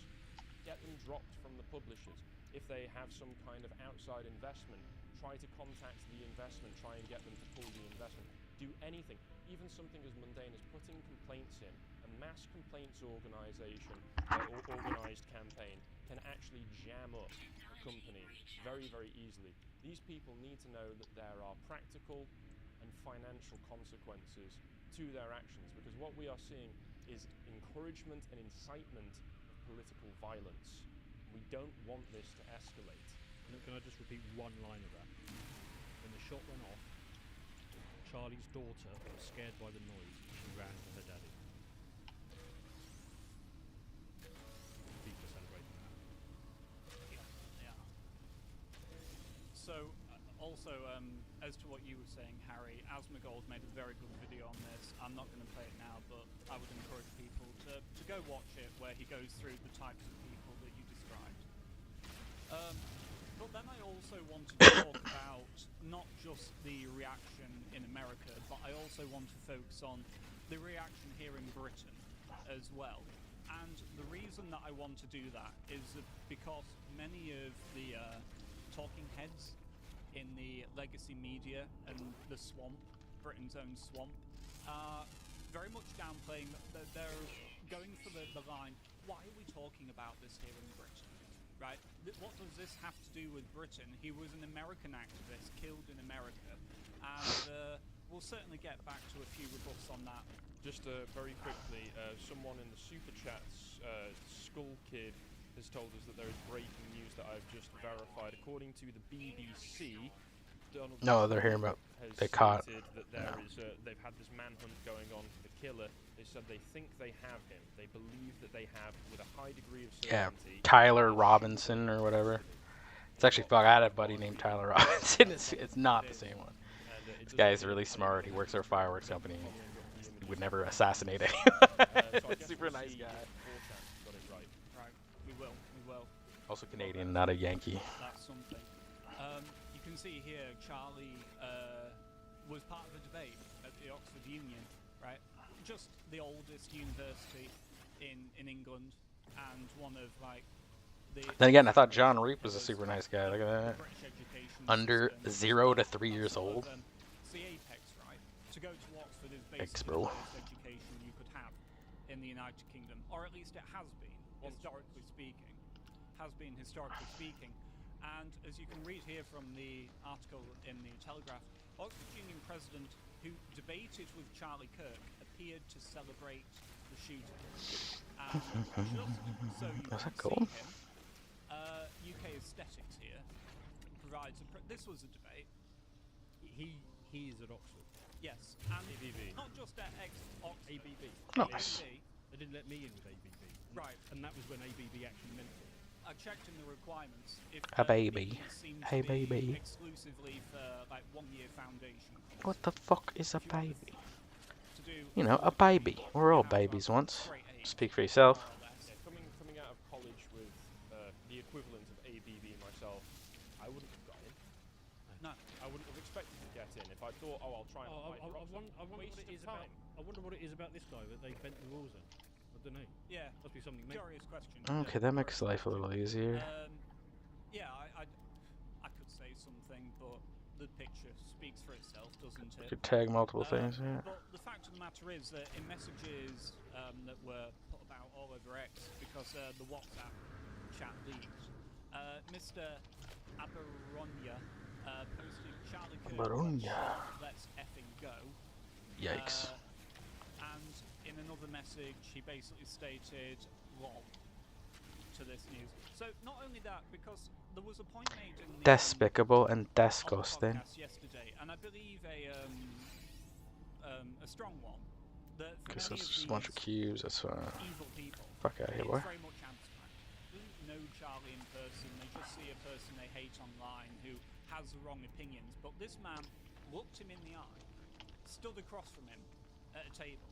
get them dropped from the publishers. If they have some kind of outside investment, try to contact the investment, try and get them to pull the investment. Do anything, even something as mundane as putting complaints in. A mass complaints organisation or organised campaign can actually jam up a company very, very easily. These people need to know that there are practical and financial consequences to their actions, because what we are seeing is encouragement and incitement of political violence. We don't want this to escalate. Can I just repeat one line of that? When the shot went off, Charlie's daughter was scared by the noise. She ran to her daddy. People are celebrating that. Yeah. So, also, as to what you were saying, Harry, Asmongold made a very good video on this. I'm not going to play it now, but I would encourage people to go watch it, where he goes through the types of people that you described. But then I also wanted to talk about not just the reaction in America, but I also want to focus on the reaction here in Britain as well. And the reason that I want to do that is because many of the talking heads in the legacy media and the swamp, Britain's own swamp, are very much downplaying that they're going for the line, why are we talking about this here in Britain? Right? What does this have to do with Britain? He was an American activist killed in America, and we'll certainly get back to a few rebuffs on that. Just very quickly, someone in the super chats, Skull Kid, has told us that there is breaking news that I've just verified. According to the BBC, Donald No, they're hearing about they caught. That there is, they've had this manhunt going on for the killer. They said they think they have him. They believe that they have, with a high degree of certainty. Yeah, Tyler Robinson or whatever. It's actually fuck. I had a buddy named Tyler Robinson. It's not the same one. This guy's really smart. He works for a fireworks company. He would never assassinate anyone. Super nice guy. Right, we will. Also Canadian, not a Yankee. That's something. You can see here, Charlie was part of a debate at the Oxford Union, right? Just the oldest university in England, and one of like the. Then again, I thought John Reap was a super nice guy. Look at that. Under 0 to 3 years old. It's the apex, right? To go to Oxford is Thanks, basically bro. the best education you could have in the United Kingdom, or at least it has been, historically speaking. And as you can read here from the article in the Telegraph, Oxford Union president who debated with Charlie Kirk appeared to celebrate the shooting. And just so you can see him, UK Aesthetics here provides this was a debate. He is at Oxford. Yes, and ABB. not just at Oxford. ABB. Nice. They didn't let me in with ABB. Right. And that was when ABB actually meant it. I checked in the requirements. If A baby. a baby. exclusively for like 1 year foundation. What the fuck is a baby? To do You know, a baby. We're all babies once. Speak for yourself. Yeah, coming out of college with the equivalent of ABB myself, I wouldn't have got in. No. I wouldn't have expected to get in if I thought, oh, I'll try and apply for Oxford. I wonder what it is about this guy that they bent the rules on. I don't know. Yeah. Must be something. Curious question. Okay, that makes life a little easier. Yeah, I could say something, but the picture speaks for itself, doesn't it? You could tag multiple things, yeah. But the fact of the matter is that in messages that were put about all over X, because the WhatsApp chat leaked, Mr. Abaronia posted Charlie Kirk, let's effing go. Yikes. And in another message, he basically stated, lol, to this news. So not only that, because there was a point made in the Despicable and disgusting. yesterday, and I believe a strong one, that for Guess many that's of just a bunch of cubes. That's evil people, fuck out of here, it's boy. very much abstract. They don't know Charlie in person. They just see a person they hate online who has the wrong opinions. But this man looked him in the eye, stood across from him at a table.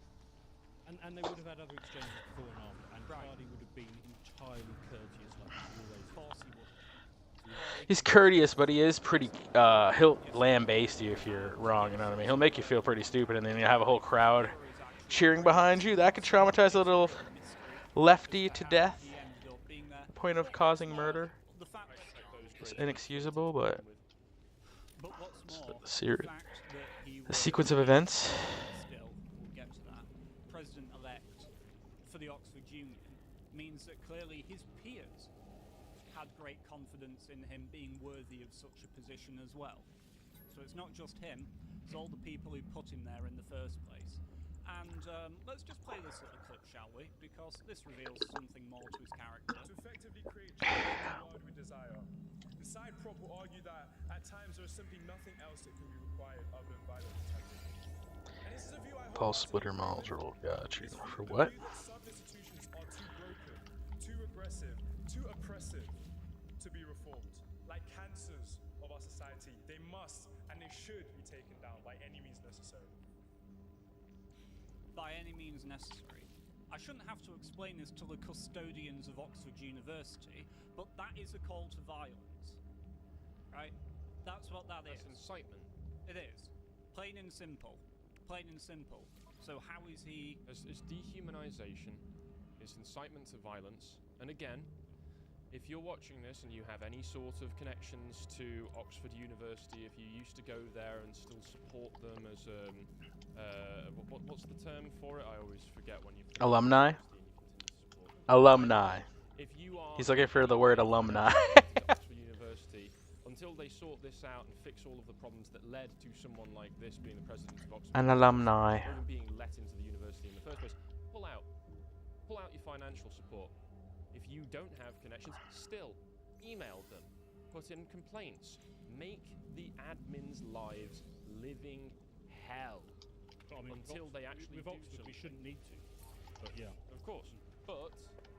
And they would have had other exchanges before and after, and Charlie would have been entirely courteous like he always is. Of course he would. He's courteous, but he is pretty. He'll lambaste you if you're wrong. You know what I mean? He'll make you feel pretty stupid, and then you have a whole crowd cheering behind you. That could traumatize a little lefty to death. The point of causing murder is inexcusable, but the sequence of events. Still, we'll get to that. President-elect for the Oxford Union means that clearly his peers had great confidence in him being worthy of such a position as well. So it's not just him, it's all the people who put him there in the first place. And let's just play this little clip, shall we? Because this reveals something more to his character. To effectively create change in the world we desire, the side prop will argue that at times there is simply nothing else that can be required other than violent tactics. And this is a view I Paul Splitter module. Got you. For what? Some institutions are too broken, too aggressive, too oppressive to be reformed. Like cancers of our society, they must and they should be taken down by any means necessary. By any means necessary. I shouldn't have to explain this to the custodians of Oxford University, but that is a call to violence. Right? That's what that is. That's incitement. It is. Plain and simple. Plain and simple. So how is he... It's dehumanization. It's incitement to violence. And again, if you're watching this and you have any sort of connections to Oxford University, if you used to go there and still support them as what's the term for it? I always forget when you. Alumni. Alumni. If you are. He's looking for the word alumni. Oxford University, until they sort this out and fix all of the problems that led to someone like this being the president of Oxford. An alumni. Or even being let into the university in the first place. Pull out your financial support. If you don't have connections, still email them, put in complaints, make the admins' lives living hell. I mean, until they actually with do Oxford, something. we shouldn't need to, but yeah. Of course, but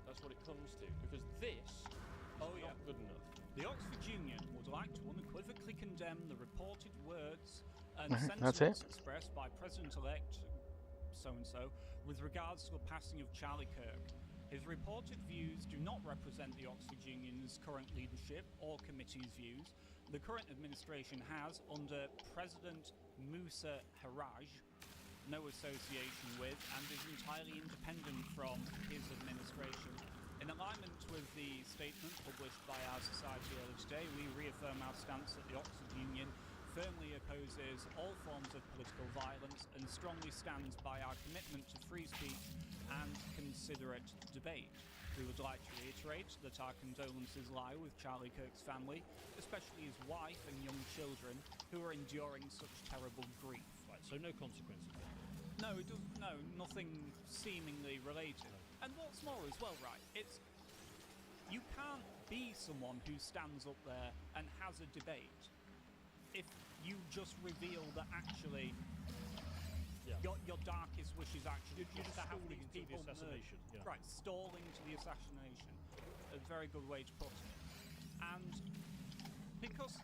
that's what it comes to, because this is not good enough. The Oxford Union would like to unequivocally condemn the reported words and That's sentiments it. expressed by President-elect so-and-so with regards to the passing of Charlie Kirk. His reported views do not represent the Oxford Union's current leadership or committee's views. The current administration has, under President Musa Haraj, no association with and is entirely independent from his administration. In alignment with the statement published by our society earlier today, we reaffirm our stance that the Oxford Union firmly opposes all forms of political violence and strongly stands by our commitment to free speech and considerate debate. We would like to reiterate that our condolences lie with Charlie Kirk's family, especially his wife and young children who are enduring such terrible grief. Right, so no consequences. No, it doesn't. No, nothing seemingly related. And what's more as well, right? It's you can't be someone who stands up there and has a debate if you just reveal that actually your darkest wish is actually you're to have these people the assassination. Yeah. Right, stalling to the assassination. A very good way to put it. And because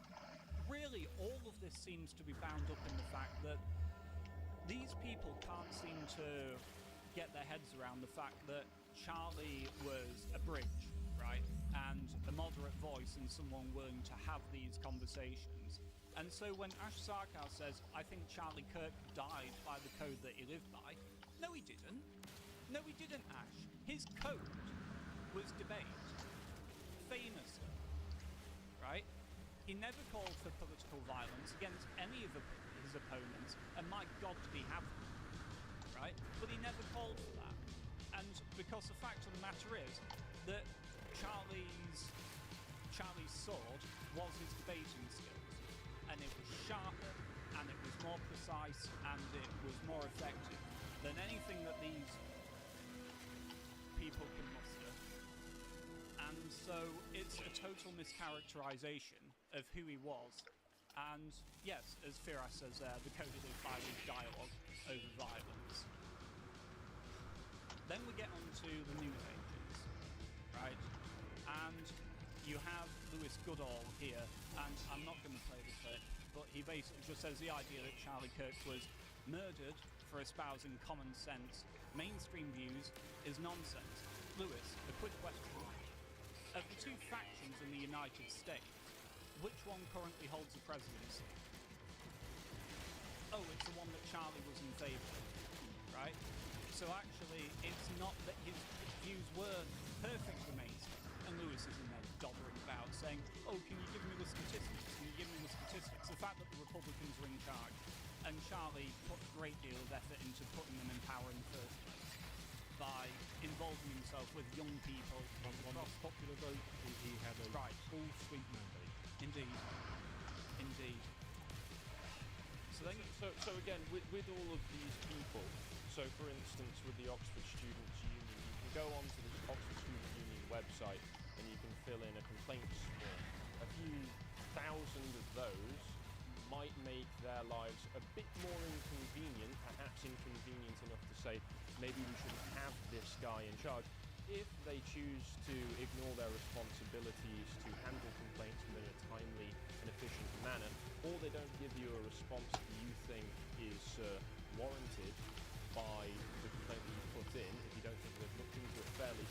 really all of this seems to be bound up in the fact that these people can't seem to get their heads around the fact that Charlie was a bridge, right? And a moderate voice and someone willing to have these conversations. And so when Ash Sarkar says, I think Charlie Kirk died by the code that he lived by, no he didn't. No he didn't, Ash. His code was debate. Famously. Right? He never called for political violence against any of his opponents, and my God did he have them, right? But he never called for that. And because the fact of the matter is that Charlie's sword was his debating skills, and it was sharper, and it was more precise, and it was more effective than anything that these people can muster. And so it's a total mischaracterization of who he was. And yes, as Firas says there, the code is by with dialogue over violence. Then we get on to the news agents, right? And you have Lewis Goodall here, and I'm not going to play the clip, but he basically just says the idea that Charlie Kirk was murdered for espousing common sense, mainstream views is nonsense. Lewis, a quick question. Of the two factions in the United States, which one currently holds the presidency? Oh, it's the one that Charlie was in favour of, right? So actually, it's not that his views were perfectly mainstream, and Lewis is in there doddering about saying, oh, can you give me the statistics? Can you give me the statistics? The fact that the Republicans were in charge, and Charlie put a great deal of effort into putting them in power in the first place by involving himself with young people. On the popular vote, he had a full sweep mandate. Indeed. Indeed. So again, with all of these people, so for instance, with the Oxford Students' Union, you can go onto the Oxford Students' Union website and you can fill in a complaints form. A few thousand of those might make their lives a bit more inconvenient, perhaps inconvenient enough to say, maybe we shouldn't have this guy in charge. If they choose to ignore their responsibilities to handle complaints within a timely and efficient manner, or they don't give you a response that you think is warranted by the complaint that you put in, if you don't think they've looked into it fairly,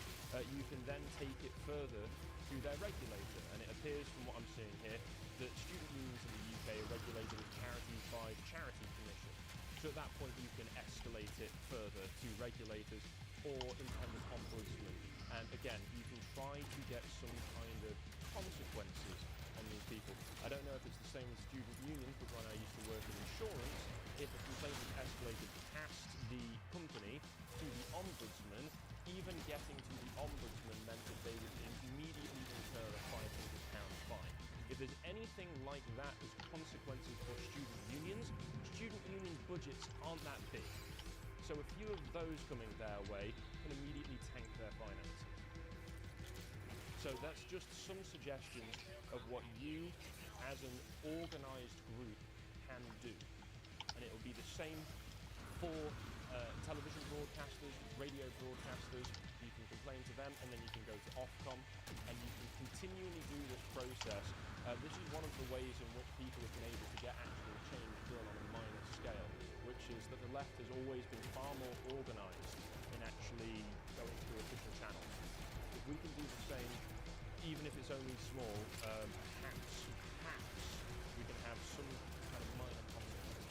you can then take it further to their regulator. And it appears from what I'm seeing here that student unions in the UK are regulated as charities by the Charity Commission. So at that point you can escalate it further to regulators or independent ombudsman. And again, you can try to get some kind of consequences on these people. I don't know if it's the same as student unions, but when I used to work in insurance, if a complaint was escalated past the company to the ombudsman, even getting to the ombudsman meant that they would immediately incur a £500 fine. If there's anything like that as consequences for student union budgets aren't that big. So a few of those coming their way can immediately tank their finances. So that's just some suggestions of what you, as an organised group, can do. And it will be the same for television broadcasters, radio broadcasters. You can complain to them, and then you can go to Ofcom, and you can continually do this process. This is one of the ways in which people have been able to get actual change done on a minor scale, which is that the left has always been far more organised in actually going through official channels. If we can do the same, even if it's only small, perhaps we can have some kind of minor compromise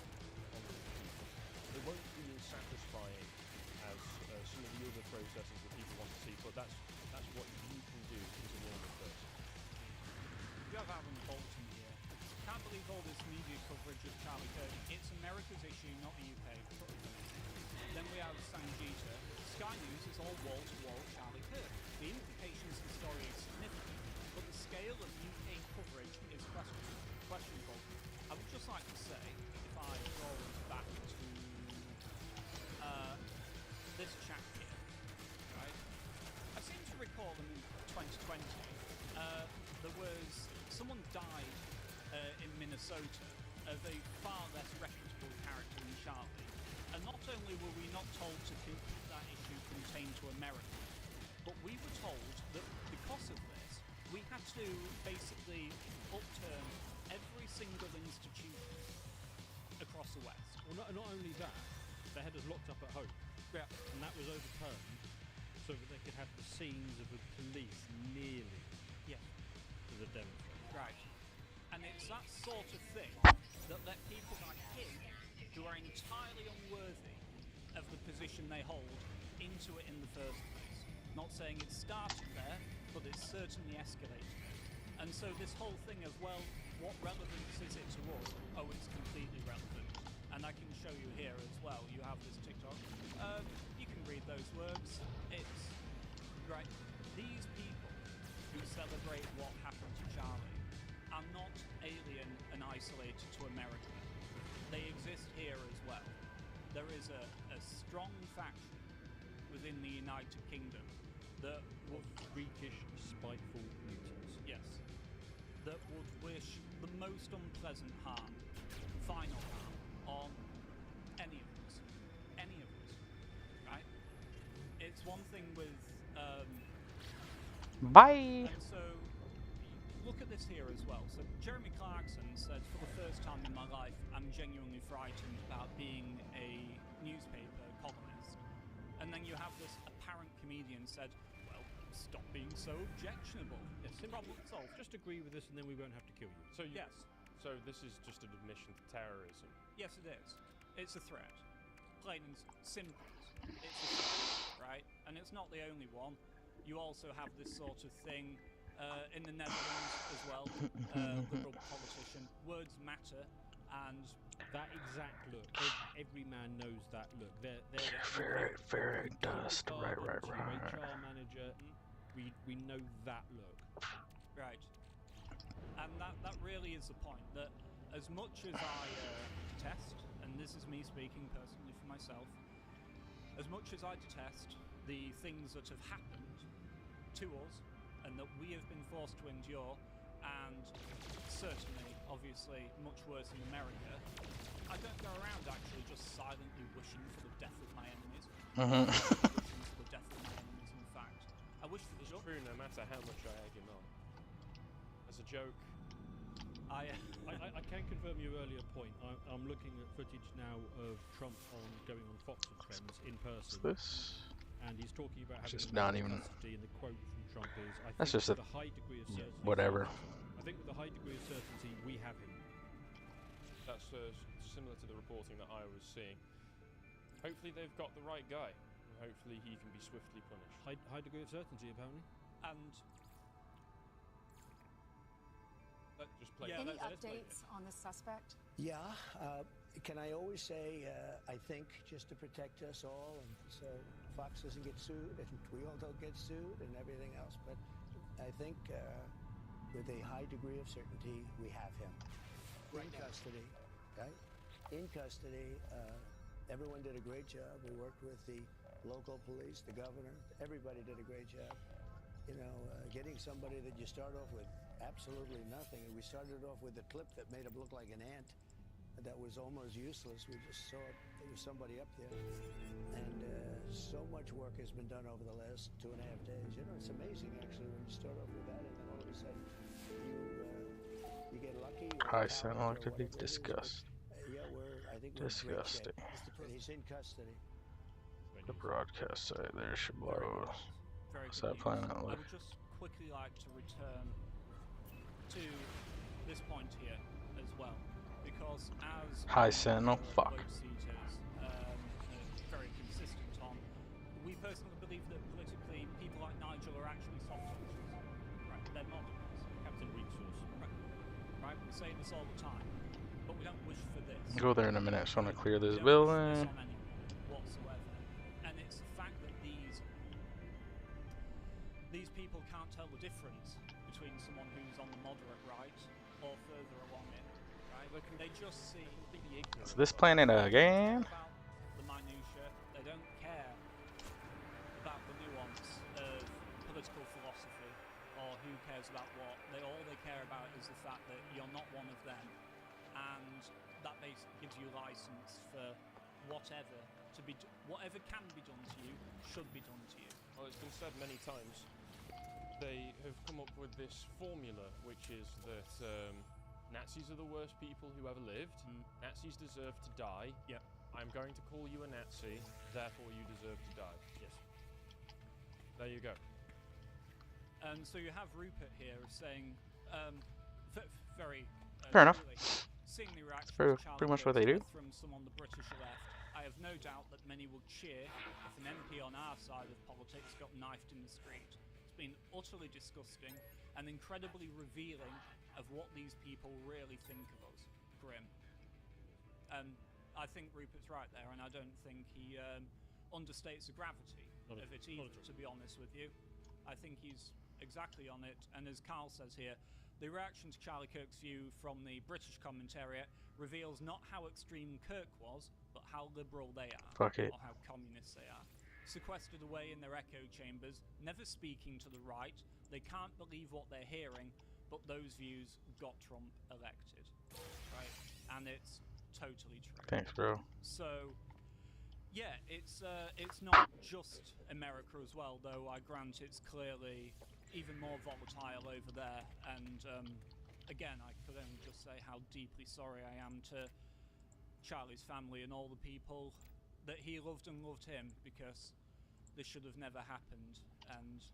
on the people. It won't be as satisfying as some of the other processes that people want to see, but that's what you can do as a normal person. You have Alan Bolton here. Can't believe all this media coverage of Charlie Kirk. It's America's issue, not the UK. Then we have Sangeeta. Sky News is all wall-to-wall Charlie Kirk. The implications of the story is significant, but the scale of UK coverage is questionable. I would just like to say, if I draw us back to this chat here, right? I seem to recall them in 2020. There was someone died in Minnesota of a far less reputable character than Charlie. And not only were we not told to keep that issue contained to America, but we were told that because of this, we had to basically upturn every single institution across the West. Well, not only that, they had us locked up at home. Yeah. And that was overturned so that they could have the scenes of the police nearly to the demonstration. Right. And it's that sort of thing that let people like him, who are entirely unworthy of the position they hold, into it in the first place. Not saying it started there, but it's certainly escalated. And so this whole thing of, well, what relevance is it to us? Oh, it's completely relevant. And I can show you here as well. You have this TikTok. You can read those words. It's right. These people who celebrate what happened to Charlie are not alien and isolated to America. They exist here as well. There is a strong faction within the United Kingdom that would freakish, spiteful mutants. Yes. That would wish the most unpleasant harm, final harm, on any of us. Any of us. Right? It's one thing with Bye. And so look at this here as well. So Jeremy Clarkson said, for the first time in my life, I'm genuinely frightened about being a newspaper columnist. And then you have this apparent comedian said, well, stop being so objectionable. Yeah, problem solved. Just agree with us, and then we won't have to kill you. So Yes. So this is just an admission to terrorism. Yes, it is. It's a threat. Plain and simple. It's a threat, right? And it's not the only one. You also have this sort of thing in the Netherlands as well. Liberal politician. Words matter, and that exact look. Every man knows that look. They're very dust. Right. HR manager. We know that look. Right. And that really is the point, that as much as I detest, and this is me speaking personally for myself, as much as I detest the things that have happened to us and that we have been forced to endure, and certainly, obviously, much worse in America, I don't go around actually just silently wishing for the death of my enemies. Wishing for the death of my enemies, in fact. I wish for the It's true, no matter how much I egg him on. As a joke. I can confirm your earlier point. I'm looking at footage now of Trump going on Fox and Friends in person. This? And he's talking about having Just not even. custody, and the quote from Trump is, I That's think just with a high degree of certainty. Whatever. I think with a high degree of certainty, we have him. That's similar to the reporting that I was seeing. Hopefully they've got the right guy. And hopefully he can be swiftly punished. High degree of certainty, apparently. And just play. Any updates on the suspect? Yeah. Can I always say, I think, just to protect us all, and so Fox doesn't get sued, and we all don't get sued, and everything else. But I think with a high degree of certainty, we have him in custody. Right? In custody. Everyone did a great job. We worked with the local police, the governor. Everybody did a great job. You know, getting somebody that you start off with absolutely nothing. And we started off with a clip that made him look like an ant. That was almost useless. We just saw it. There was somebody up there. And so much work has been done over the last 2.5 days. You know, it's amazing, actually, when you start off with that and then all of a sudden you get lucky. High Sentinel activity discussed. Yeah, I think we're disgusting. And he's in custody. The broadcast site, there she blows. What's that planet I look? would just quickly like to return to this point here as well, because as High Sentinel, fuck. Very consistent on, we personally believe that politically people like Nigel are actually soft touches. Right, they're moderns. Captain Resource. Right, we say this all the time, but we don't wish for this. Go there in a minute. Just want to clear this We don't building. wish this on anyone whatsoever. And it's the fact that these people can't tell the difference between someone who's on the moderate right or further along it, right? They just see the ignorance. Is this planet again? About the minutiae. They don't care about the nuance of political philosophy or who cares about what. All they care about is the fact that you're not one of them, and that basically gives you license for whatever whatever can be done to you should be done to you. Well, it's been said many times. They have come up with this formula, which is that Nazis are the worst people who ever lived. Nazis deserve to die. Yep. I'm going to call you a Nazi, therefore you deserve to die. Yes. There you go. And so you have Rupert here saying, very Fair enough. really, seeing the reaction Pretty much what they do. from some on the British left, I have no doubt that many will cheer if an MP on our side of politics got knifed in the street. It's been utterly disgusting and incredibly revealing of what these people really think of us. Grim. I think Rupert's right there, and I don't think he understates the gravity of it either, to be honest with you. I think he's exactly on it, and as Carl says here, the reaction to Charlie Kirk's view from the British commentariat reveals not how extreme Kirk was, but how liberal they are, Fuck it. or how communist they are. Sequestered away in their echo chambers, never speaking to the right, they can't believe what they're hearing, but those views got Trump elected, right? And it's totally true. Thanks, bro. So, yeah, it's not just America as well, though I grant it's clearly even more volatile over there. And again, I could only just say how deeply sorry I am to Charlie's family and all the people that he loved and loved him, because this should have never happened. And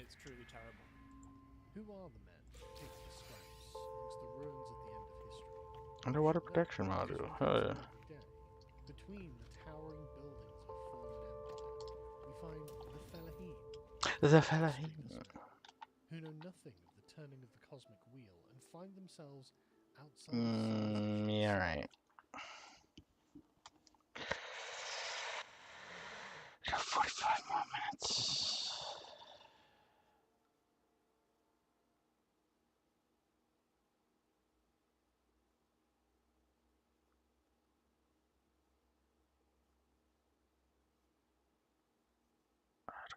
It's truly terrible. Who are the men who pick the scraps amongst the ruins at the end of history? Underwater Well, protection because module. we Oh do yeah. so every day. Between the towering buildings of a fallen empire, we find the Fellaheen, The Fellaheen. who know nothing of the turning of the cosmic wheel and find themselves outside of civilization. Yeah, right. 45 more minutes.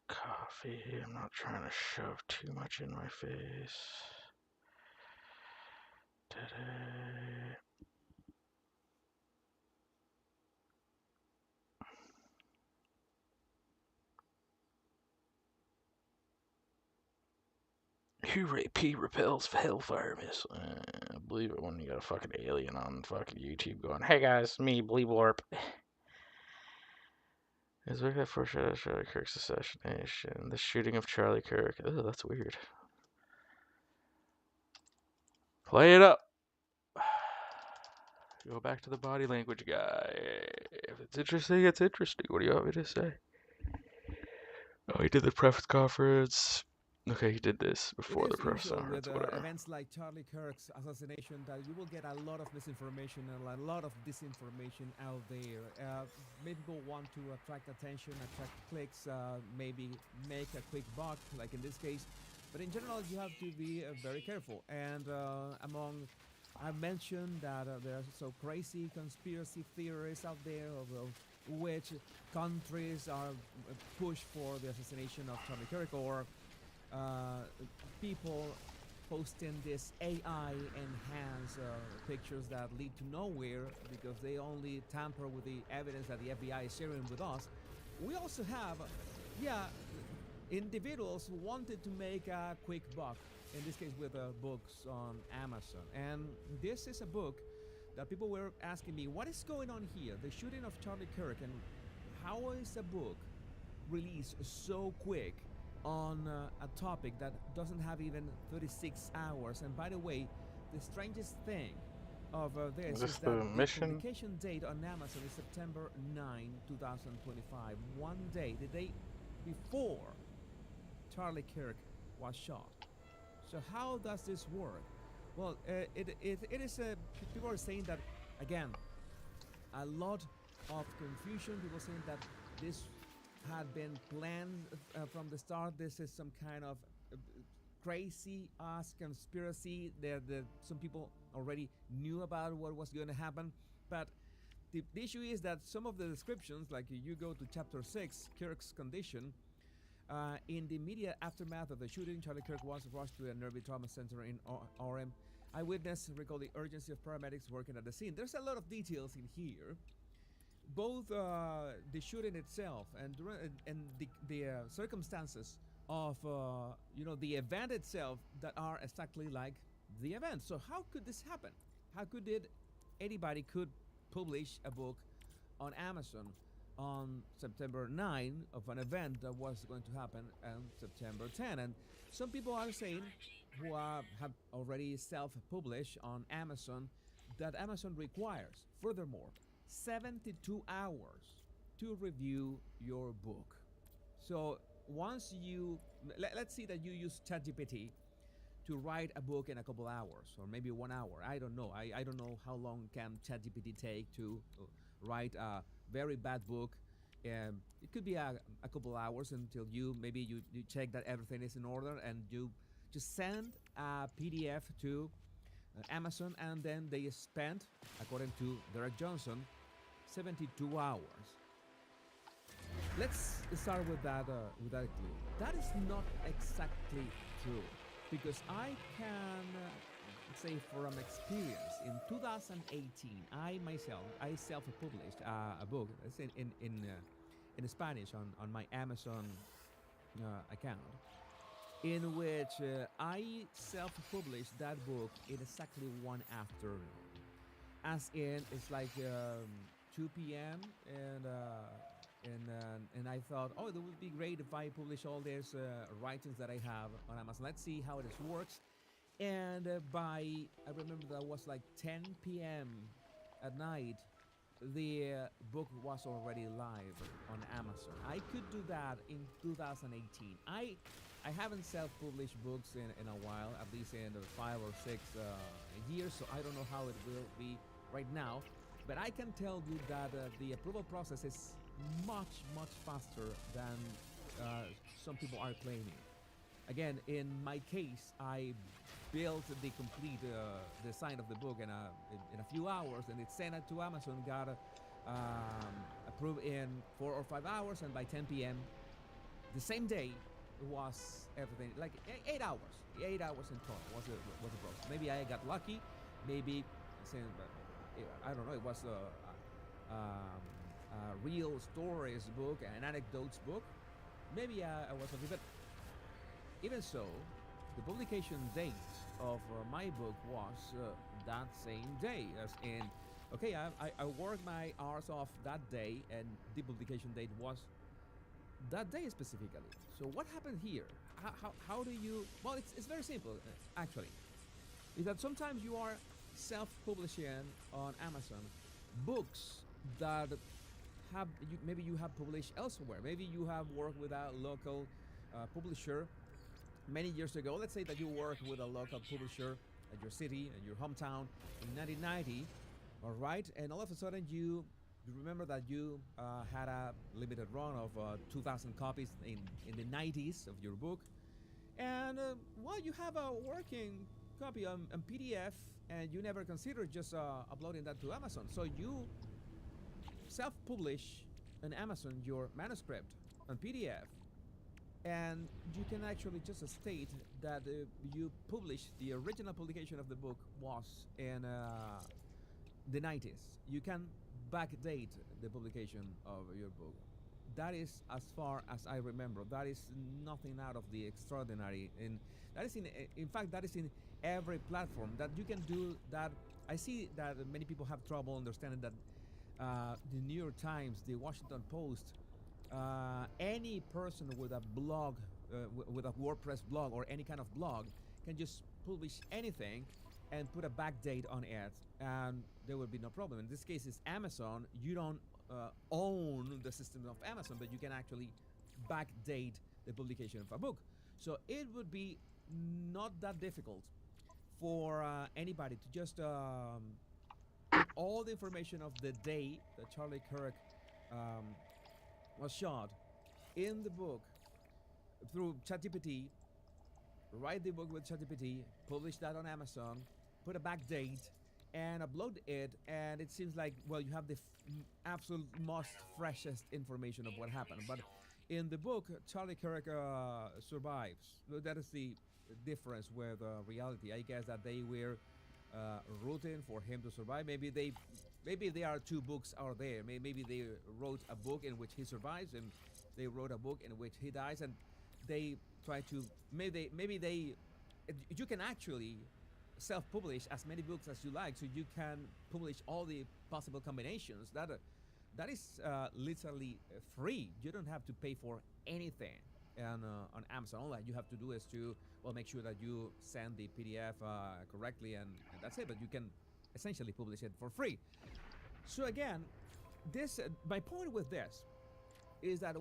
Coffee. I'm not trying to shove too much in my face. Today. P repels hellfire missile. I believe it when you got a fucking alien on fucking YouTube going, "Hey guys, me, Bleep Warp." Is there that foreshadow Charlie Kirk's assassination? The shooting of Charlie Kirk. Oh, that's weird. Play it up. Go back to the body language guy. If it's interesting, it's interesting. What do you want me to say? Oh, he did the press conference. Okay, he did this before the press usual conference. with Whatever. events like Charlie Kirk's assassination that you will get a lot of misinformation and a lot of disinformation out there. Maybe people want to attract attention, attract clicks, maybe make a quick buck, like in this case. But in general, you have to be very careful. And I mentioned that there are so crazy conspiracy theories out there of which countries are pushed for the assassination of Charlie Kirk, or people posting this AI-enhanced pictures that lead to nowhere because they only tamper with the evidence that the FBI is sharing with us. We also have, individuals who wanted to make a quick buck, in this case with books on Amazon. And this is a book that people were asking me, what is going on here? The shooting of Charlie Kirk, and how is a book released so quick on a topic that doesn't have even 36 hours? And by the way, the strangest thing of this is that the publication date on Amazon is September 9, 2025. One day, the day before Charlie Kirk was shot. So how does this work? Well, it is, people are saying that, again, a lot of confusion. People saying that this had been planned from the start. This is some kind of crazy ass conspiracy. Some people already knew about what was going to happen. But the issue is that some of the descriptions, like you go to chapter 6, Kirk's condition, in the immediate aftermath of the shooting, Charlie Kirk was rushed to a nerve trauma center in RM. Eyewitness recalled the urgency of paramedics working at the scene. There's a lot of details in here. Both the shooting itself and the circumstances of the event itself that are exactly like the event. So how could this happen? How could anybody could publish a book on Amazon on September 9 of an event that was going to happen on September 10? And some people are saying, who have already self-published on Amazon, that Amazon requires, furthermore, 72 hours to review your book. So once let's see that you use ChatGPT to write a book in a couple hours, or maybe 1 hour. I don't know. I don't know how long can ChatGPT take to write a very bad book. It could be a couple hours until you check that everything is in order, and you just send a PDF to Amazon, and then they spend, according to Derek Johnson, 72 hours. Let's start with that clue. That is not exactly true, because I can say from experience, in 2018, I self-published a book. It's in Spanish on my Amazon account, in which I self-published that book in exactly one afternoon. As in, it's like 2 p.m. and and I thought, oh, it would be great if I publish all these writings that I have on Amazon. Let's see how this works. And I remember that was like 10 p.m. at night, the book was already live on Amazon. I could do that in 2018. I haven't self-published books in a while, at least in 5 or 6 years, so I don't know how it will be right now. But I can tell you that the approval process is much, much faster than some people are claiming. Again, in my case, I built the complete design of the book in a few hours, and it sent it to Amazon, got approved in 4 or 5 hours, and by 10 p.m. the same day, it was everything, like 8 hours. 8 hours in total was the process. Maybe I got lucky, maybe, I don't know, it was a real stories book, an anecdotes book. Maybe I was lucky, but even so, the publication date of my book was that same day. As in, okay, I worked my hours off that day, and the publication date was that day specifically. So what happened here? How do you? Well, it's very simple, actually. Is that sometimes you are self-publishing on Amazon books that maybe you have published elsewhere. Maybe you have worked with a local publisher many years ago. Let's say that you work with a local publisher at your city, in your hometown, in 1990, all right? And all of a sudden you remember that you had a limited run of 2,000 copies in the 90s of your book. And, well, you have a working copy on PDF, and you never considered just uploading that to Amazon. So you self-publish on Amazon your manuscript on PDF. And you can actually just state that you published the original publication of the book was in the 90s. You can backdate the publication of your book. That is, as far as I remember, that is nothing out of the extraordinary. And that is in fact, that is in every platform that you can do that. I see that many people have trouble understanding that the New York Times, the Washington Post, any person with a blog, with a WordPress blog or any kind of blog can just publish anything and put a backdate on it, and there will be no problem. In this case, it's Amazon. You don't own the system of Amazon, but you can actually backdate the publication of a book. So it would be not that difficult for anybody to just put all the information of the day that Charlie Kirk was shot in the book through ChatGPT, write the book with ChatGPT, publish that on Amazon, put a back date, and upload it, and it seems like, well, you have the absolute most freshest information of what happened. But in the book, Charlie Kirk survives. That is the difference with reality. I guess that they were rooting for him to survive. Maybe there are 2 books out there. Maybe they wrote a book in which he survives, and they wrote a book in which he dies, and they try to you can actually self-publish as many books as you like, so you can publish all the possible combinations. That is literally free. You don't have to pay for anything on Amazon. All that you have to do is to make sure that you send the PDF correctly, and that's it. But you can essentially publish it for free. So again, this my point with this is that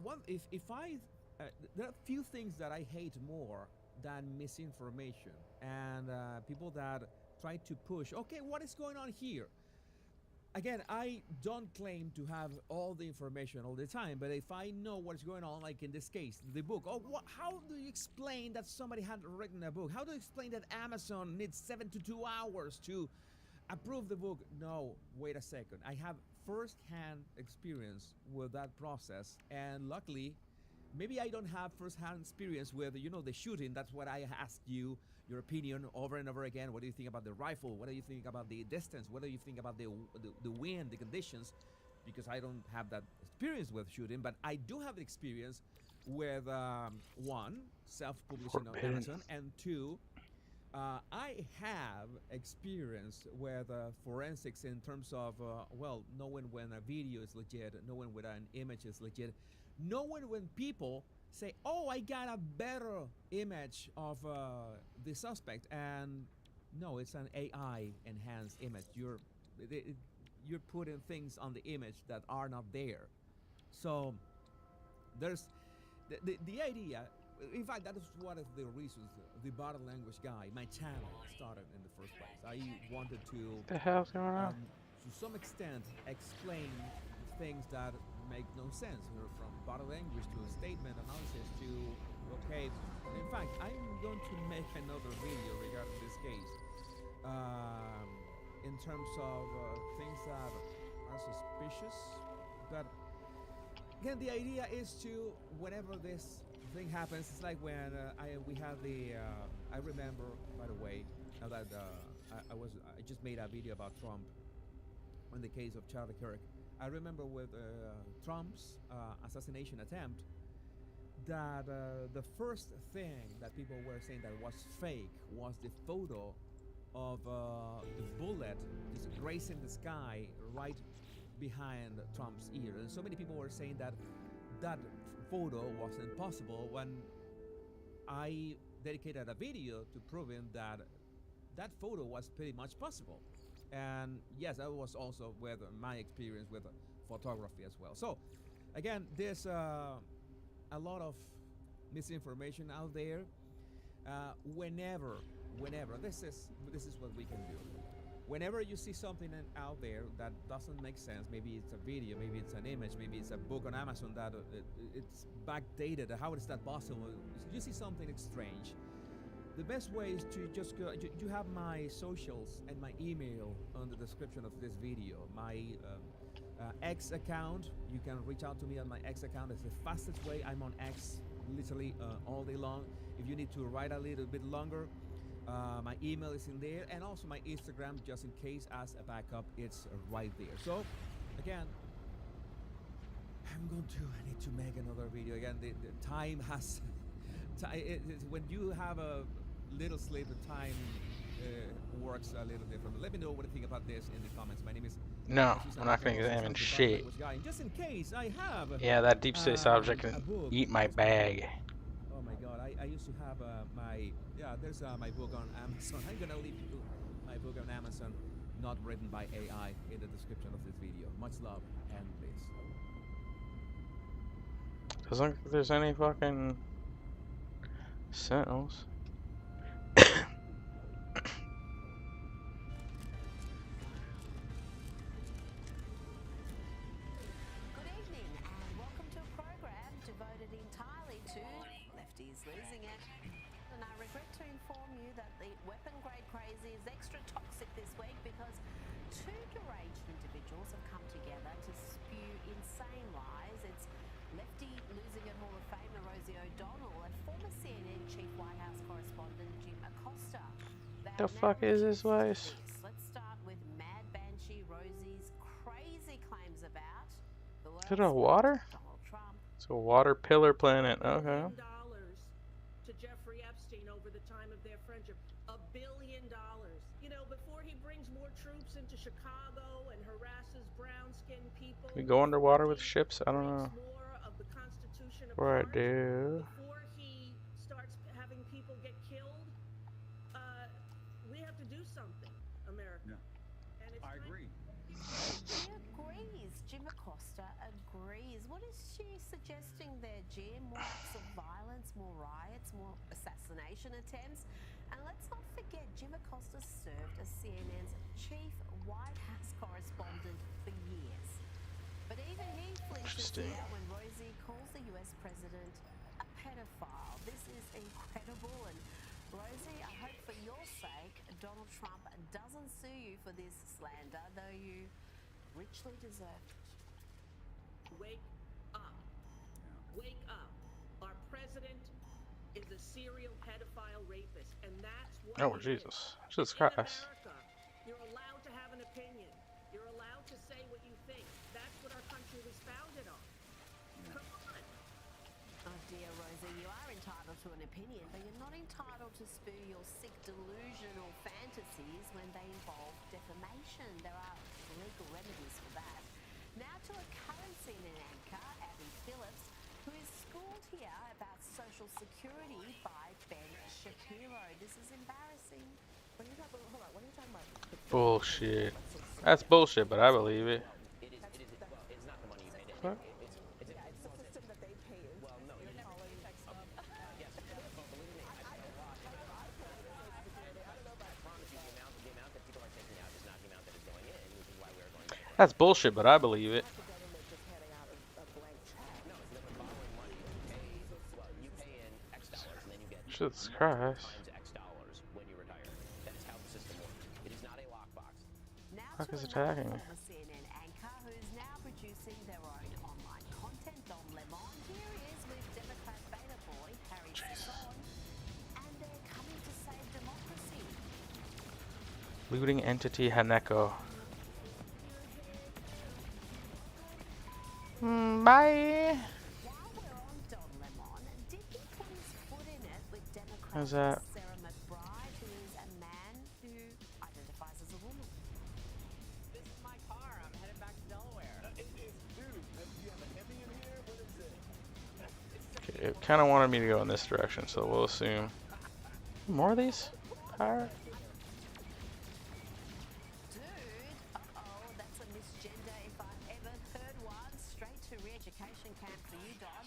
there are few things that I hate more than misinformation and people that try to push, okay, what is going on here? Again, I don't claim to have all the information all the time, but if I know what's going on, like in this case, the book, how do you explain that somebody had written a book? How do you explain that Amazon needs 72 hours to approve the book? No, wait a second. I have first-hand experience with that process, and luckily, maybe I don't have first-hand experience with, the shooting. That's what I asked you, your opinion over and over again. What do you think about the rifle? What do you think about the distance? What do you think about the wind, the conditions? Because I don't have that experience with shooting, but I do have experience with, 1, self-publishing on Amazon, and 2, I have experience with forensics in terms of, well, knowing when a video is legit, knowing when an image is legit, knowing when people say, oh, I got a better image of the suspect, and no, it's an AI enhanced image. You're putting things on the image that are not there. So there's the idea. In fact, that is one of the reasons the body language guy, my channel, started in the first place. I wanted to, What the hell's going on? to some extent, explain things that make no sense, from body language to statement analysis to, okay, in fact, I'm going to make another video regarding this case in terms of things that are suspicious. But again, the idea is to, whenever this thing happens, it's like when we had the I remember, by the way, that I just made a video about Trump on the case of Charlie Kirk. I remember with Trump's assassination attempt that the first thing that people were saying that was fake was the photo of the bullet just grazing the sky right behind Trump's ear. And so many people were saying that that photo wasn't possible, when I dedicated a video to proving that that photo was pretty much possible. And yes, that was also with my experience with photography as well. So again, there's a lot of misinformation out there. Whenever this is what we can do. Whenever you see something out there that doesn't make sense, maybe it's a video, maybe it's an image, maybe it's a book on Amazon that it's backdated. How is that possible? You see something strange. The best way is to just go. You have my socials and my email on the description of this video. My X account, you can reach out to me on my X account. It's the fastest way. I'm on X literally all day long. If you need to write a little bit longer, my email is in there, and also my Instagram, just in case, as a backup, it's right there. So again, I need to make another video. Again, the time has when you have a little sleep, the time works a little different. Let me know what you think about this in the comments. My name is No, I'm not gonna examine shit. Just in case I have Yeah, that deep space object can eat my bag. Oh my god, I used to have there's my book on Amazon. I'm gonna leave you my book on Amazon, not written by AI, in the description of this video. Much love and peace. Doesn't look like there's any fucking sentinels. Good evening and welcome to a program devoted entirely to lefties losing it. And I regret to inform you that the weapon-grade crazy is extra toxic this week because two deranged individuals have come together to spew insane lies. It's lefty losing it Hall of Famer Rosie O'Donnell and former CNN chief White House correspondent Jim Acosta. The fuck is this place? Let's start with Mad Banshee Rosie's crazy claims about the Is it a water? Donald Trump. It's a water pillar planet. Okay. To Jeffrey Epstein over the time of their friendship. $1 billion. You know, before he brings more troops into Chicago and harasses brown-skinned people. We go underwater with ships? I don't know. More of the Constitution Or I apart, do. before he starts having people get killed, we have to do something, America. And it's I agree. She agrees. Jim Acosta agrees. What is she suggesting there, Jim? More acts of violence, more riots, more assassination attempts? And let's not forget, Jim Acosta served as CNN's chief White House correspondent for years. But even he flinches here when Rosie calls the US president a pedophile. This is incredible. And Rosie, I hope for your sake, Donald Trump doesn't sue you for this slander, though you richly deserve it. Wake up. Wake up. Our president is a serial pedophile rapist, and that's what Oh, he is. Jesus. Jesus In Christ. America, you're allowed to have an opinion. You're allowed to say what you think. That's what our country was founded on. Come on. Oh dear Rosa, you are entitled to an opinion, but you're not entitled to spew your sick delusional fantasies when they involve defamation. There are legal remedies for that. Now to a current CNN anchor, Abby Phillips, who is schooled here about Social Security by Ben Shapiro. This is embarrassing. What are you talking about? Hold on, what are you talking about? Bullshit. That's bullshit, but I believe it. It's not the money you paid in. What? It's the system that they pay in. Well, no, You're calling yes, but believe me, I know a lot. I promise you, the amount that people are taking out is not the amount that is going in, which is why we are going to. That's bullshit, but I believe it. No, it's that when borrowing money, you pay in X dollars, and then you get Jesus Christ. times X dollars when you retire. That is how the system works. It is not a lockbox. Now Fuck to is another attacking me? former CNN anchor who's now producing their own online content, Don Lemon. Here he is with Democrat beta boy Harry Sisson, and they're coming to save democracy. Looting entity Haneko. Bye. While we're on Don Lemon, did he put his foot in it with Democrat How's that? Sarah McBride, who is a man who identifies as a woman? This is my car. I'm headed back to Delaware. Dude, do you have a heavy in here? What is it? Okay, it kind of wanted me to go in this direction, so we'll assume. More of these? Power? That's a misgender if I've ever heard one. Straight to re-education camp for you, Don.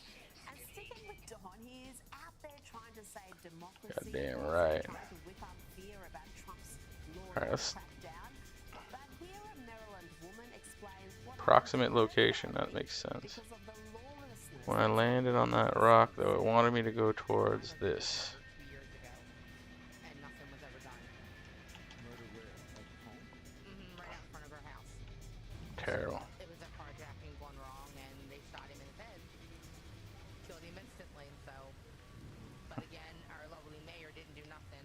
And sticking with Don, he is out there trying to save democracy. Goddamn right. Trying to whip up fear about Trump's law Alright, let's crackdown. But here a Maryland woman explains what approximate location, that makes sense. because of the lawlessness. When I landed on that rock, though, it wanted me to go towards this. And nothing was ever done. Murder where? Like home? Right out in front of her house. Terrible. It was a carjacking gone wrong, and they shot him in the head. Killed him instantly, so. But again, our lovely mayor didn't do nothing.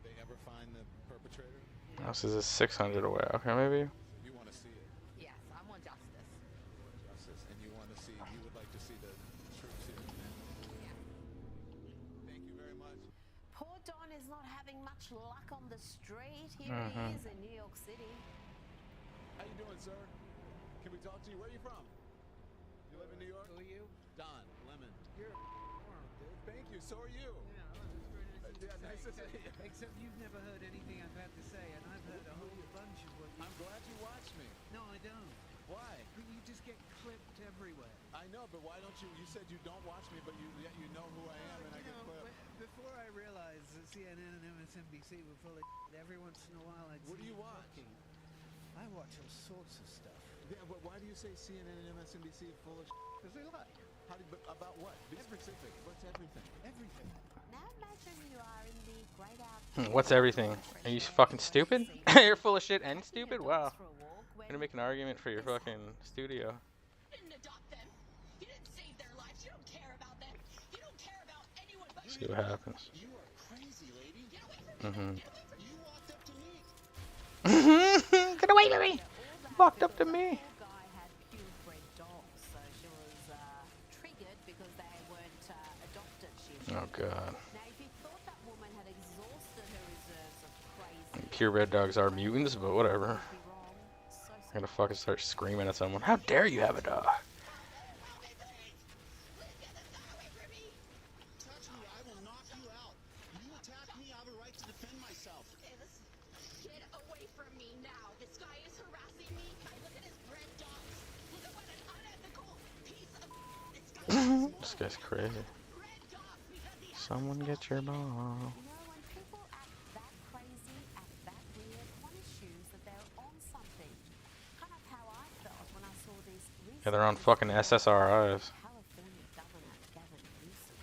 Did they ever find the perpetrator? This is a 600 away. Okay, maybe. You want to see it? Yes, I want justice. Justice. And you want to see, you would like to see the troops here now? Yes. Thank you very much. Poor Don is not having much luck on the street. Here Mhm. he is in New York City. How you doing, sir? Can we talk to you? Where are you from? You live in New York? Who are you? Don Lemon. You're dude. Thank you. So are you. Yeah, nice to see you. Except you've never heard anything I've had to say, and I've heard a whole bunch of what you... I'm glad you watch me. No, I don't. Why? But you just get clipped everywhere. I know, but why don't you? You said you don't watch me, but yet you know who I am, and I get clipped. Before I realized that CNN and MSNBC were full of every once in a while I'd What do see you watch? talking. I watch all sorts of stuff. Yeah, but why do you say CNN and MSNBC are full of Because they lie. How do you, but about what? Be specific. What's everything? Everything. Now imagine you are in the great outdoors. What's everything? Are you fucking stupid? You're full of shit and stupid? Wow. I'm gonna make an argument for your fucking studio. You didn't adopt them. You didn't save their lives. You don't care about them. You don't care about anyone but See what happens. You are crazy, lady. Get away from me. Mhm. Get away from me. You walked up to me. Get away from me! Walked up to me. The guy had purebred dogs, so she was triggered because they weren't adopted. Oh god. Now, if you thought that woman had exhausted her reserves of crazy, Purebred dogs are mutants, but whatever. I'm gonna fucking start screaming at someone. How dare you have a dog? Touch me, I will knock you out. You attack me, I have a right to defend myself. Okay, listen. Get away from me now. This guy is harassing me. Look at his red dogs. Look at what an unethical piece of this guy is. This guy's crazy. Someone get your ball. you know, when people act that crazy, act that weird, one assumes that they're on something. Kind of how I felt when I saw these Yeah, they're on fucking SSRIs. California Governor Gavin Newsom.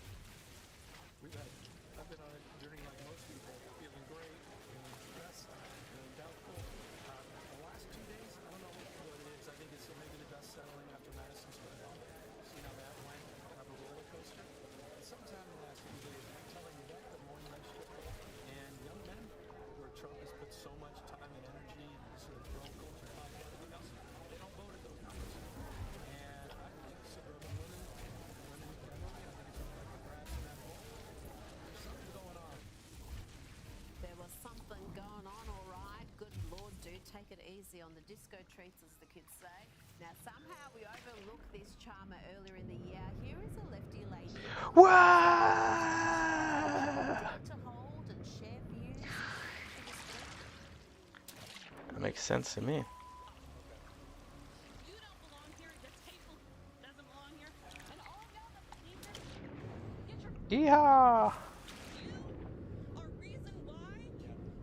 I've been on a journey like most people, feeling great and stressed and doubtful. The last 2 days, I don't know what it is. I think it's maybe the dust settling after Madison Square Garden. See how that went? Kind of a roller coaster. And sometime in the last few days, I'm telling you that the morning I shift and young men, where Trump has put so much time and energy and sort of drone culture, everything else, they don't vote at those numbers. And I think suburban women easy on the disco treats, as the kids say. Now, somehow we overlooked this charmer earlier in the year. Here is a lefty lady. What? Dare to hold and share views to the street. That makes sense to me. You don't belong here. This hateful doesn't belong here. And all y'all that believe this, get your Yeehaw! you are reason why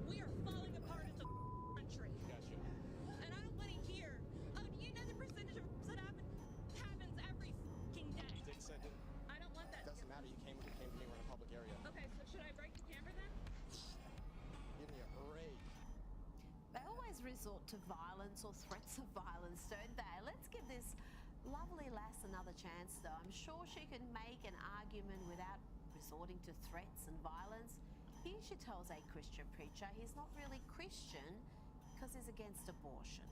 we are falling apart as a country. Gotcha. And I don't want to hear. Oh, do you know the percentage of that happens every fucking day? Dick said it. I don't want that. Doesn't matter. You came to me. We're in a public area. Okay, so should I break the camera then? Give me a break. They always resort to violence or threats of violence, don't they? Let's give this lovely lass another chance, though. I'm sure she can make an argument without resorting to threats and violence. Here she tells a Christian preacher he's not really Christian because he's against abortion.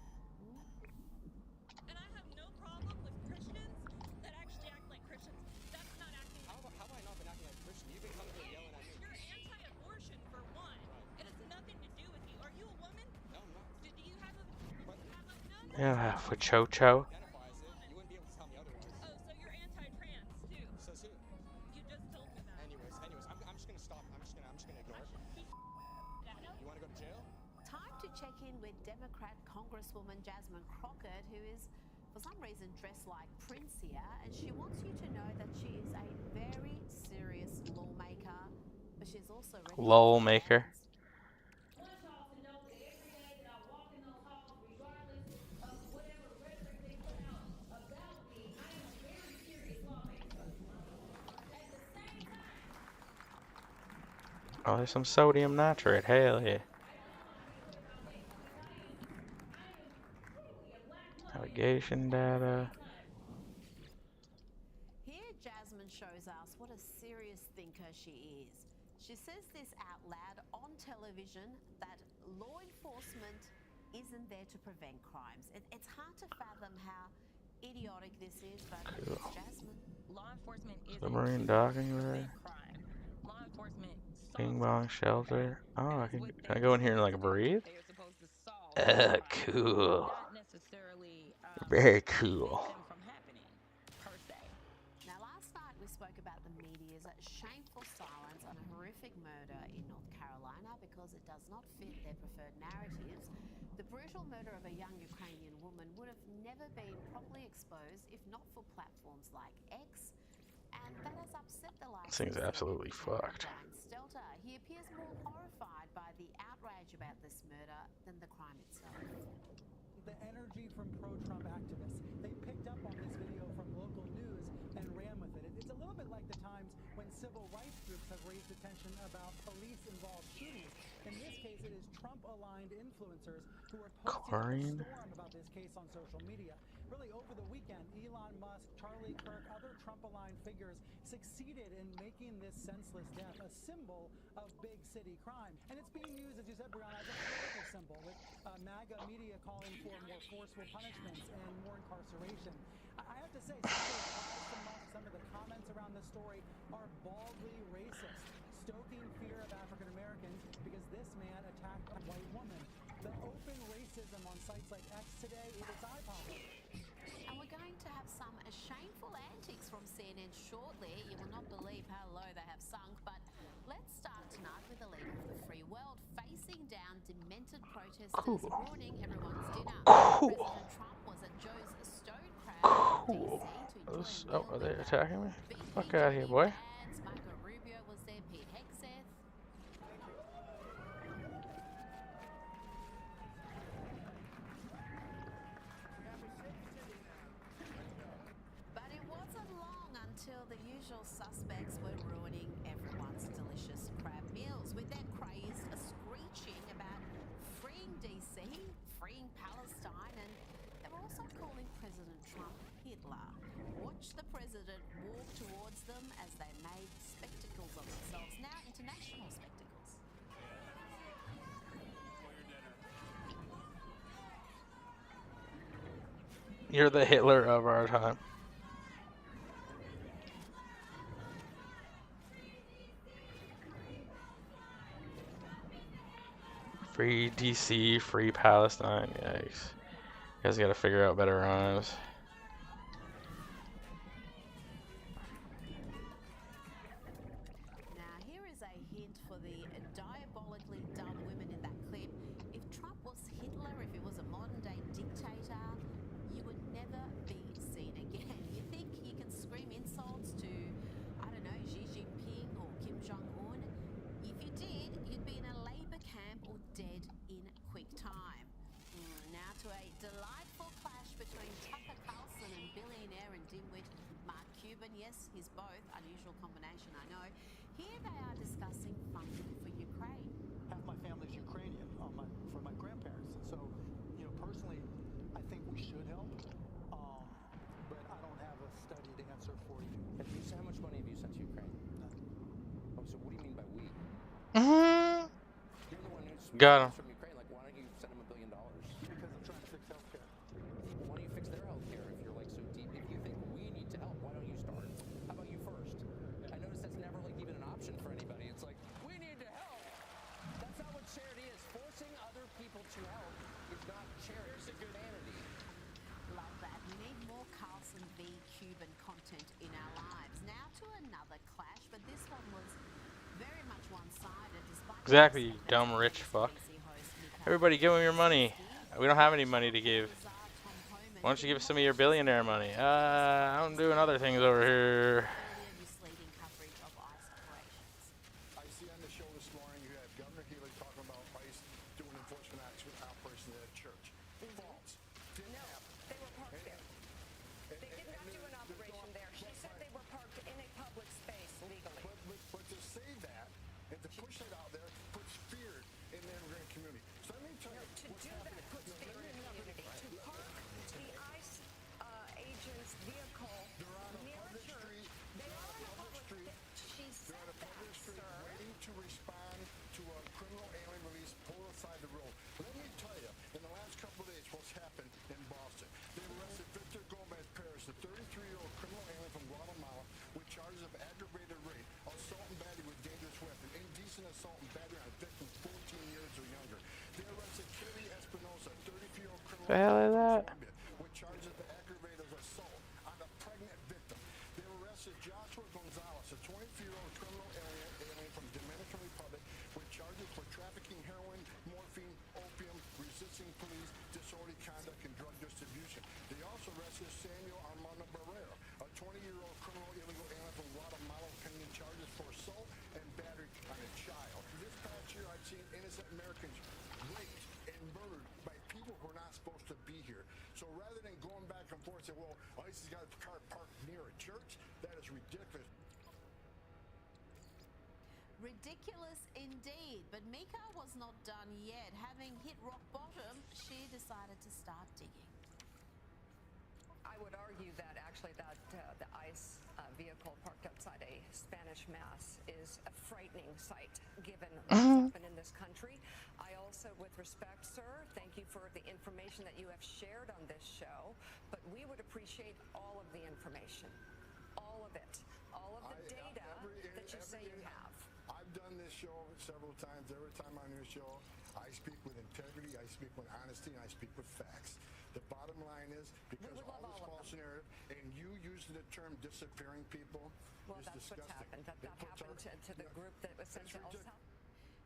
And I have no problem with Christians that actually act like Christians. That's not acting like How have I not been acting like a Christian? You've been coming here yelling at me. You're anti-abortion, for one. It has nothing to do with you. Are you a woman? No, I'm not. Do you have a... No. Yeah, for Cho-Cho. Identifies it. You wouldn't be able to tell me otherwise. Oh, so you're anti-trans, too. Says who? You just told me that. Anyways, I'm just gonna stop. I'm just gonna ignore it. You wanna go to jail? Time to check in with Democrat Congresswoman Jasmine Crockett, who is, for some reason, dressed like Prince here, and she wants you to know that she is a very serious lawmaker, but she's also ready Lol maker. Oh, there's some sodium nitrate. Hell yeah. Navigation data. Here, Jasmine shows us what a serious thinker she is. She says this out loud on television, that law enforcement isn't there to prevent crimes. It's hard to fathom how idiotic this is, but Cool. it's Jasmine. Law enforcement isn't Submarine docking there. crime. Law enforcement Bing bong shelter. Oh, can I go in here and like breathe? they're supposed to solve. Cool. Not necessarily Very cool. them from happening, per se. Now, last night we spoke about the media's shameful silence on a horrific murder in North Carolina because it does not fit their preferred narratives. The brutal murder of a young Ukrainian woman would have never been properly exposed if not for platforms like X, and that has upset the lives This thing's absolutely fucked. Stelter. He appears more horrified by the outrage about this murder than the crime itself. The energy from pro-Trump activists, they picked up on this video from local news and ran with it. It's a little bit like the times when civil rights groups have raised attention about police-involved shootings. In this case, it is Trump-aligned influencers who are posting a storm about this case on social media. Really, over the weekend, Elon Musk, Charlie Kirk, other Trump-aligned figures succeeded in making this senseless death a symbol of big city crime. And it's being used, as you said, Brianna, as a political symbol, with MAGA media calling for more forceful punishments and more incarceration. I have to say, some of the comments around this story are baldly racist, stoking fear of African Americans because this man attacked a white woman. The open racism on sites like X today, it is eye-popping. And we're going to have some shameful antics from CNN shortly. You will not believe how low they have sunk, but let's start tonight with the leader of the free world facing down demented protesters ruining everyone's dinner. President Trump was at Joe's Stone crowd in DC to Oh, are they attacking me? Fuck out of here, boy. Marco Rubio was there, Pete Hegseth. But it wasn't long until the usual suspects were ruining everyone's delicious crab meals with their crazed screeching about freeing DC, freeing Palestine, and they were also calling President Trump Hitler. Watch the president walk towards them as they made spectacles of themselves, now international spectacles. You're the Hitler of our time. Free DC, free Palestine. Yikes. You guys gotta figure out better rhymes. Now, here is a hint for the diabolically dumb women in that clip. If Trump was Hitler, if he was a modern-day dictator, you would never be seen again. You think you can scream insults to, I don't know, Xi Jinping or Kim Jong-un? If you did, you'd be in a labor camp or dead in quick time. Now to a delightful clash between Tucker Carlson and billionaire and dimwit Mark Cuban. Yes, he's both. Unusual combination, I know. Here they are discussing funding for Ukraine. Half my family's Ukrainian from my grandparents. And so, personally, I think we should help. But I don't have a studied answer for you. How much money have you sent to Ukraine? None. Oh, so what do you mean by we? You're the one who's Got him. from Ukraine. Like, why don't you send them $1 billion? Because I'm trying to fix healthcare. Why don't you fix their healthcare if you're like so deep? If you think we need to help, why don't you start? How about you first? I notice that's never like even an option for anybody. It's like, we need to help. That's not what charity is. Forcing other people to help is not charity. It's vanity. Love that. We need more Carlson v. Cuban content in our lives. Now to another clash, but this one was very much one-sided. Despite Exactly, you dumb rich fuck. Everybody give him your money. We don't have any money to give. Why don't you give some of your billionaire money? I'm doing other things over here. I see on the show this morning you had Governor Healy talking about ICE doing enforcement operations at a church. False. Didn't happen. They were parked there. They did not do an operation there. She said they were parked in a public space legally. But to say that and to push it out there puts fear in the immigrant community. So let me tell you, To do that puts fear in the community. To park the ICE agent's vehicle near a church. They are on a public street. She said that, sir. waiting to respond to a criminal alien release pulled aside the road. Let me tell you, in the last couple of days, what's happened in Boston. They arrested Victor Gomez Perez, the 33-year-old criminal alien from Guatemala, with charges of aggravated rape, assault and battery with dangerous weapon, indecent assault and battery on a victim 14 years or younger. They arrested Kelly Espinosa, 33-year-old criminal The hell is that? with charges of aggravated assault on a pregnant victim. They arrested Joshua Gonzalez, a 23-year-old criminal alien from Dominican Republic, with charges for trafficking heroin, morphine, opium, resisting police, disorderly conduct, and drug distribution. They also arrested Samuel Armando Barrera, a 20-year-old criminal illegal alien from Guatemala, pending charges for assault and battery on a child. This past year, I've seen innocent Americans raped and murdered by people who are not supposed to be here. So rather than going back and forth and say, well, ICE has got a car parked near a church, that is ridiculous. Ridiculous indeed, but Mika was not done yet. Having hit rock bottom, she decided to start digging. I would argue that actually that the ICE vehicle parked outside a Spanish mass is a frightening sight given what's happened in this country. I also, with respect, sir, thank you for the information that you have shared on this show, but we would appreciate all of the information, all of it, all of the data that you say you have. I've done this show several times. Every time I'm on your show, I speak with integrity, I speak with honesty, and I speak with facts. The bottom line is, because all this false narrative, and you using the term disappearing people, Well, is that's disgusting. what's happened. That happened to the group that was sent to El Salvador.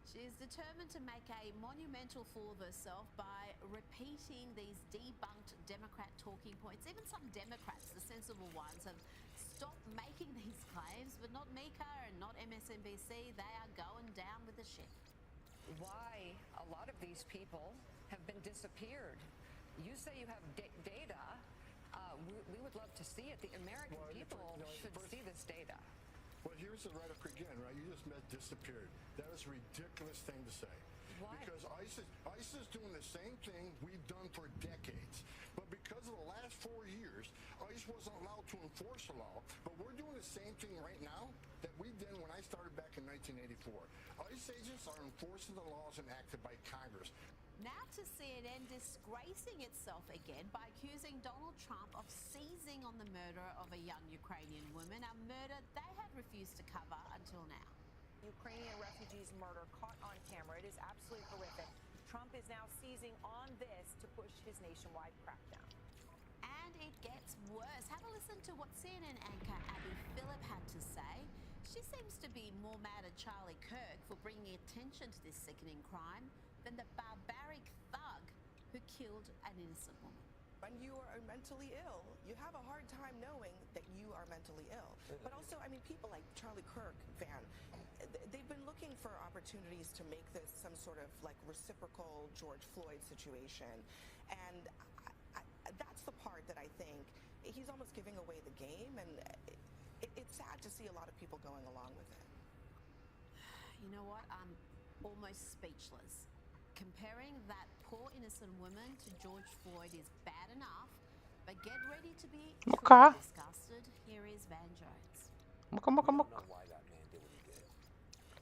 She is determined to make a monumental fool of herself by repeating these debunked Democrat talking points. Even some Democrats, the sensible ones, have stopped making these claims, but not Mika and not MSNBC. They are going down with the ship. Why a lot of these people have been disappeared. You say you have data. We would love to see it. The American people should see this data. Well, here's the rhetoric again, right? You just meant disappeared. That is a ridiculous thing to say. Why? Because ICE is doing the same thing we've done for decades. But because of the last 4 years, ICE wasn't allowed to enforce the law. But we're doing the same thing right now that we did when I started back in 1984. ICE agents are enforcing the laws enacted by Congress. Now to CNN disgracing itself again by accusing Donald Trump of seizing on the murder of a young Ukrainian woman, a murder they had refused to cover until now. Ukrainian refugees' murder caught on camera. It is absolutely horrific. Trump is now seizing on this to push his nationwide crackdown. And it gets worse. Have a listen to what CNN anchor Abby Phillip had to say. She seems to be more mad at Charlie Kirk for bringing attention to this sickening crime than the barbaric thug who killed an innocent woman. When you are mentally ill, you have a hard time knowing that you are mentally ill. But also, I mean, people like Charlie Kirk, Van, they've been looking for opportunities to make this some sort of like reciprocal George Floyd situation. And that's the part that I think he's almost giving away the game. And it's sad to see a lot of people going along with it. You know what? I'm almost speechless. Comparing that poor innocent woman to George Floyd is bad enough, but get ready to be truly disgusted. Here is Van Jones. We don't know why that man did what he did.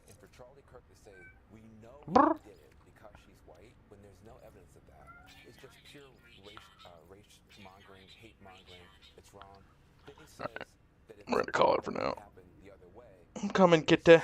And for Charlie Kirk to say, we know he did it because she's white, when there's no evidence of that, it's just pure race-mongering, hate-mongering. It's wrong. Then he says that We're gonna call it for now. happened the other way. Come and get the